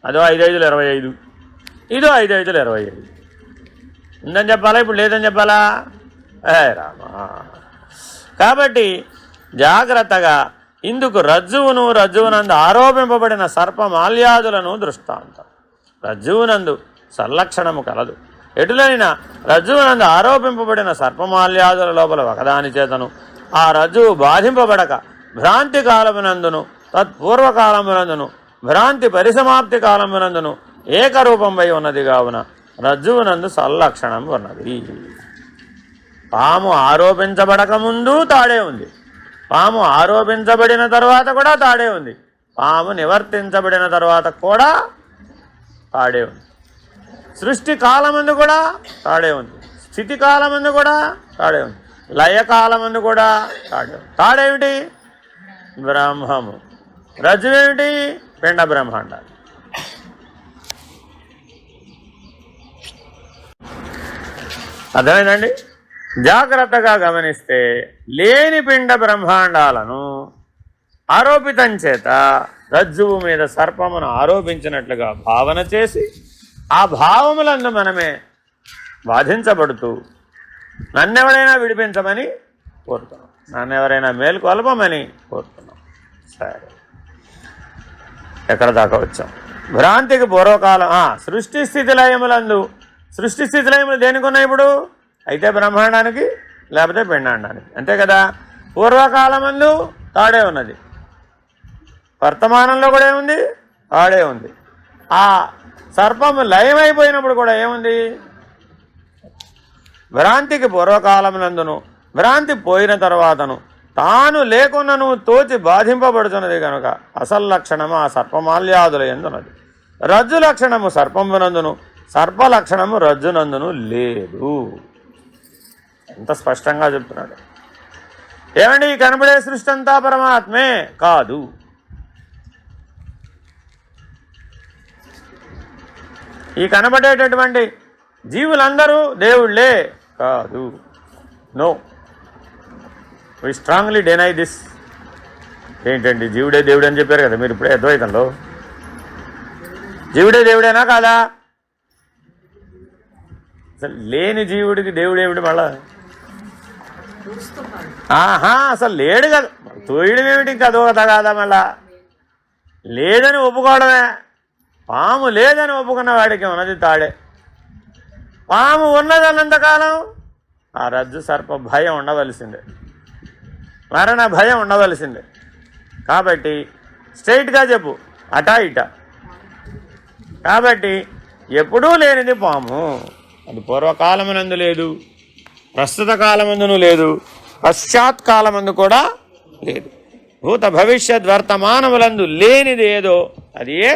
అదో 5×5 = 25, ఇదో 5×5 = 25. ఉందని చెప్పాలా, ఇప్పుడు లేదని చెప్పాలా? రామా. కాబట్టి జాగ్రత్తగా ఇందుకు రజ్జువునందు ఆరోపింపబడిన సర్పమాల్యాదులను దృష్టాంతం. రజ్జువునందు సల్లక్షణము కలదు. ఎటులైనా రజ్జువునందు ఆరోపింపబడిన సర్పమాల్యాదుల లోపల ఒకదాని చేతను ఆ రజ్జువు బాధింపబడక భ్రాంతి కాలమునందును తత్పూర్వకాలమునందును భ్రాంతి పరిసమాప్తి కాలమునందును ఏకరూపంపై ఉన్నది కావున రజ్జువునందు సల్లక్షణం ఉన్నది. పాము ఆరోపించబడక ముందు తాడే ఉంది, పాము ఆరోపించబడిన తర్వాత కూడా తాడే ఉంది, పాము నివర్తించబడిన తర్వాత కూడా తాడే ఉంది. సృష్టి కాలమందు కూడా తాడే ఉంది, స్థితి కాలమందు కూడా తాడే ఉంది, లయకాలమందు కూడా తాడే ఉంది. తాడేమిటి? బ్రహ్మము. రజ్జువేమిటి? పిండ బ్రహ్మాండాలు. అర్థమైందండి? జాగ్రత్తగా గమనిస్తే లేని పిండ బ్రహ్మాండాలను ఆరోపితం చేత రజ్జువు మీద సర్పమును ఆరోపించినట్లుగా భావన చేసి ఆ భావములందు మనమే బాధించబడుతూ నన్నెవరైనా విడిపించమని కోరుతున్నాం, నన్నెవరైనా మేలుకొల్పమని కోరుతున్నాం. సరే, ఎక్కడ దాకా వచ్చాం? భ్రాంతికి పూర్వకాలం. సృష్టి స్థితి లయములందు. సృష్టి స్థితి లయములు దేనికి ఉన్నాయి ఇప్పుడు? అయితే బ్రహ్మాండానికి, లేకపోతే పిండాండానికి, అంతే కదా. పూర్వకాలమందు తాడే ఉన్నది, వర్తమానంలో కూడా ఏముంది? తాడే ఉంది. ఆ సర్పము లయమైపోయినప్పుడు కూడా ఏముంది? భ్రాంతికి పూర్వకాలమునందును భ్రాంతి పోయిన తర్వాతను తాను లేకున్నను తోచి బాధింపబడుతున్నది కనుక అసలు లక్షణము ఆ సర్పమాల్యాదుల యందున్నది. రజ్జు లక్షణము సర్పమునందును సర్ప లక్షణము రజ్జునందును లేదు. ఎంత స్పష్టంగా చెప్తున్నాడు. ఏమండి, ఈ కనబడే సృష్టి అంతా పరమాత్మే కాదు. ఈ కనబడేటటువంటి జీవులందరూ దేవుళ్ళే కాదు. No, we strongly deny this. ఏంటండి, జీవుడే దేవుడు అని చెప్పారు కదా మీరు ఇప్పుడే అద్వైతంలో. జీవుడే దేవుడేనా కాదా? అసలు లేని జీవుడికి దేవుడేమిటి మళ్ళా? అసలు లేడు కదా, తోయడం ఏమిటి? ఇంకా అదో కథ కాదా? మళ్ళా లేదని ఒప్పుకోవడమే. పాము లేదని ఒప్పుకున్న వాడికి ఉన్నది తాడే. పాము ఉన్నదన్నంతకాలం ఆ రజ్జు సర్ప భయం ఉండవలసిందే, మరణ భయం ఉండవలసిందే. కాబట్టి స్ట్రైట్గా చెప్పు, అటా ఇటా. కాబట్టి ఎప్పుడూ లేనిది పాము. అది పూర్వకాలమునందు లేదు, ప్రస్తుత కాలమందును లేదు, పశ్చాత్కాలమందు కూడా లేదు. భూత భవిష్యత్ వర్తమానములందు లేనిది ఏదో అది ఏ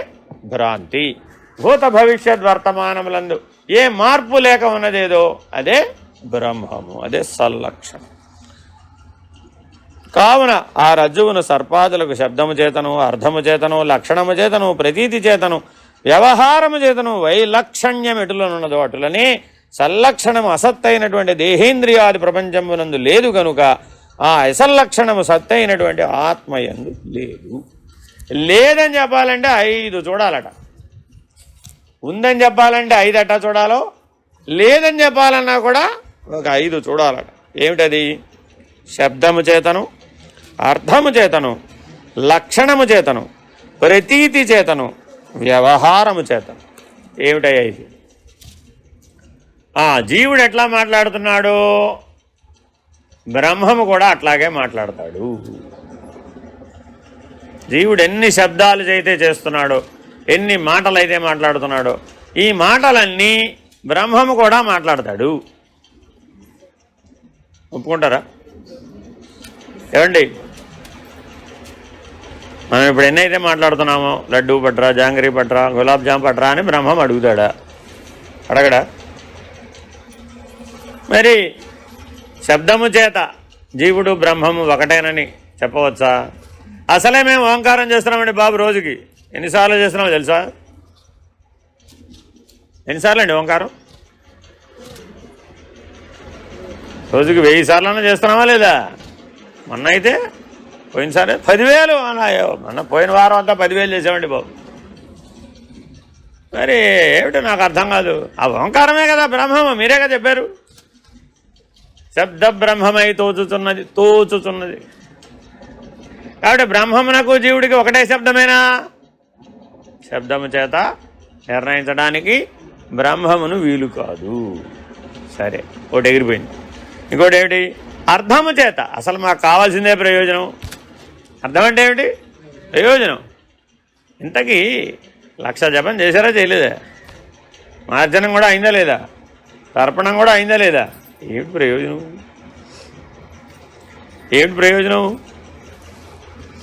భ్రాంతి. భూత భవిష్యత్ వర్తమానములందు ఏ మార్పు లేక ఉన్నదేదో అదే బ్రహ్మము, అదే సల్లక్షణం. కావున ఆ రజ్జువును సర్పాదులకు శబ్దము చేతను, అర్థము చేతను, లక్షణము చేతను, ప్రతీతి చేతను, వ్యవహారము చేతను వైలక్షణ్యం ఎటులనున్నదో అటులని సల్లక్షణము అసత్తైనటువంటి దేహేంద్రియాది ప్రపంచమునందు లేదు కనుక ఆ అసల్లక్షణము సత్తైనటువంటి ఆత్మయందు లేదు. లేదని చెప్పాలంటే 5 చూడాలట, ఉందని చెప్పాలంటే 5 అట్టా చూడాలో, లేదని చెప్పాలన్నా కూడా ఒక 5 చూడాలట. ఏమిటది? శబ్దము చేతను, అర్థము చేతను, లక్షణము చేతను, ప్రతీతి చేతను, వ్యవహారము చేతను. ఏమిటయ్యా ఇది? జీవుడు ఎట్లా మాట్లాడుతున్నాడు, బ్రహ్మము కూడా అట్లాగే మాట్లాడతాడు. జీవుడు ఎన్ని శబ్దాలు అయితే చేస్తున్నాడో, ఎన్ని మాటలు అయితే మాట్లాడుతున్నాడో, ఈ మాటలన్నీ బ్రహ్మము కూడా మాట్లాడతాడు. ఒప్పుకుంటారా? ఏమండి, మనం ఇప్పుడు ఎన్నైతే మాట్లాడుతున్నామో, లడ్డూ పట్రా, జాంగ్రీ పట్రా, గులాబ్ జామ్ పట్రా అని బ్రహ్మం అడుగుతాడా? అడగడా? మరి శబ్దము చేత జీవుడు బ్రహ్మము ఒకటేనని చెప్పవచ్చా? అసలే మేము ఓంకారం చేస్తున్నామండి బాబు, రోజుకి ఎన్నిసార్లు చేస్తున్నామో తెలుసా? ఎన్నిసార్లు అండి ఓంకారం? రోజుకి 1000 సార్లన్నా చేస్తున్నామా లేదా? మొన్న అయితే పోయినసారి 10,000 అన్నాయో. మొన్న పోయిన వారం అంతా 10,000 చేసామండి బాబు. మరి ఏమిటో నాకు అర్థం కాదు. ఆ ఓంకారమే కదా బ్రహ్మము, మీరే కదా చెప్పారు. శబ్ద బ్రహ్మమై తోచుచున్నది. కాబట్టి బ్రహ్మమునకు జీవుడికి ఒకటే శబ్దమేనా? శబ్దము చేత నిర్ణయించడానికి బ్రహ్మమును వీలు కాదు. సరే, ఒకటి ఎగిరిపోయింది. ఇంకోటి ఏమిటి? అర్థము చేత. అసలు మాకు కావాల్సిందే ప్రయోజనం. అర్థం అంటే ఏమిటి? ప్రయోజనం. ఇంతకీ 1,00,000 జపం చేశారా చేయలేదా? మార్జనం కూడా అయిందా లేదా? తర్పణం కూడా అయిందా లేదా? ఏమిటి ప్రయోజనం? ఏమిటి ప్రయోజనం?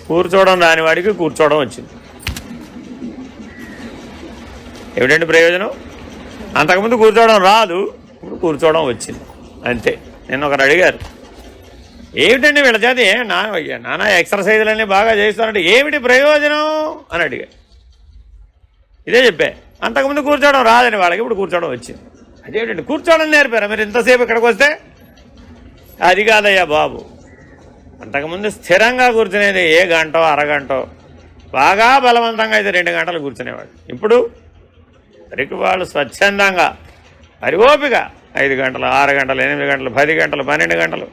కూర్చోవడం రాని వాడికి కూర్చోవడం వచ్చింది. ఏమిటండి ప్రయోజనం? అంతకుముందు కూర్చోవడం రాదు, ఇప్పుడు కూర్చోవడం వచ్చింది, అంతే. నేను ఒకరు అడిగారు, ఏమిటండి వీళ్ళ చేత నానా ఎక్సర్సైజులన్నీ బాగా చేస్తానంటే ఏమిటి ప్రయోజనం అని అడిగా. ఇదే చెప్పా, అంతకుముందు కూర్చోవడం రాదని వాళ్ళకి ఇప్పుడు కూర్చోవడం వచ్చింది. అదేమిటండి కూర్చోవడం నేర్పారా మీరు ఇంతసేపు ఇక్కడికి వస్తే? అది కాదయ్యా బాబు, అంతకుముందు స్థిరంగా కూర్చునేది ఏ గంటో అరగంటో, బాగా బలవంతంగా అయితే 2 గంటలు కూర్చునేవాడు. ఇప్పుడు మరికి వాళ్ళు స్వచ్ఛందంగా పరిగోపిక 5 గంటలు, 6 గంటలు, 8 గంటలు, 10 గంటలు, 12 గంటలు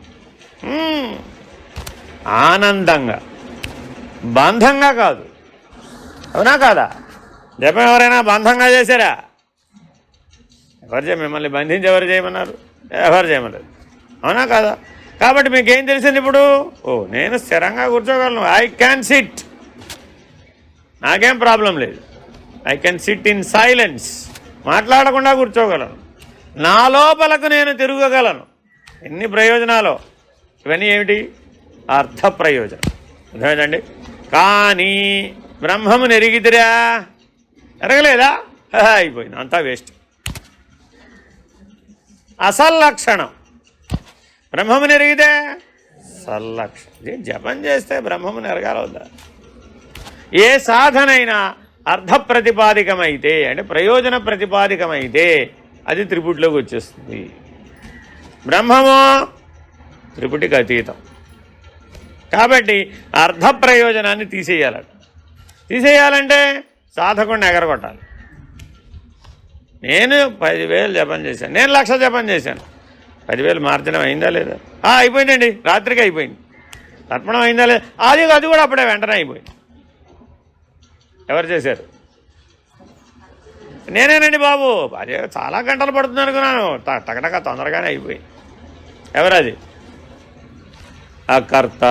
ఆనందంగా, బంధంగా కాదు. అవునా కాదా? జపం ఎవరైనా బంధంగా చేశారా? మిమ్మల్ని బంధించి ఎవరు చేయమన్నారు? ఎవరు చేయమన్నారు. అవునా కాదా? కాబట్టి మీకేం తెలిసింది ఇప్పుడు? నేను స్థిరంగా కూర్చోగలను, ఐ క్యాన్ సిట్, నాకేం ప్రాబ్లం లేదు, I can SIT in silence, మాట్లాడకుండా కూర్చోగలను, నా లోపలకు నేను తిరగగలను. ఎన్ని ప్రయోజనాలు ఇవన్నీ! ఏమిటి? అర్థ ప్రయోజనం. అర్థమైందండి? కానీ బ్రహ్మమును ఎరిగితిరా? ఎరగలేదా? అయిపోయింది, అంతా వేస్ట్. అసల్లక్షణం. బ్రహ్మమును ఎరిగితే సల్లక్షణం. జపం చేస్తే బ్రహ్మమును ఎరగాలవుద్దా? ఏ సాధనైనా అర్థ ప్రతిపాదికమైతే, అంటే ప్రయోజన ప్రతిపాదికమైతే అది త్రిపుటిలోకి వచ్చేస్తుంది. బ్రహ్మము త్రిపుటికి అతీతం. కాబట్టి అర్థ ప్రయోజనాన్ని తీసేయాలట. తీసేయాలంటే సాధకుడిని ఎగరగొట్టాలి. నేను 10,000 జపం చేశాను, నేను 1,00,000 జపం చేశాను, 10,000 మార్జనం అయిందా లేదా? అయిపోయిందండి, రాత్రికి అయిపోయింది. తర్పణం అయిందా లేదా? అది కూడా అప్పుడే వెంటనే అయిపోయింది. ఎవరు చేశారు? నేనేనండి బాబు. అదే చాలా గంటలు పడుతుంది అనుకున్నాను, టకటక తొందరగానే అయిపోయింది. ఎవరది? అకర్త,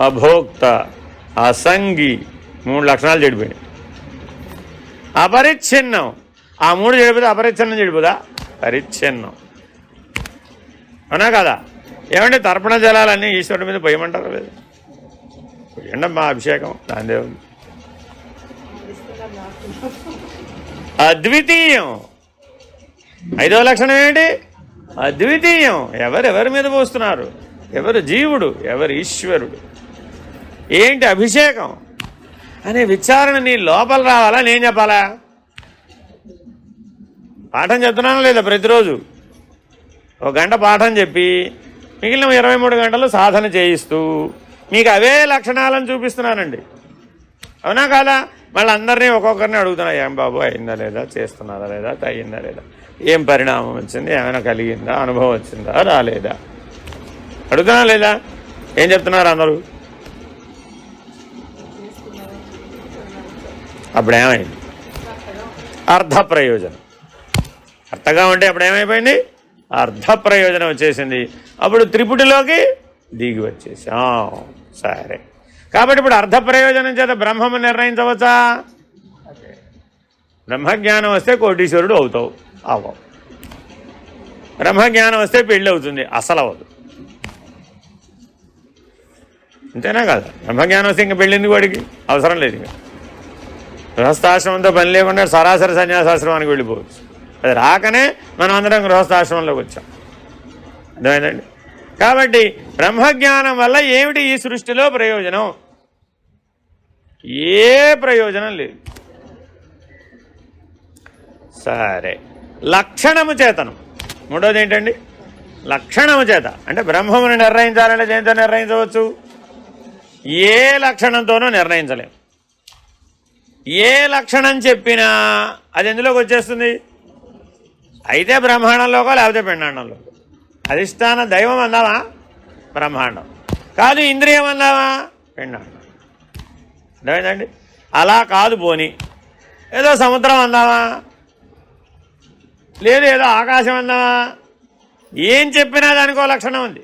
అభోక్త, అసంగి, 3 లక్షణాలు చెడిపోయినాయి. అపరిచ్ఛిన్నం, ఆ 3 చెడిపోతే అపరిచ్ఛిన్నం చెడిపోదా? పరిచ్ఛిన్నం. అవునా కదా? ఏమంటే తర్పణ జలాలన్నీ ఈశ్వరుడి మీద పోయమంటారా లేదు? పోయండి మా అభిషేకం, దాని దేవుడు అద్వితీయం. 5వ లక్షణం ఏంటి? అద్వితీయం. ఎవరెవరి మీద పోస్తున్నారు? ఎవరు జీవుడు, ఎవరు ఈశ్వరుడు, ఏంటి అభిషేకం అనే విచారణ నీ లోపల రావాలా, నేను చెప్పాలా? పాఠం చెప్తున్నాను లేదా? ప్రతిరోజు 1 గంట పాఠం చెప్పి మిగిలిన 23 గంటలు సాధన చేయిస్తూ మీకు అవే లక్షణాలను చూపిస్తున్నానండి. అవునా కాదా? మళ్ళీ అందరినీ ఒక్కొక్కరిని అడుగుతున్నా, ఏం బాబు అయిందా లేదా, చేస్తున్నారా లేదా, అయ్యిందా లేదా, ఏం పరిణామం వచ్చింది, ఏమైనా కలిగిందా, అనుభవం వచ్చిందా, రాలేదా, అడుగుతున్నా లేదా? ఏం చెప్తున్నారు అందరూ? అప్పుడేమైంది? అర్ధ ప్రయోజనం. అర్థగా ఉంటే అప్పుడేమైపోయింది? అర్ధ ప్రయోజనం వచ్చేసింది. అప్పుడు త్రిపుటిలోకి దిగి వచ్చేసాం. సరే, కాబట్టి ఇప్పుడు అర్ధ ప్రయోజనం చేత బ్రహ్మము నిర్ణయించవచ్చా? బ్రహ్మజ్ఞానం వస్తే కోటీశ్వరుడు అవుతావు, అవ్వవు. బ్రహ్మజ్ఞానం వస్తే పెళ్ళి అవుతుంది, అసలు అవ్వదు. అంతేనా కాదా? బ్రహ్మజ్ఞానం వస్తే ఇంకా పెళ్ళింది వాడికి అవసరం లేదు. ఇంకా గృహస్థాశ్రమంతో పని లేకుండా సరాసరి సన్యాసాశ్రమానికి వెళ్ళిపోవచ్చు. అది రాకనే మనం అందరం గృహస్థాశ్రమంలోకి వచ్చాం. అర్థమైందండి? కాబట్టి బ్రహ్మజ్ఞానం వల్ల ఏమిటి ఈ సృష్టిలో ప్రయోజనం? ఏ ప్రయోజనం లేదు. సరే, లక్షణము చేతనం. మూడోది ఏంటండి? లక్షణము చేత. అంటే బ్రహ్మమును నిర్ణయించాలంటే దేంతో నిర్ణయించవచ్చు? ఏ లక్షణంతోనూ నిర్ణయించలేము. ఏ లక్షణం చెప్పినా అది ఎందులోకి వచ్చేస్తుంది? అయితే బ్రహ్మాండంలోకో లేకపోతే పిండాండంలో. అధిష్టాన దైవం అందామా? బ్రహ్మాండం. కాదు ఇంద్రియం అందామా? పిండాండం. అర్థమైందండి? అలా కాదు పోని ఏదో సముద్రం అందామా? లేదు ఏదో ఆకాశం అందామా? ఏం చెప్పినా దానికో లక్షణం ఉంది.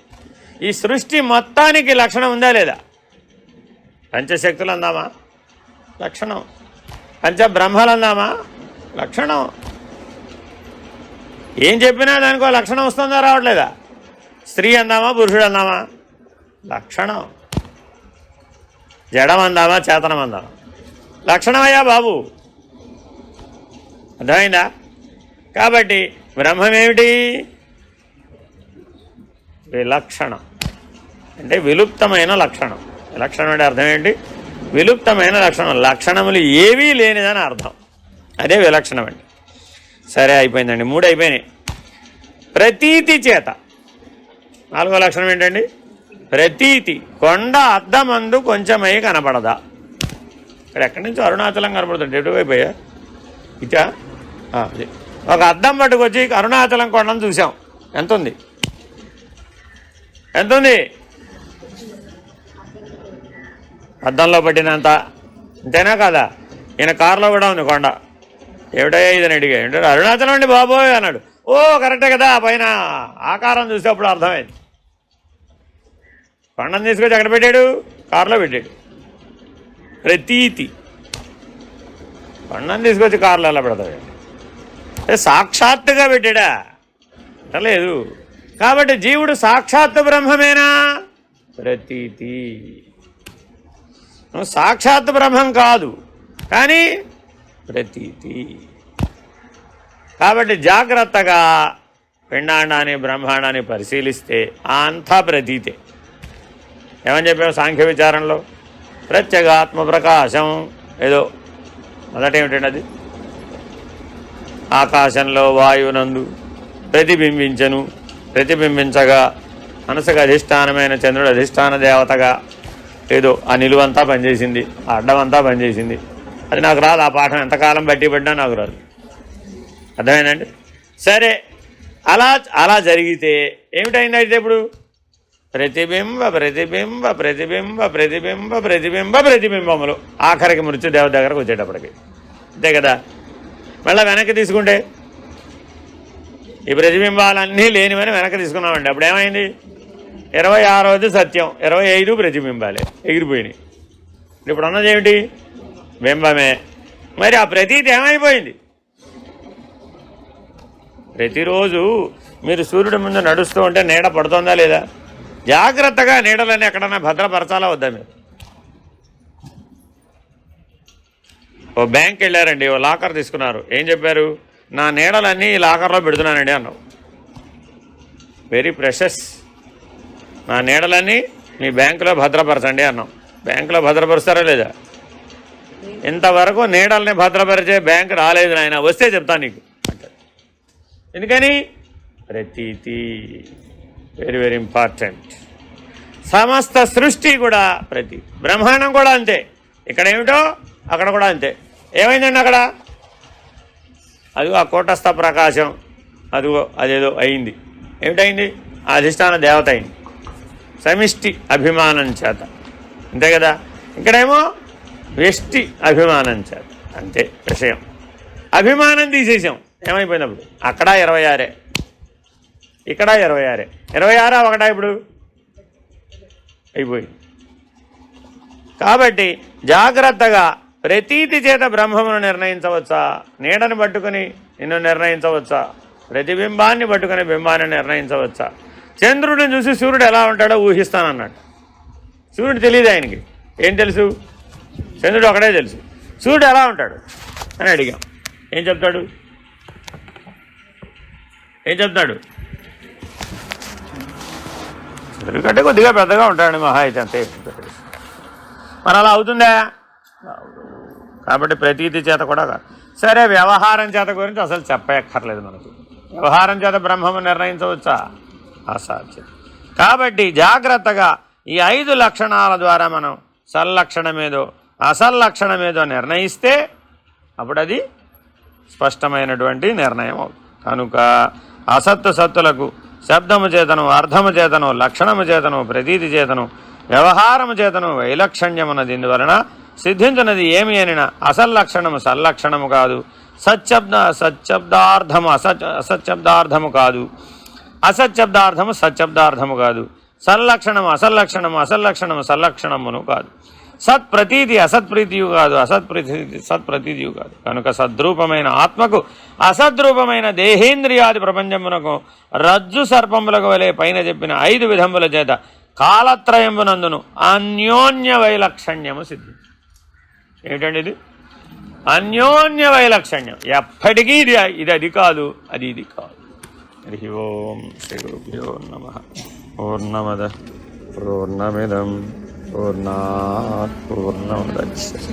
ఈ సృష్టి మొత్తానికి లక్షణం ఉందా లేదా? పంచశక్తులు అందామా? లక్షణం. పంచబ్రహ్మలు అందామా? లక్షణం. ఏం చెప్పినా దానికో లక్షణం వస్తుందా రావట్లేదా? స్త్రీ అందామా? పురుషుడు అందామా? లక్షణం. జడం అందామా? చేతనం అందామా? లక్షణమయ్యా బాబు. అర్థమైందా? కాబట్టి బ్రహ్మమేమిటి? విలక్షణం. అంటే విలుప్తమైన లక్షణం. విలక్షణం అంటే అర్థం ఏంటి? విలుప్తమైన లక్షణం. లక్షణములు ఏవీ లేనిదని అర్థం. అదే విలక్షణం అండి. సరే, అయిపోయిందండి. 3 అయిపోయినాయి. ప్రతీతి చేత. 4వ లక్షణం ఏంటండి? ప్రతీతి. కొండ అద్దమందు కొంచెమై కనపడదా? ఇక్కడ ఎక్కడి నుంచి అరుణాచలం కనపడుతుంది. ఎటువైపోయా ఇటా? ఒక అద్దం పట్టుకొచ్చి అరుణాచలం కొండను చూసాం. ఎంత ఉంది? ఎంత ఉంది? అద్దంలో పట్టినంత. అంతేనా కాదా? ఈయన కారులో కూడా ఉంది కొండ. ఏమిటయ్యా ఇదని అడిగా. ఏంటంటే అరుణాచలం అండి బాబోయ్ అన్నాడు. ఓ కరెక్టే కదా, పైన ఆకారం చూస్తే అప్పుడు అర్థమైంది. కొండను తీసుకొచ్చి ఎక్కడ పెట్టాడు? కారులో పెట్టాడు. ప్రతీతి. కొండను తీసుకొచ్చి కారులో ఎలా పెడతాడు? సాక్షాత్తుగా పెట్టాడా? లేదు. కాబట్టి జీవుడు సాక్షాత్తు బ్రహ్మమేనా? ప్రతీతి. సాక్షాత్ బ్రహ్మం కాదు, కానీ ప్రతీతి. కాబట్టి జాగ్రత్తగా పిండాండాన్ని బ్రహ్మాండాన్ని పరిశీలిస్తే అంతా ప్రతీతే. ఏమని చెప్పాము సాంఖ్య విచారంలో? ప్రత్యేగాత్మ ప్రకాశం. ఏదో మొదటేమిటండి అది? ఆకాశంలో వాయువునందు ప్రతిబింబించను. ప్రతిబింబించగా మనసుకు అధిష్టానమైన చంద్రుడు అధిష్టాన దేవతగా ఏదో ఆ నిలువంతా పనిచేసింది, ఆ అడ్డమంతా పనిచేసింది. అది నాకు రాదు. ఆ పాఠం ఎంతకాలం బట్టి పడ్డా నాకు రాదు. అర్థమైందండి? సరే, అలా జరిగితే ఏమిటైంది? అయితే ఇప్పుడు ప్రతిబింబ ప్రతిబింబ ప్రతిబింబ ప్రతిబింబ ప్రతిబింబ ప్రతిబింబములు ఆఖరికి మృత్యుదేవ దగ్గరకు వచ్చేటప్పటికి. అంతే కదా? మళ్ళీ వెనక్కి తీసుకుంటే ఈ ప్రతిబింబాలన్నీ లేనివని వెనక్కి తీసుకున్నామండి. అప్పుడు ఏమైంది? 26వది సత్యం, 25 ప్రతిబింబాలే ఎగిరిపోయినాయి. ఇప్పుడు అన్నది ఏమిటి? బింబమే. మరి ఆ ప్రతీతి ఏమైపోయింది? ప్రతిరోజు మీరు సూర్యుడి ముందు నడుస్తూ ఉంటే నీడ పడుతుందా లేదా? జాగ్రత్తగా నీడలని ఎక్కడన్నా భద్రపరచాలా వద్దా మీరు? ఓ బ్యాంక్ వెళ్ళారండి, ఓ లాకర్ తీసుకున్నారు. ఏం చెప్పారు? నా నీడలన్నీ ఈ లాకర్లో పెడుతున్నానండి అన్నావు. Very precious. నా నీడలన్నీ మీ బ్యాంకులో భద్రపరచండి అన్నాం. బ్యాంకులో భద్రపరుస్తారా లేదా? ఇంతవరకు నీడల్ని భద్రపరిచే బ్యాంకు రాలేదు నాయన, వస్తే చెప్తాను నీకు అంటారు. ఎందుకని? ప్రతీతి వెరీ వెరీ ఇంపార్టెంట్. సమస్త సృష్టి కూడా ప్రతి బ్రహ్మాండం కూడా అంతే. ఇక్కడ ఏమిటో అక్కడ కూడా అంతే. ఏమైందండి అక్కడ? అదిగో ఆ కూటస్థ ప్రకాశం, అదిగో అదేదో అయింది. ఏమిటైంది? ఆ అధిష్టాన దేవత అయింది సమిష్టి అభిమానం చేత, అంతే కదా. ఇక్కడేమో వ్యష్టి అభిమానం చేత, అంతే విషయం. అభిమానం తీసేసాం, ఏమైపోయినప్పుడు అక్కడ 26, ఇక్కడ 26. 26 ఒకటా ఇప్పుడు అయిపోయింది. కాబట్టి జాగ్రత్తగా ప్రతీతి చేత బ్రహ్మమును నిర్ణయించవచ్చా? నీడను పట్టుకుని నిన్ను నిర్ణయించవచ్చా? ప్రతిబింబాన్ని పట్టుకుని బింబాన్ని నిర్ణయించవచ్చా? చంద్రుడిని చూసి సూర్యుడు ఎలా ఉంటాడో ఊహిస్తానన్నాడు. సూర్యుడు తెలియదు ఆయనకి. ఏం తెలుసు? చంద్రుడు ఒకడే తెలుసు. సూర్యుడు ఎలా ఉంటాడు అని అడిగాం. ఏం చెప్తాడు? చంద్రుడి కంటే కొద్దిగా పెద్దగా ఉంటాడు మహా అయితే, అంతే. మరి అలా అవుతుందా? కాబట్టి ప్రతీతి చేత కూడా కాదు. సరే, వ్యవహారం చేత గురించి అసలు చెప్పక్కర్లేదు మనకు. వ్యవహారం చేత బ్రహ్మము నిర్ణయించవచ్చా? అసాధ్యం. కాబట్టి జాగ్రత్తగా ఈ 5 లక్షణాల ద్వారా మనం సల్లక్షణమేదో అసల్లక్షణమేదో నిర్ణయిస్తే అప్పుడు అది స్పష్టమైనటువంటి నిర్ణయం అవుతుంది. కనుక అసత్తు సత్తులకు శబ్దము చేతను, అర్థము చేతను, లక్షణము చేతను, ప్రతీతి చేతను, వ్యవహారము చేతను వైలక్షణ్యమున్నది. ఇందువలన సిద్ధించినది ఏమి అనినా అసల్లక్షణము సల్లక్షణము కాదు, సచ్చబ్దార్థము అసచ్చబ్దార్థము కాదు, అసచ్చబ్దార్థము సచ్చబ్దార్థము కాదు, సల్లక్షణము అసల్లక్షణము, అసల్లక్షణము సల్లక్షణమును కాదు, సత్ప్రతీతి అసత్ప్రీతియు కాదు, అసత్ప్రీతి సత్ప్రతీతియు కాదు. కనుక సద్రూపమైన ఆత్మకు అసద్రూపమైన దేహేంద్రియాది ప్రపంచమునకు రజ్జు సర్పములకు వలె పైన చెప్పిన 5 విధముల చేత కాలత్రయమునందును అన్యోన్య వైలక్షణ్యము సిద్ధి. ఏమిటండి ఇది? అన్యోన్య వైలక్షణ్యం. ఎప్పటికీ ఇది అది కాదు, అది ఇది కాదు. హరి ఓం శ్రీ గురుభ్యో నమః. పూర్ణమదః పూర్ణమిదం పూర్ణాత్ పూర్ణముదచ్యతే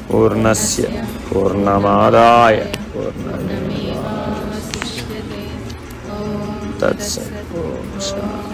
పూర్ణస్య పూర్ణమాదాయ పూర్ణమేవావశిష్యతే. తత్సత్. ఓం శాంతి.